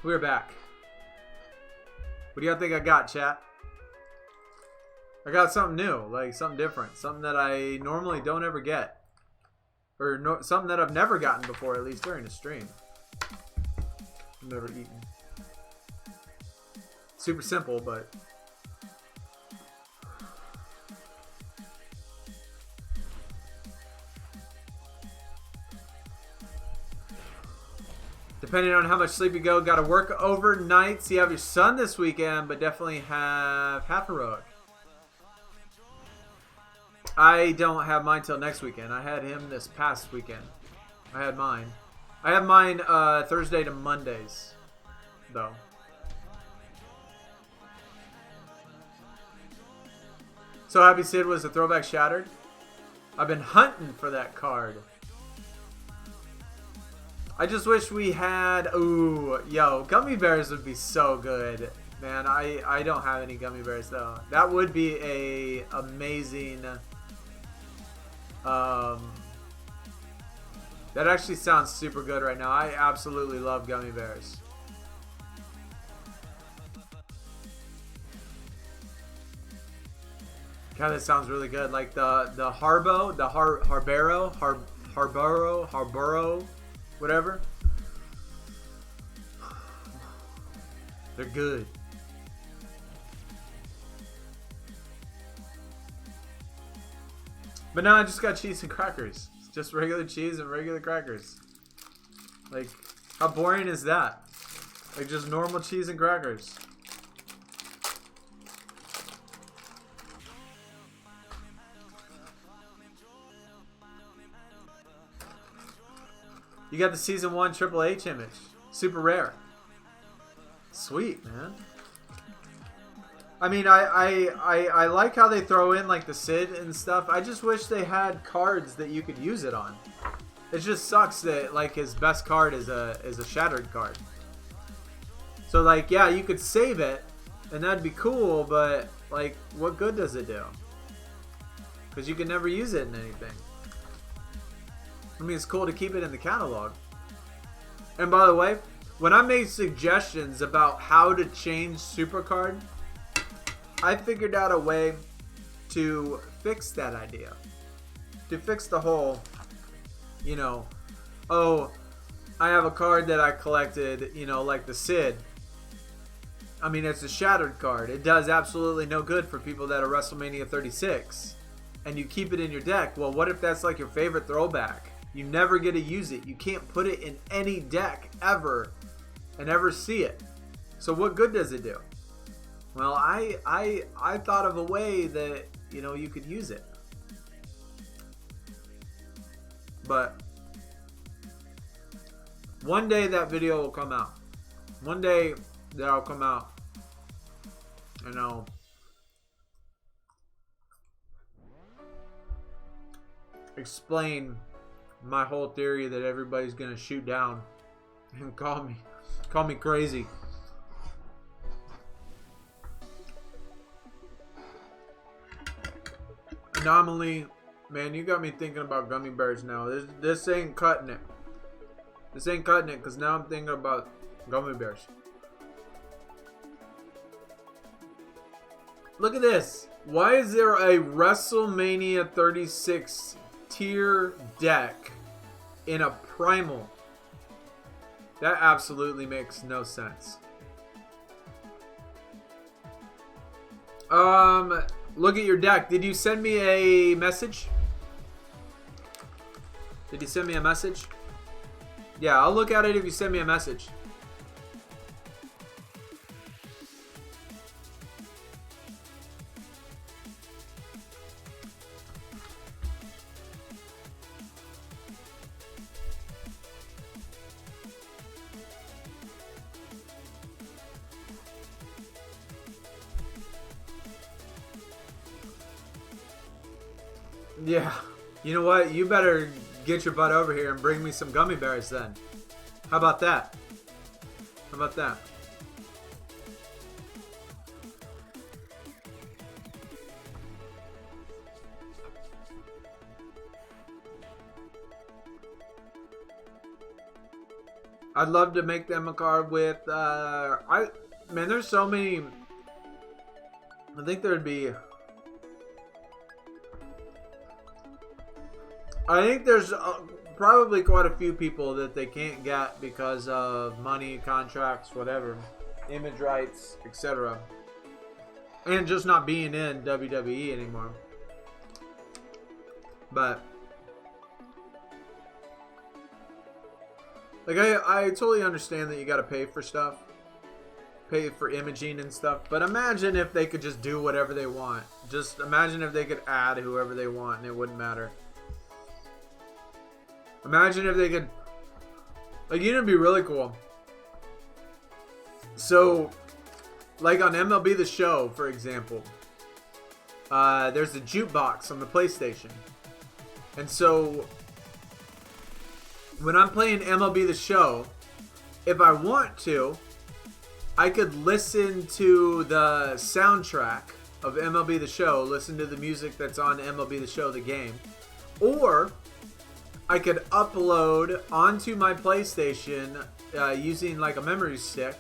We're back. What do y'all think I got, chat? I got something new, like something different. Something that I normally don't ever get. Or no, something that I've never gotten before, at least during the stream. I've never eaten. Super simple, but... Depending on how much sleep you go, got to work overnight. So you have your son this weekend, but definitely have half heroic. I don't have mine till next weekend. I had him this past weekend. I had mine. I have mine Thursday to Mondays, though. So Happy Sid was a throwback shattered. I've been hunting for that card. I just wish we had... Ooh, yo, gummy bears would be so good. Man, I don't have any gummy bears, though. That would be a amazing... that actually sounds super good right now. I absolutely love gummy bears. God, that sounds really good. Like the Harboro, whatever. They're good. But now I just got cheese and crackers. It's just regular cheese and regular crackers. Like, how boring is that? Like, just normal cheese and crackers. You got the season 1 Triple H image. Super rare. Sweet, man. I mean, I like how they throw in like the Sid and stuff. I just wish they had cards that you could use it on. It just sucks that like his best card is a shattered card. So like, yeah, you could save it and that'd be cool, but like, what good does it do? Because you can never use it in anything. I mean, it's cool to keep it in the catalog. And by the way, when I made suggestions about how to change SuperCard, I figured out a way to fix that idea. To fix the whole, you know, oh, I have a card that I collected, you know, like the Sid. I mean, it's a shattered card. It does absolutely no good for people that are Wrestlemania 36. And you keep it in your deck. Well, what if that's like your favorite throwback? You never get to use it. You can't put it in any deck ever and ever see it. So what good does it do? Well, I thought of a way that, you know, you could use it. But one day that video will come out. One day that'll come out. And I'll explain my whole theory that everybody's gonna shoot down and call me crazy. Anomaly, man, you got me thinking about gummy bears now. This ain't cutting it. This ain't cutting it because now I'm thinking about gummy bears. Look at this. Why is there a WrestleMania 36 tier deck in a primal? That absolutely makes no sense. Look at your deck. Did you send me a message? Did you send me a message? Yeah, I'll look at it if you send me a message. Yeah, you know what? You better get your butt over here and bring me some gummy bears then. How about that? How about that? I'd love to make them a card with, man, there's so many. I think there'd be. I think there's probably quite a few people that they can't get because of money, contracts, whatever, image rights, etc. And just not being in WWE anymore. But like I totally understand that you got to pay for stuff, pay for imaging and stuff. But imagine if they could just do whatever they want. Just imagine if they could add whoever they want and it wouldn't matter. Imagine if they could, like, you know, it'd be really cool. So, like on MLB The Show, for example, there's a jukebox on the PlayStation. And so, when I'm playing MLB The Show, if I want to, I could listen to the soundtrack of MLB The Show, listen to the music that's on MLB The Show, the game, or I could upload onto my PlayStation using like a memory stick,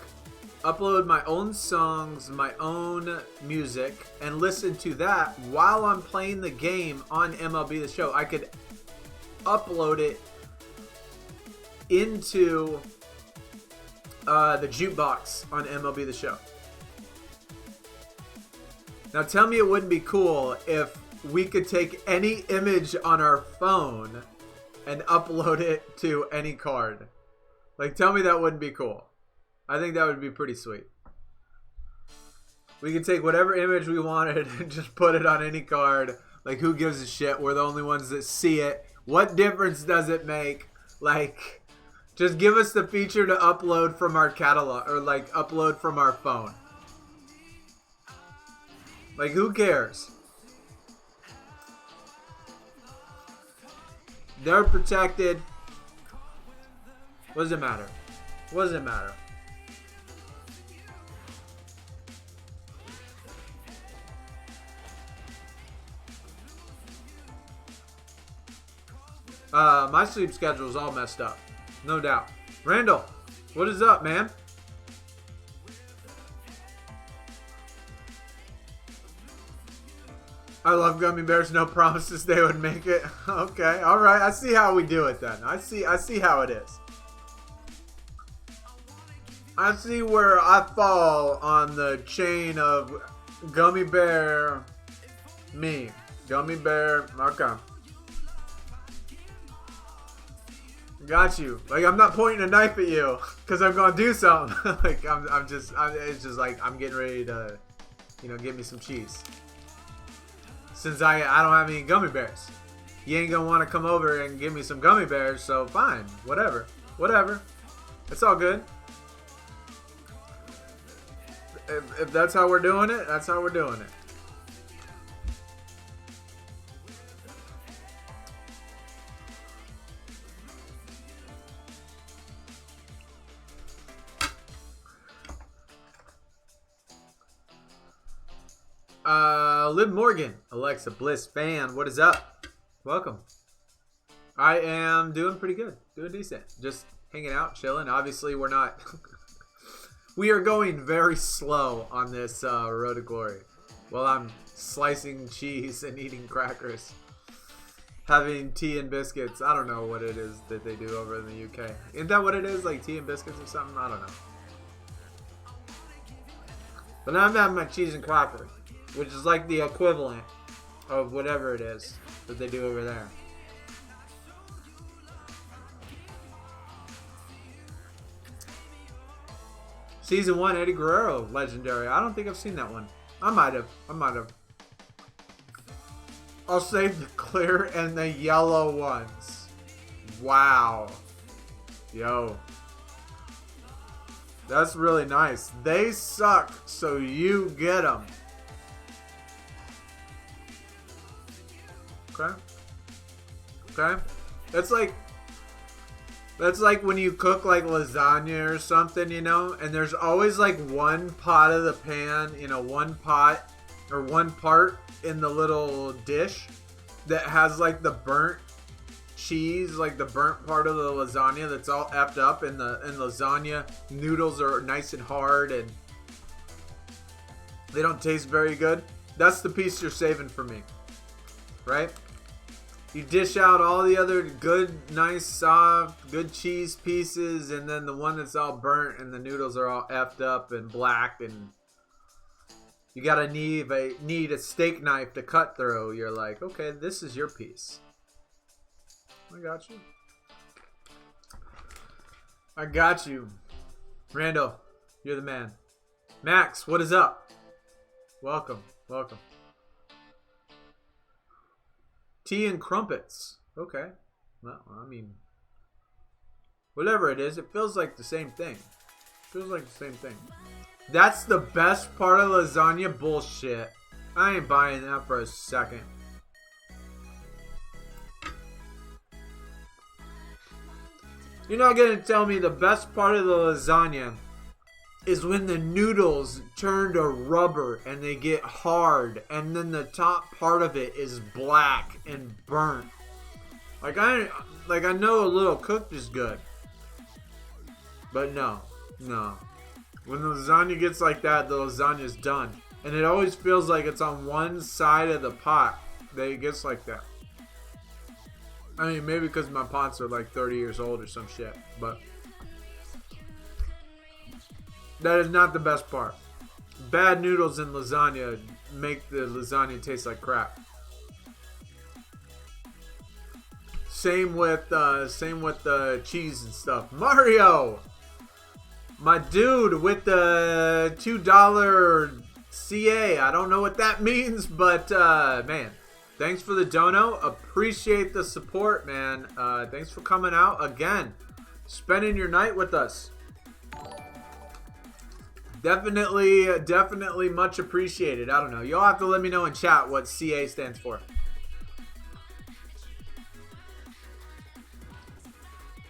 upload my own songs, my own music, and listen to that while I'm playing the game on MLB The Show. I could upload it into the jukebox on MLB The Show. Now tell me it wouldn't be cool if we could take any image on our phone and upload it to any card. Like, tell me that wouldn't be cool. I think that would be pretty sweet. We could take whatever image we wanted and just put it on any card. Like, who gives a shit? We're the only ones that see it. What difference does it make? Like, just give us the feature to upload from our catalog, or like upload from our phone. Like, who cares? They're protected. What does it matter? What does it matter? My sleep schedule is all messed up. No doubt. Randall, what is up, man? I love gummy bears. No promises they would make it. Okay, all right. I see how we do it then. I see how it is. I see where I fall on the chain of gummy bear. Me, gummy bear. Okay. Got you. Like, I'm not pointing a knife at you because I'm gonna do something. Like, it's just like I'm getting ready to, get me some cheese. Since I don't have any gummy bears. You ain't gonna want to come over and give me some gummy bears, so fine. Whatever. It's all good. If that's how we're doing it, that's how we're doing it. Liv Morgan, Alexa Bliss fan, what is up? Welcome. I am doing pretty good, doing decent, just hanging out, chilling. Obviously, we're not. We are going very slow on this Road to Glory. While I'm slicing cheese and eating crackers, having tea and biscuits. I don't know what it is that they do over in the UK. Isn't that what it is, like tea and biscuits or something? I don't know. But I'm having my cheese and crackers, which is like the equivalent of whatever it is that they do over there. Season 1, Eddie Guerrero, legendary. I don't think I've seen that one. I might have. I'll save the clear and the yellow ones. Wow. Yo. That's really nice. They suck, so you get them. Okay. That's like when you cook like lasagna or something, and there's always like one pot of the pan, one pot or one part in the little dish that has like the burnt cheese, like the burnt part of the lasagna that's all effed up, and the lasagna noodles are nice and hard and they don't taste very good. That's the piece you're saving for me, right? You dish out all the other good, nice, soft, good cheese pieces, and then the one that's all burnt and the noodles are all effed up and black, and you gotta need a steak knife to cut through. You're like, okay, this is your piece. I got you. I got you. Randall, you're the man. Max, what is up? Welcome, welcome. Tea and crumpets. Okay. Well, I mean, whatever it is, it feels like the same thing. Feels like the same thing. That's the best part of lasagna? Bullshit. I ain't buying that for a second. You're not gonna tell me the best part of the lasagna is when the noodles turn to rubber and they get hard, and then the top part of it is black and burnt. Like I know a little cooked is good, but no. When the lasagna gets like that, the lasagna's done, and it always feels like it's on one side of the pot that it gets like that. I mean, maybe because my pots are like 30 years old or some shit, but that is not the best part. Bad noodles in lasagna make the lasagna taste like crap. Same with the cheese and stuff. Mario, my dude with the $2 CA. I don't know what that means, but man, thanks for the dono. Appreciate the support, man. Thanks for coming out again, spending your night with us. Definitely much appreciated. I don't know. You'll have to let me know in chat what CA stands for.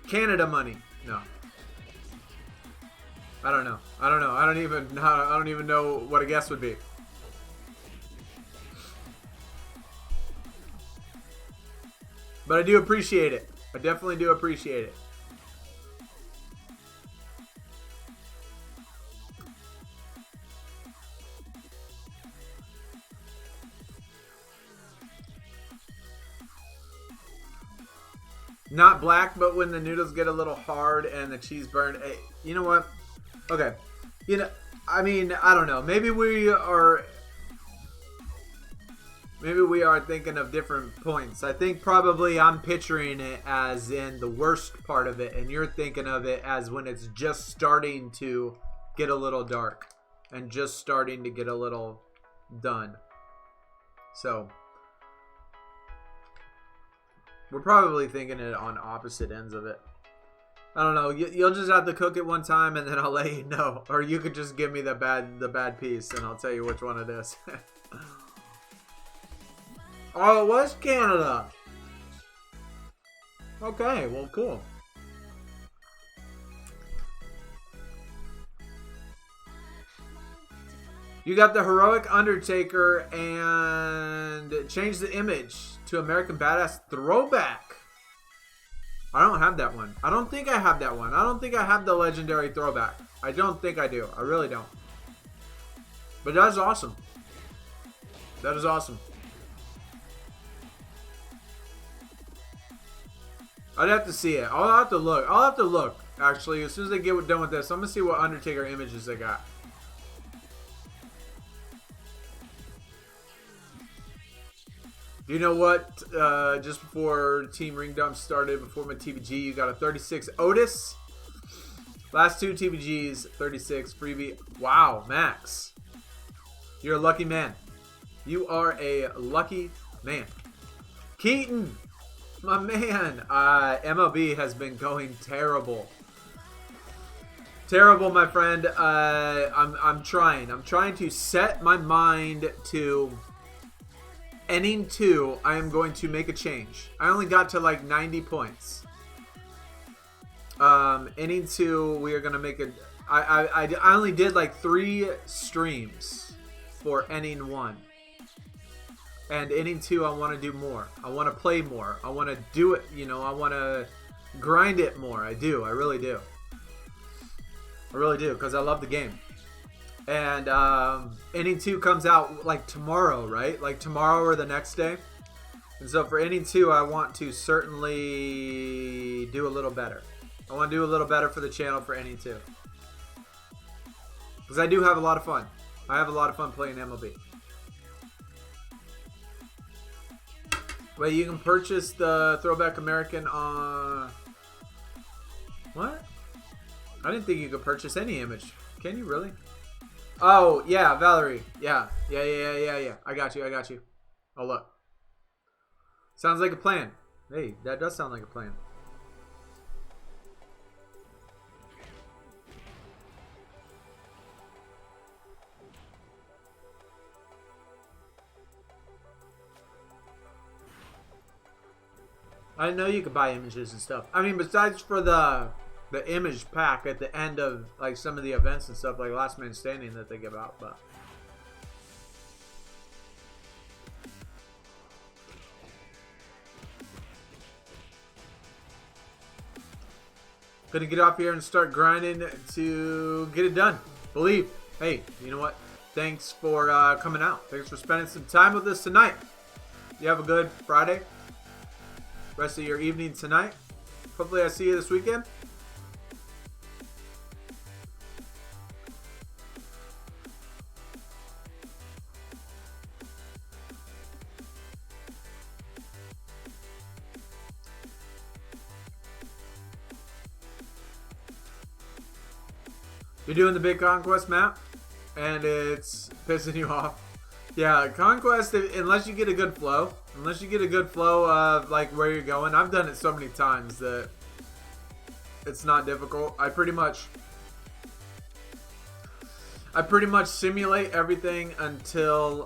Canada money. No. I don't know. I don't even know what a guess would be. But I do appreciate it. I definitely do appreciate it. Not black, but when the noodles get a little hard and the cheese burned. Hey, you know what? Okay. You know, I mean, I don't know. Maybe we are thinking of different points. I think probably I'm picturing it as in the worst part of it, and you're thinking of it as when it's just starting to get a little dark and just starting to get a little done. So we're probably thinking it on opposite ends of it. I don't know. You'll just have to cook it one time, and then I'll let you know. Or you could just give me the bad piece, and I'll tell you which one it is. Oh, it was Canada. Okay, well, cool. You got the heroic Undertaker and change the image to American Badass Throwback. I don't have that one. I don't think I have that one. I don't think I have the legendary Throwback. I don't think I do. I really don't. But that is awesome. That is awesome. I'd have to see it. I'll have to look. I'll have to look, actually. As soon as they get done with this, I'm going to see what Undertaker images they got. You know what? Just before Team Ring Dump started, before my TBG, you got a 36 Otis. Last two TBGs, 36 freebie. Wow, Max. You're a lucky man. You are a lucky man. Keaton, my man. MLB has been going terrible. Terrible, my friend. I'm trying. I'm trying to set my mind to inning 2. I am going to make a change. I only got to like 90 points. Inning 2, we are gonna make a. I only did like 3 streams for inning 1, And inning 2, I want to do more. I want to play more. I want to do it, you know, I want to grind it more. I do. I really do. I really do, because I love the game. And inning 2 comes out like tomorrow, right? Like tomorrow or the next day. And so for inning 2, I want to certainly do a little better. I want to do a little better for the channel for inning 2. Because I do have a lot of fun. I have a lot of fun playing MLB. Wait, you can purchase the Throwback American on... What? I didn't think you could purchase any image. Can you really? Oh, yeah, Valerie. Yeah. I got you. Oh, look. Sounds like a plan. Hey, that does sound like a plan. I know you could buy images and stuff. I mean, besides for the image pack at the end of like some of the events and stuff, like Last Man Standing that they give out, but gonna get off here and start grinding to get it done. Believe. Hey, you know what? Thanks for coming out. Thanks for spending some time with us tonight. You have a good Friday. Rest of your evening tonight. Hopefully I see you this weekend. You're doing the big conquest map and it's pissing you off. Yeah, conquest, unless you get a good flow. Unless you get a good flow of like where you're going. I've done it so many times that it's not difficult. I pretty much simulate everything until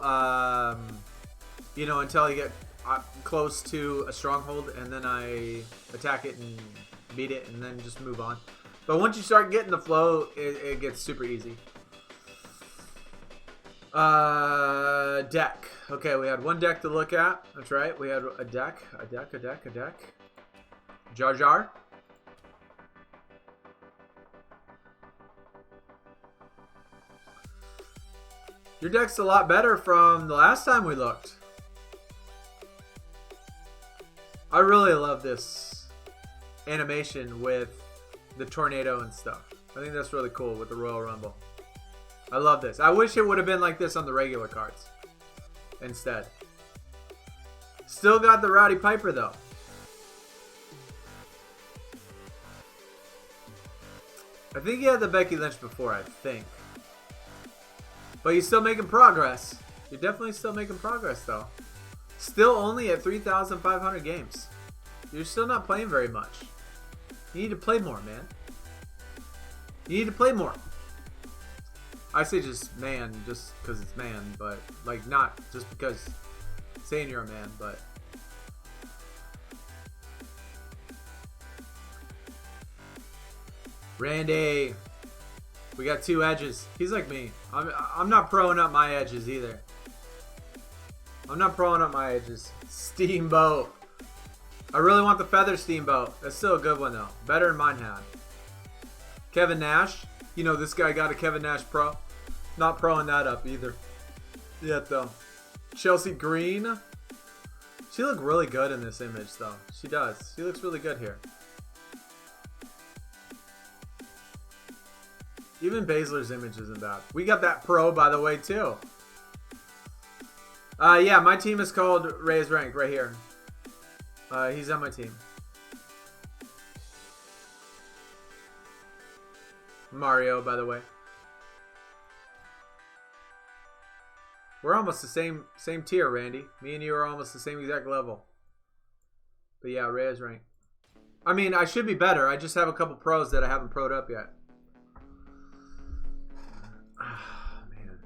you know, until I get close to a stronghold, and then I attack it and beat it and then just move on. But once you start getting the flow, it gets super easy. Deck. Okay, we had one deck to look at. That's right. We had a deck. Jar Jar. Your deck's a lot better from the last time we looked. I really love this animation with the tornado and stuff. I think that's really cool with the Royal Rumble. I love this. I wish it would have been like this on the regular cards instead. Still got the Rowdy Piper though. I think you had the Becky Lynch before, I think. But you're still making progress. You're definitely still making progress though. Still only at 3,500 games. You're still not playing very much. You need to play more, man. You need to play more. I say just man, just because it's man, but like not just because saying you're a man, but Randy, we got 2 edges. He's like me. I'm not proing up my edges either. I'm not proing up my edges. Steamboat. I really want the Feather Steamboat. That's still a good one though. Better than mine had. Kevin Nash. You know this guy got a Kevin Nash Pro. Not proing that up either. Yet though. Chelsea Green. She looked really good in this image though. She does. She looks really good here. Even Baszler's image isn't bad. We got that Pro by the way too. Yeah, my team is called Ray's Rank right here. He's on my team. Mario, by the way. We're almost the same tier, Randy. Me and you are almost the same exact level. But yeah, Reyes rank. I mean, I should be better. I just have a couple pros that I haven't pro'd up yet. Oh, man.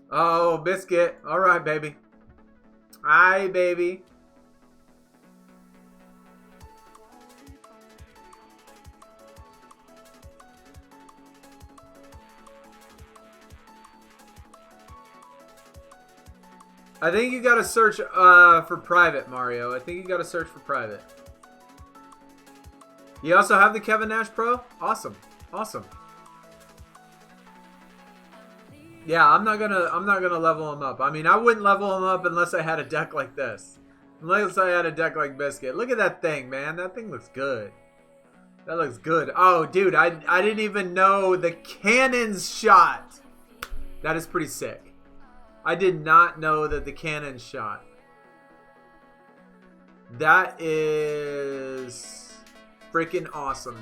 Oh, Biscuit. All right, baby. Hi, baby. I think you gotta search for private, Mario. I think you gotta search for private. You also have the Kevin Nash Pro? Awesome. Awesome. Yeah, I'm not gonna level him up. I mean, I wouldn't level him up unless I had a deck like this. Unless I had a deck like Biscuit. Look at that thing, man. That thing looks good. That looks good. Oh, dude, I didn't even know the cannon's shot. That is pretty sick. I did not know that the cannon shot. That is freaking awesome.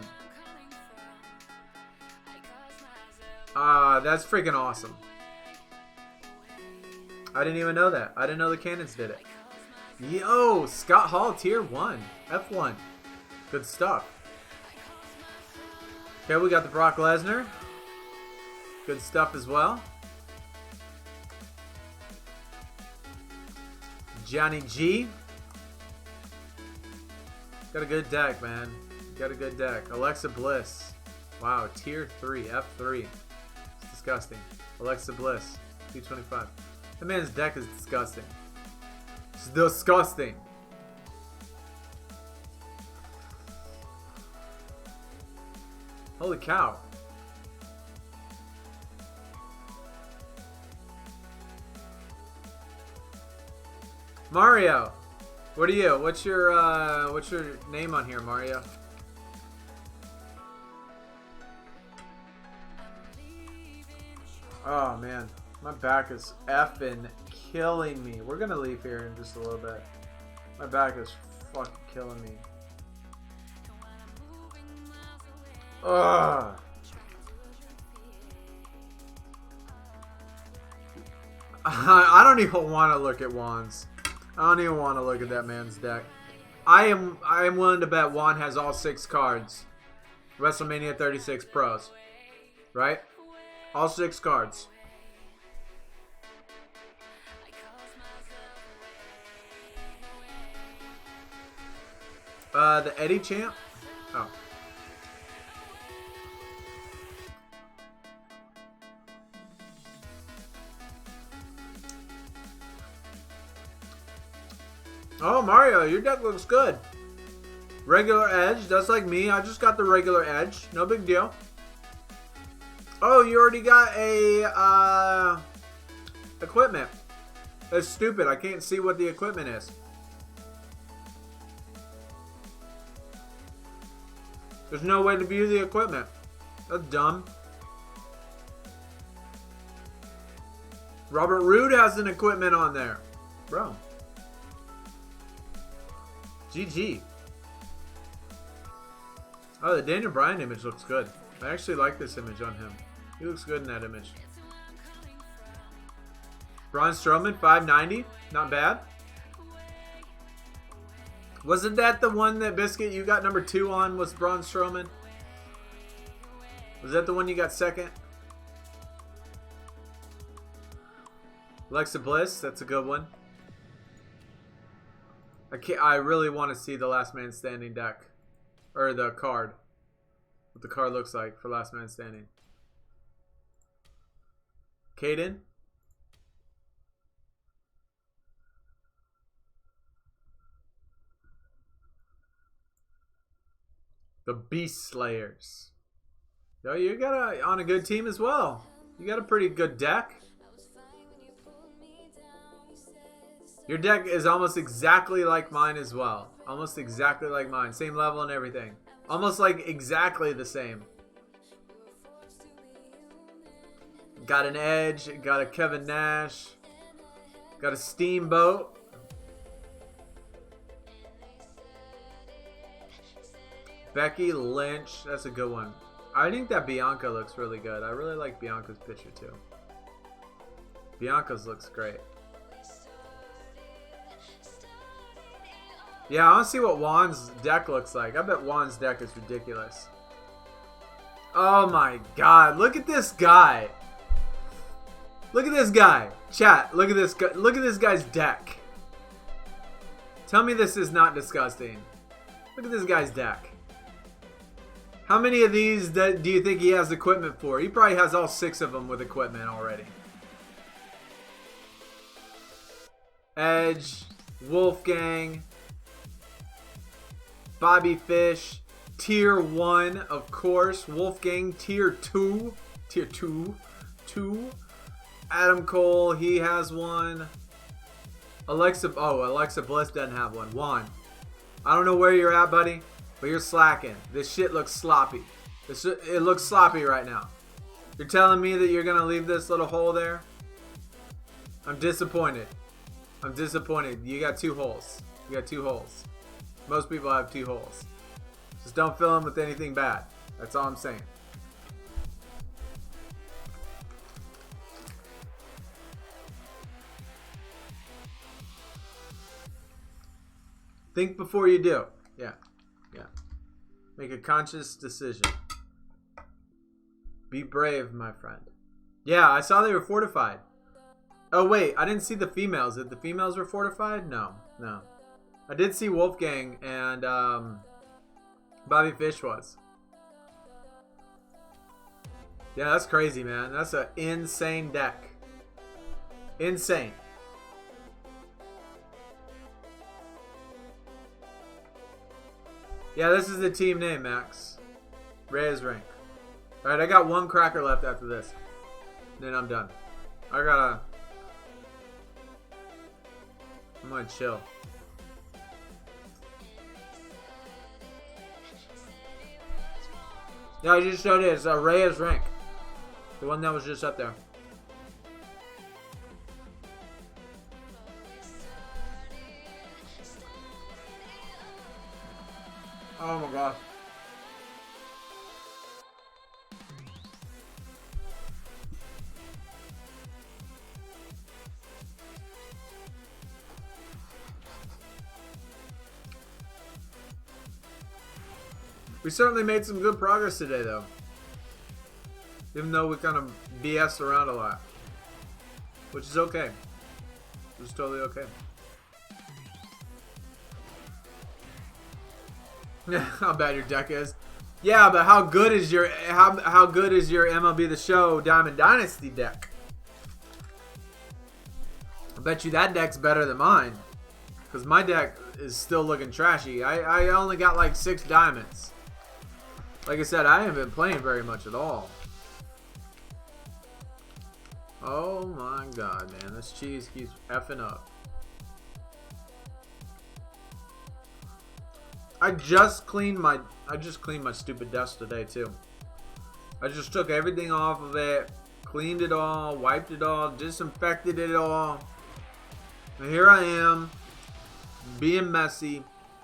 That's freaking awesome. I didn't even know that. I didn't know the cannons did it. Yo, Scott Hall tier 1. F1. Good stuff. Okay, we got the Brock Lesnar. Good stuff as well. Johnny G. Got a good deck, man. Got a good deck. Alexa Bliss. Wow, tier 3, F3. It's disgusting. Alexa Bliss, 225. That man's deck is disgusting. It's disgusting. Holy cow. Mario, what are you? What's your name on here, Mario? Oh man, my back is effing killing me. We're gonna leave here in just a little bit. My back is fucking killing me. Ugh. I don't even want to look at Juan's. I don't even want to look at that man's deck. I am willing to bet Juan has all 6 cards. WrestleMania 36 Pros. Right? All 6 cards. The Eddie champ? Oh. Oh, Mario, your deck looks good. Regular Edge, just like me. I just got the regular Edge. No big deal. Oh, you already got a equipment. That's stupid. I can't see what the equipment is. There's no way to view the equipment. That's dumb. Robert Roode has an equipment on there. Bro. GG. Oh, the Daniel Bryan image looks good. I actually like this image on him. He looks good in that image. Braun Strowman, 590. Not bad. Wasn't that the one that Biscuit you got number 2 on was Braun Strowman? Was that the one you got second? Alexa Bliss, that's a good one. I really want to see the Last Man Standing deck. Or the card. What the card looks like for Last Man Standing. Caden. The Beast Slayers. Yo, you got on a good team as well. You got a pretty good deck. Your deck is almost exactly like mine as well. Almost exactly like mine. Same level and everything. Almost like exactly the same. Got an Edge. Got a Kevin Nash. Got a Steamboat. Becky Lynch. That's a good one. I think that Bianca looks really good. I really like Bianca's picture too. Bianca's looks great. Yeah, I want to see what Juan's deck looks like. I bet Juan's deck is ridiculous. Oh my god, look at this guy. Look at this guy. Chat, look at this guy. Look at this guy's deck. Tell me this is not disgusting. Look at this guy's deck. How many of these do you think he has equipment for? He probably has all 6 of them with equipment already. Edge, Wolfgang, Bobby Fish, Tier 1, of course. Wolfgang, Tier 2. Tier 2. 2. Adam Cole, he has one. Alexa Bliss doesn't have one. 1. I don't know where you're at, buddy, but you're slacking. This shit looks sloppy. It looks sloppy right now. You're telling me that you're going to leave this little hole there? I'm disappointed. I'm disappointed. You got 2 holes. You got 2 holes. Most people have 2 holes. Just don't fill them with anything bad. That's all I'm saying. Think before you do. Yeah. Yeah. Make a conscious decision. Be brave, my friend. Yeah, I saw they were fortified. Oh, wait. I didn't see the females. Did the females were fortified? No. No. I did see Wolfgang and Bobby Fish was. Yeah, that's crazy, man. That's an insane deck. Insane. Yeah, this is the team name, Max. Reyes rank. Alright, I got 1 cracker left after this. Then I'm done. I'm gonna chill. Yeah, I just showed it. It's Reyes rank. The one that was just up there. Oh my god. We certainly made some good progress today, though. Even though we kind of BS'd around a lot. Which is okay. Which is totally okay. How bad your deck is. Yeah, but how good is your how good is your MLB The Show Diamond Dynasty deck? I bet you that deck's better than mine. Because my deck is still looking trashy. I only got like 6 diamonds. Like I said, I haven't been playing very much at all. Oh my god, man. This cheese keeps effing up. I just cleaned my stupid desk today too. I just took everything off of it, cleaned it all, wiped it all, disinfected it all. And here I am, being messy,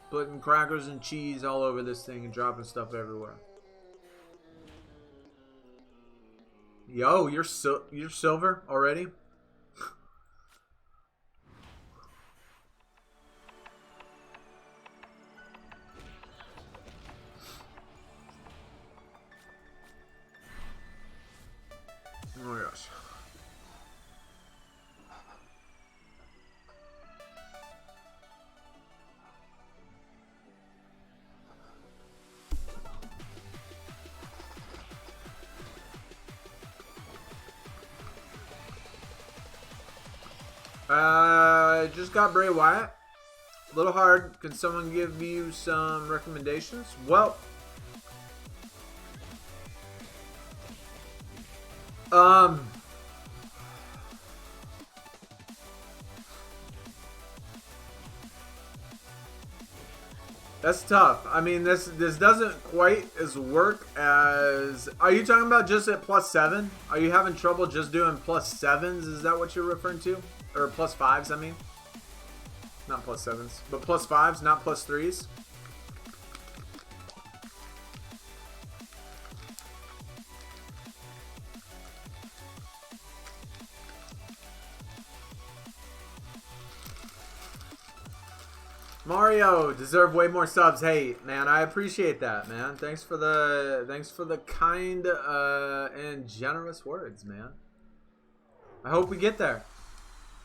putting crackers and cheese all over this thing and dropping stuff everywhere. Yo, you're silver already? Oh my gosh. Just got Bray Wyatt. A little hard. Can someone give you some recommendations? Well, that's tough. I mean, this doesn't quite as work as... Are you talking about just at +7? Are you having trouble just doing +7s? Is that what you're referring to? Or +5s, I mean. Not +7s, but +5s, not +3s. Mario deserve way more subs. Hey, man, I appreciate that, man. Thanks for the kind and generous words, man. I hope we get there.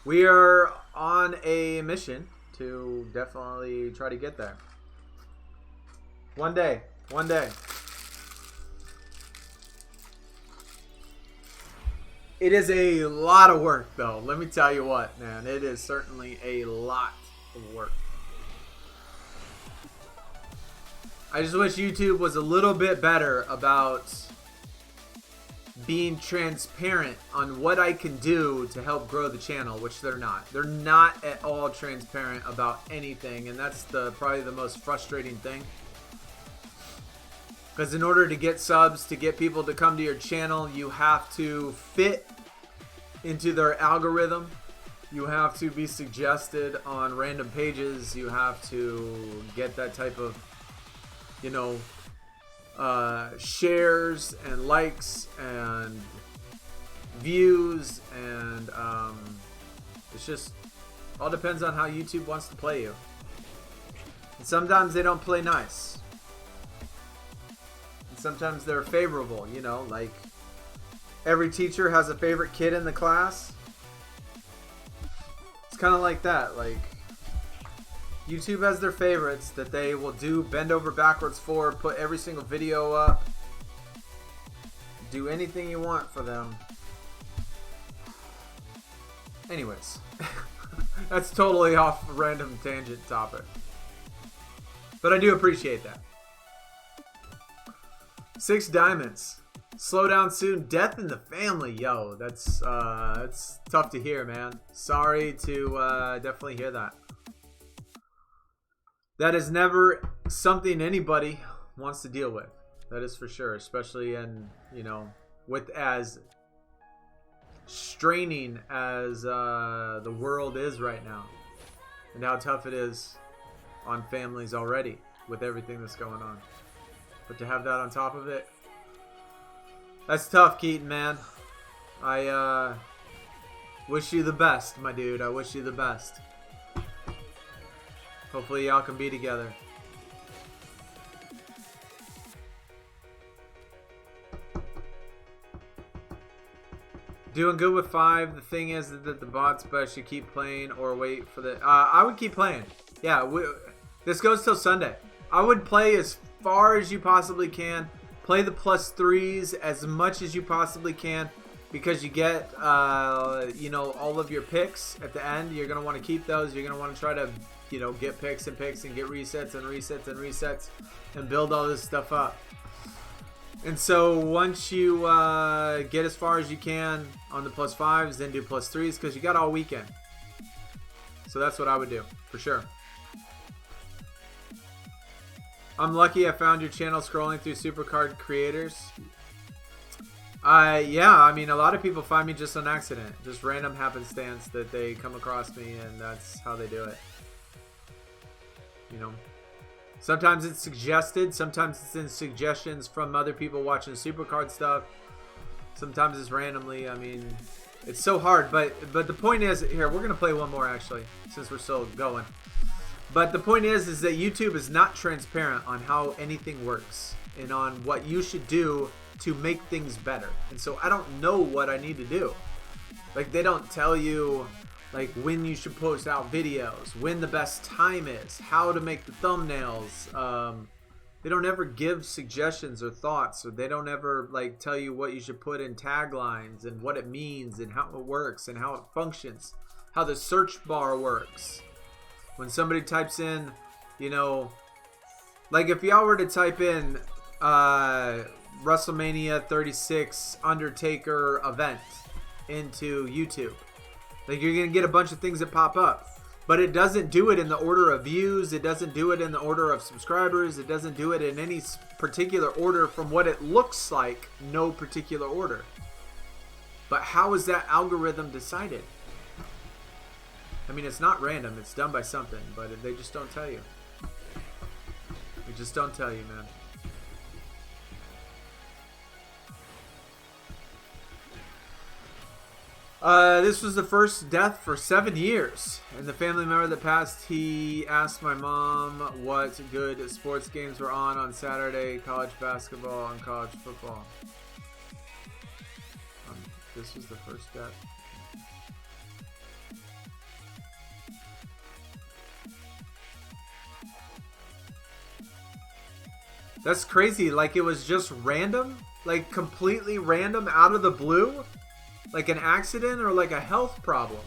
We are on a mission to definitely try to get there. One day. One day. It is a lot of work, though. Let me tell you what, man. It is certainly a lot of work. I just wish YouTube was a little bit better about being transparent on what I can do to help grow the channel, which they're not. They're not at all transparent about anything, and that's probably the most frustrating thing. Because in order to get subs, to get people to come to your channel, you have to fit into their algorithm. You have to be suggested on random pages. You have to get that type of, you know, shares and likes and views, and it's just all depends on how YouTube wants to play you. And sometimes they don't play nice. And sometimes they're favorable, you know, like every teacher has a favorite kid in the class. It's kind of like that. Like, YouTube has their favorites that they will do bend over backwards for, put every single video up, do anything you want for them. Anyways, that's totally off a random tangent topic. But I do appreciate that. 6 diamonds. Slow down soon. Death in the family. Yo, that's tough to hear, man. Sorry to definitely hear that. That is never something anybody wants to deal with. That is for sure. Especially in, you know, with as straining as the world is right now. And how tough it is on families already with everything that's going on. But to have that on top of it, that's tough, Keaton, man. I wish you the best, my dude. I wish you the best. Hopefully y'all can be together. Doing good with 5. The thing is that the bots, but should keep playing or wait for the... I would keep playing. Yeah, this goes till Sunday. I would play as far as you possibly can. Play the +3s as much as you possibly can. Because you get, you know, all of your picks at the end. You're going to want to keep those. You're going to want to try to... you know, get picks and picks and get resets and resets and resets and build all this stuff up. And so once you get as far as you can on the +5s, then do +3s because you got all weekend. So that's what I would do for sure. I'm lucky I found your channel scrolling through SuperCard creators. Yeah, I mean, a lot of people find me just on accident, just random happenstance that they come across me, and that's how they do it. You know, sometimes it's suggested, sometimes it's in suggestions from other people watching SuperCard stuff. Sometimes it's randomly. I mean, it's so hard. But the point is, here, we're gonna play one more actually, since we're still going. But the point is that YouTube is not transparent on how anything works and on what you should do to make things better. And so I don't know what I need to do. Like, they don't tell you like when you should post out videos, when the best time is, how to make the thumbnails. They don't ever give suggestions or thoughts, or they don't ever like tell you what you should put in taglines and what it means and how it works and how it functions, how the search bar works. When somebody types in, you know, like if y'all were to type in Wrestlemania 36 Undertaker event into YouTube, like you're going to get a bunch of things that pop up. But it doesn't do it in the order of views. It doesn't do it in the order of subscribers. It doesn't do it in any particular order from what it looks like, no particular order. But how is that algorithm decided? I mean, it's not random. It's done by something, but they just don't tell you. They just don't tell you, man. This was the first death for 7 years. And the family member that passed, he asked my mom what good sports games were on Saturday, college basketball and college football. This was the first death. That's crazy. Like, it was just random, like completely random out of the blue. like an accident or like a health problem.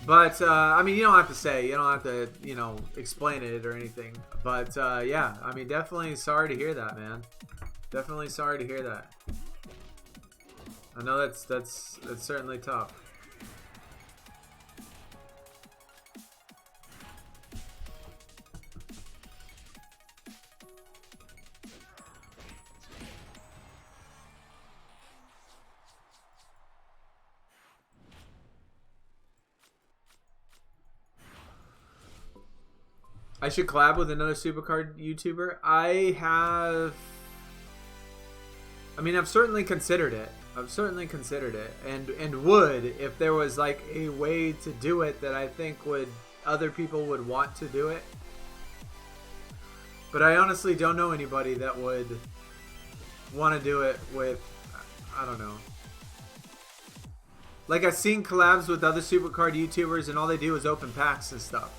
But, I mean, you don't have to say, you don't have to, you know, explain it or anything. But, yeah, I mean, definitely sorry to hear that, man. Definitely sorry to hear that. I know that's certainly tough. I should collab with another SuperCard YouTuber. I've certainly considered it. And would, if there was like a way to do it that I think other people would want to do it. But I honestly don't know anybody that would want to do it with, I don't know. Like, I've seen collabs with other SuperCard YouTubers and all they do is open packs and stuff.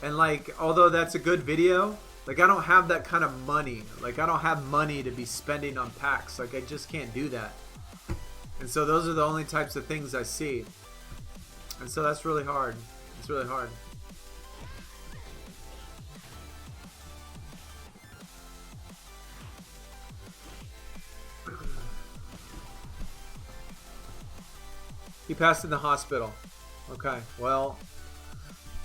And like, although that's a good video, like I don't have that kind of money. Like I don't have money to be spending on packs. Like I just can't do that. And so those are the only types of things I see. And so that's really hard. It's really hard. He passed in the hospital. Okay, well,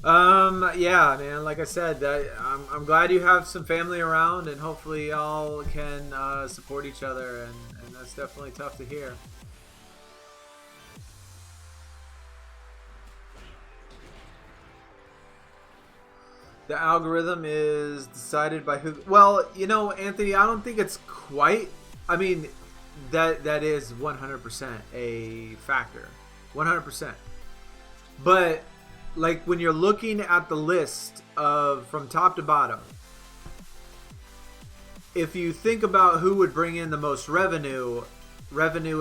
yeah, man. Like I said, I'm glad you have some family around, and hopefully y'all can support each other. And that's definitely tough to hear. The algorithm is decided by who? Well, you know, Anthony, I don't think it's quite. I mean, that is 100% a factor, 100%. But like when you're looking at the list of from top to bottom, if you think about who would bring in the most revenue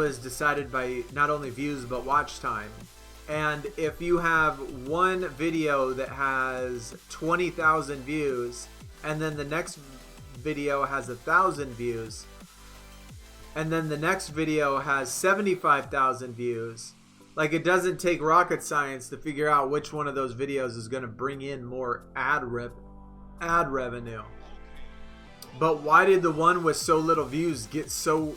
is decided by not only views but watch time. And if you have one video that has 20,000 views and then the next video has 1,000 views and then the next video has 75,000 views, like it doesn't take rocket science to figure out which one of those videos is going to bring in more ad revenue. But why did the one with so little views get so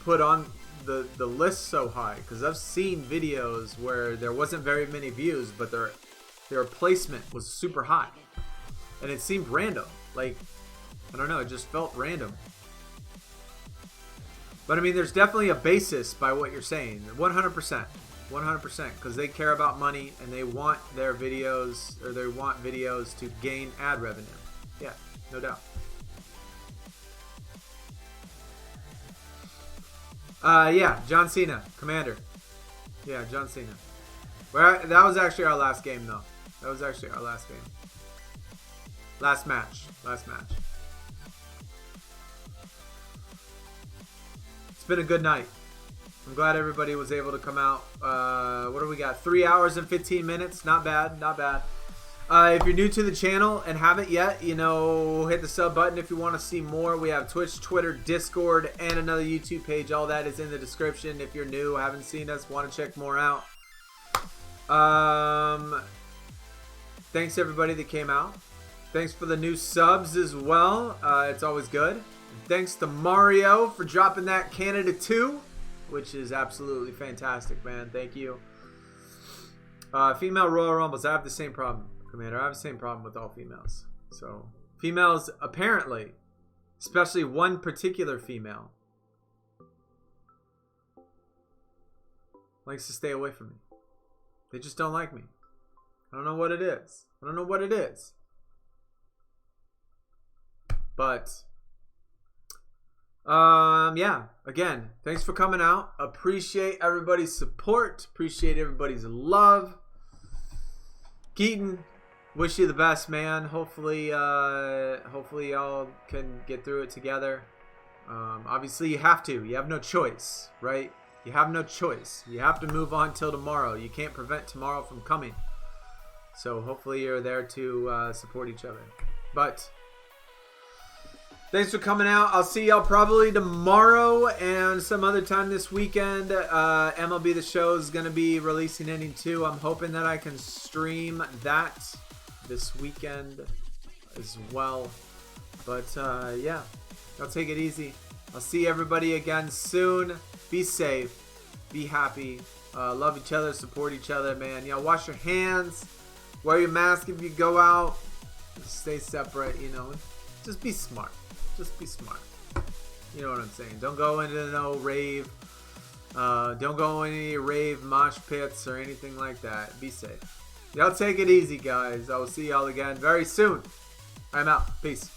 put on the list so high? Because I've seen videos where there wasn't very many views, but their placement was super high, and it seemed random. Like, I don't know, it just felt random. But I mean, there's definitely a basis by what you're saying. 100%, because they care about money and they want their videos, or they want videos to gain ad revenue. Yeah, no doubt. Yeah, John Cena, Commander. Yeah, John Cena. Well, that was actually our last game, though. That was actually our last game. Last match. It's been a good night. I'm glad everybody was able to come out. What do we got? 3 hours and 15 minutes. Not bad, not bad. If you're new to the channel and haven't yet, you know, hit the sub button if you want to see more. We have Twitch, Twitter, Discord, and another YouTube page. All that is in the description. If you're new, haven't seen us, want to check more out. Thanks everybody that came out. Thanks for the new subs as well. It's always good. Thanks to Mario for dropping that Canada 2, which is absolutely fantastic, man. Thank you. Female Royal Rumbles. I have the same problem, Commander. I have the same problem with all females. So, females, apparently, especially one particular female, likes to stay away from me. They just don't like me. I don't know what it is. But, yeah, again, thanks for coming out. Appreciate everybody's support. Appreciate everybody's love. Keaton, wish you the best, man. Hopefully y'all can get through it together. Obviously you have to. You have no choice, right? You have no choice. You have to move on till tomorrow. You can't prevent tomorrow from coming. So hopefully you're there to support each other. But Thanks for coming out. I'll see y'all probably tomorrow and some other time this weekend. MLB The Show is going to be releasing inning 2. I'm hoping that I can stream that this weekend as well. But yeah, I'll take it easy. I'll see everybody again soon. Be safe. Be happy. Love each other. Support each other, man. You know, wash your hands. Wear your mask if you go out. Stay separate, you know. Just be smart. Just be smart. You know what I'm saying. Don't go into no rave. Don't go into any rave mosh pits or anything like that. Be safe. Y'all take it easy, guys. I will see y'all again very soon. I'm out. Peace.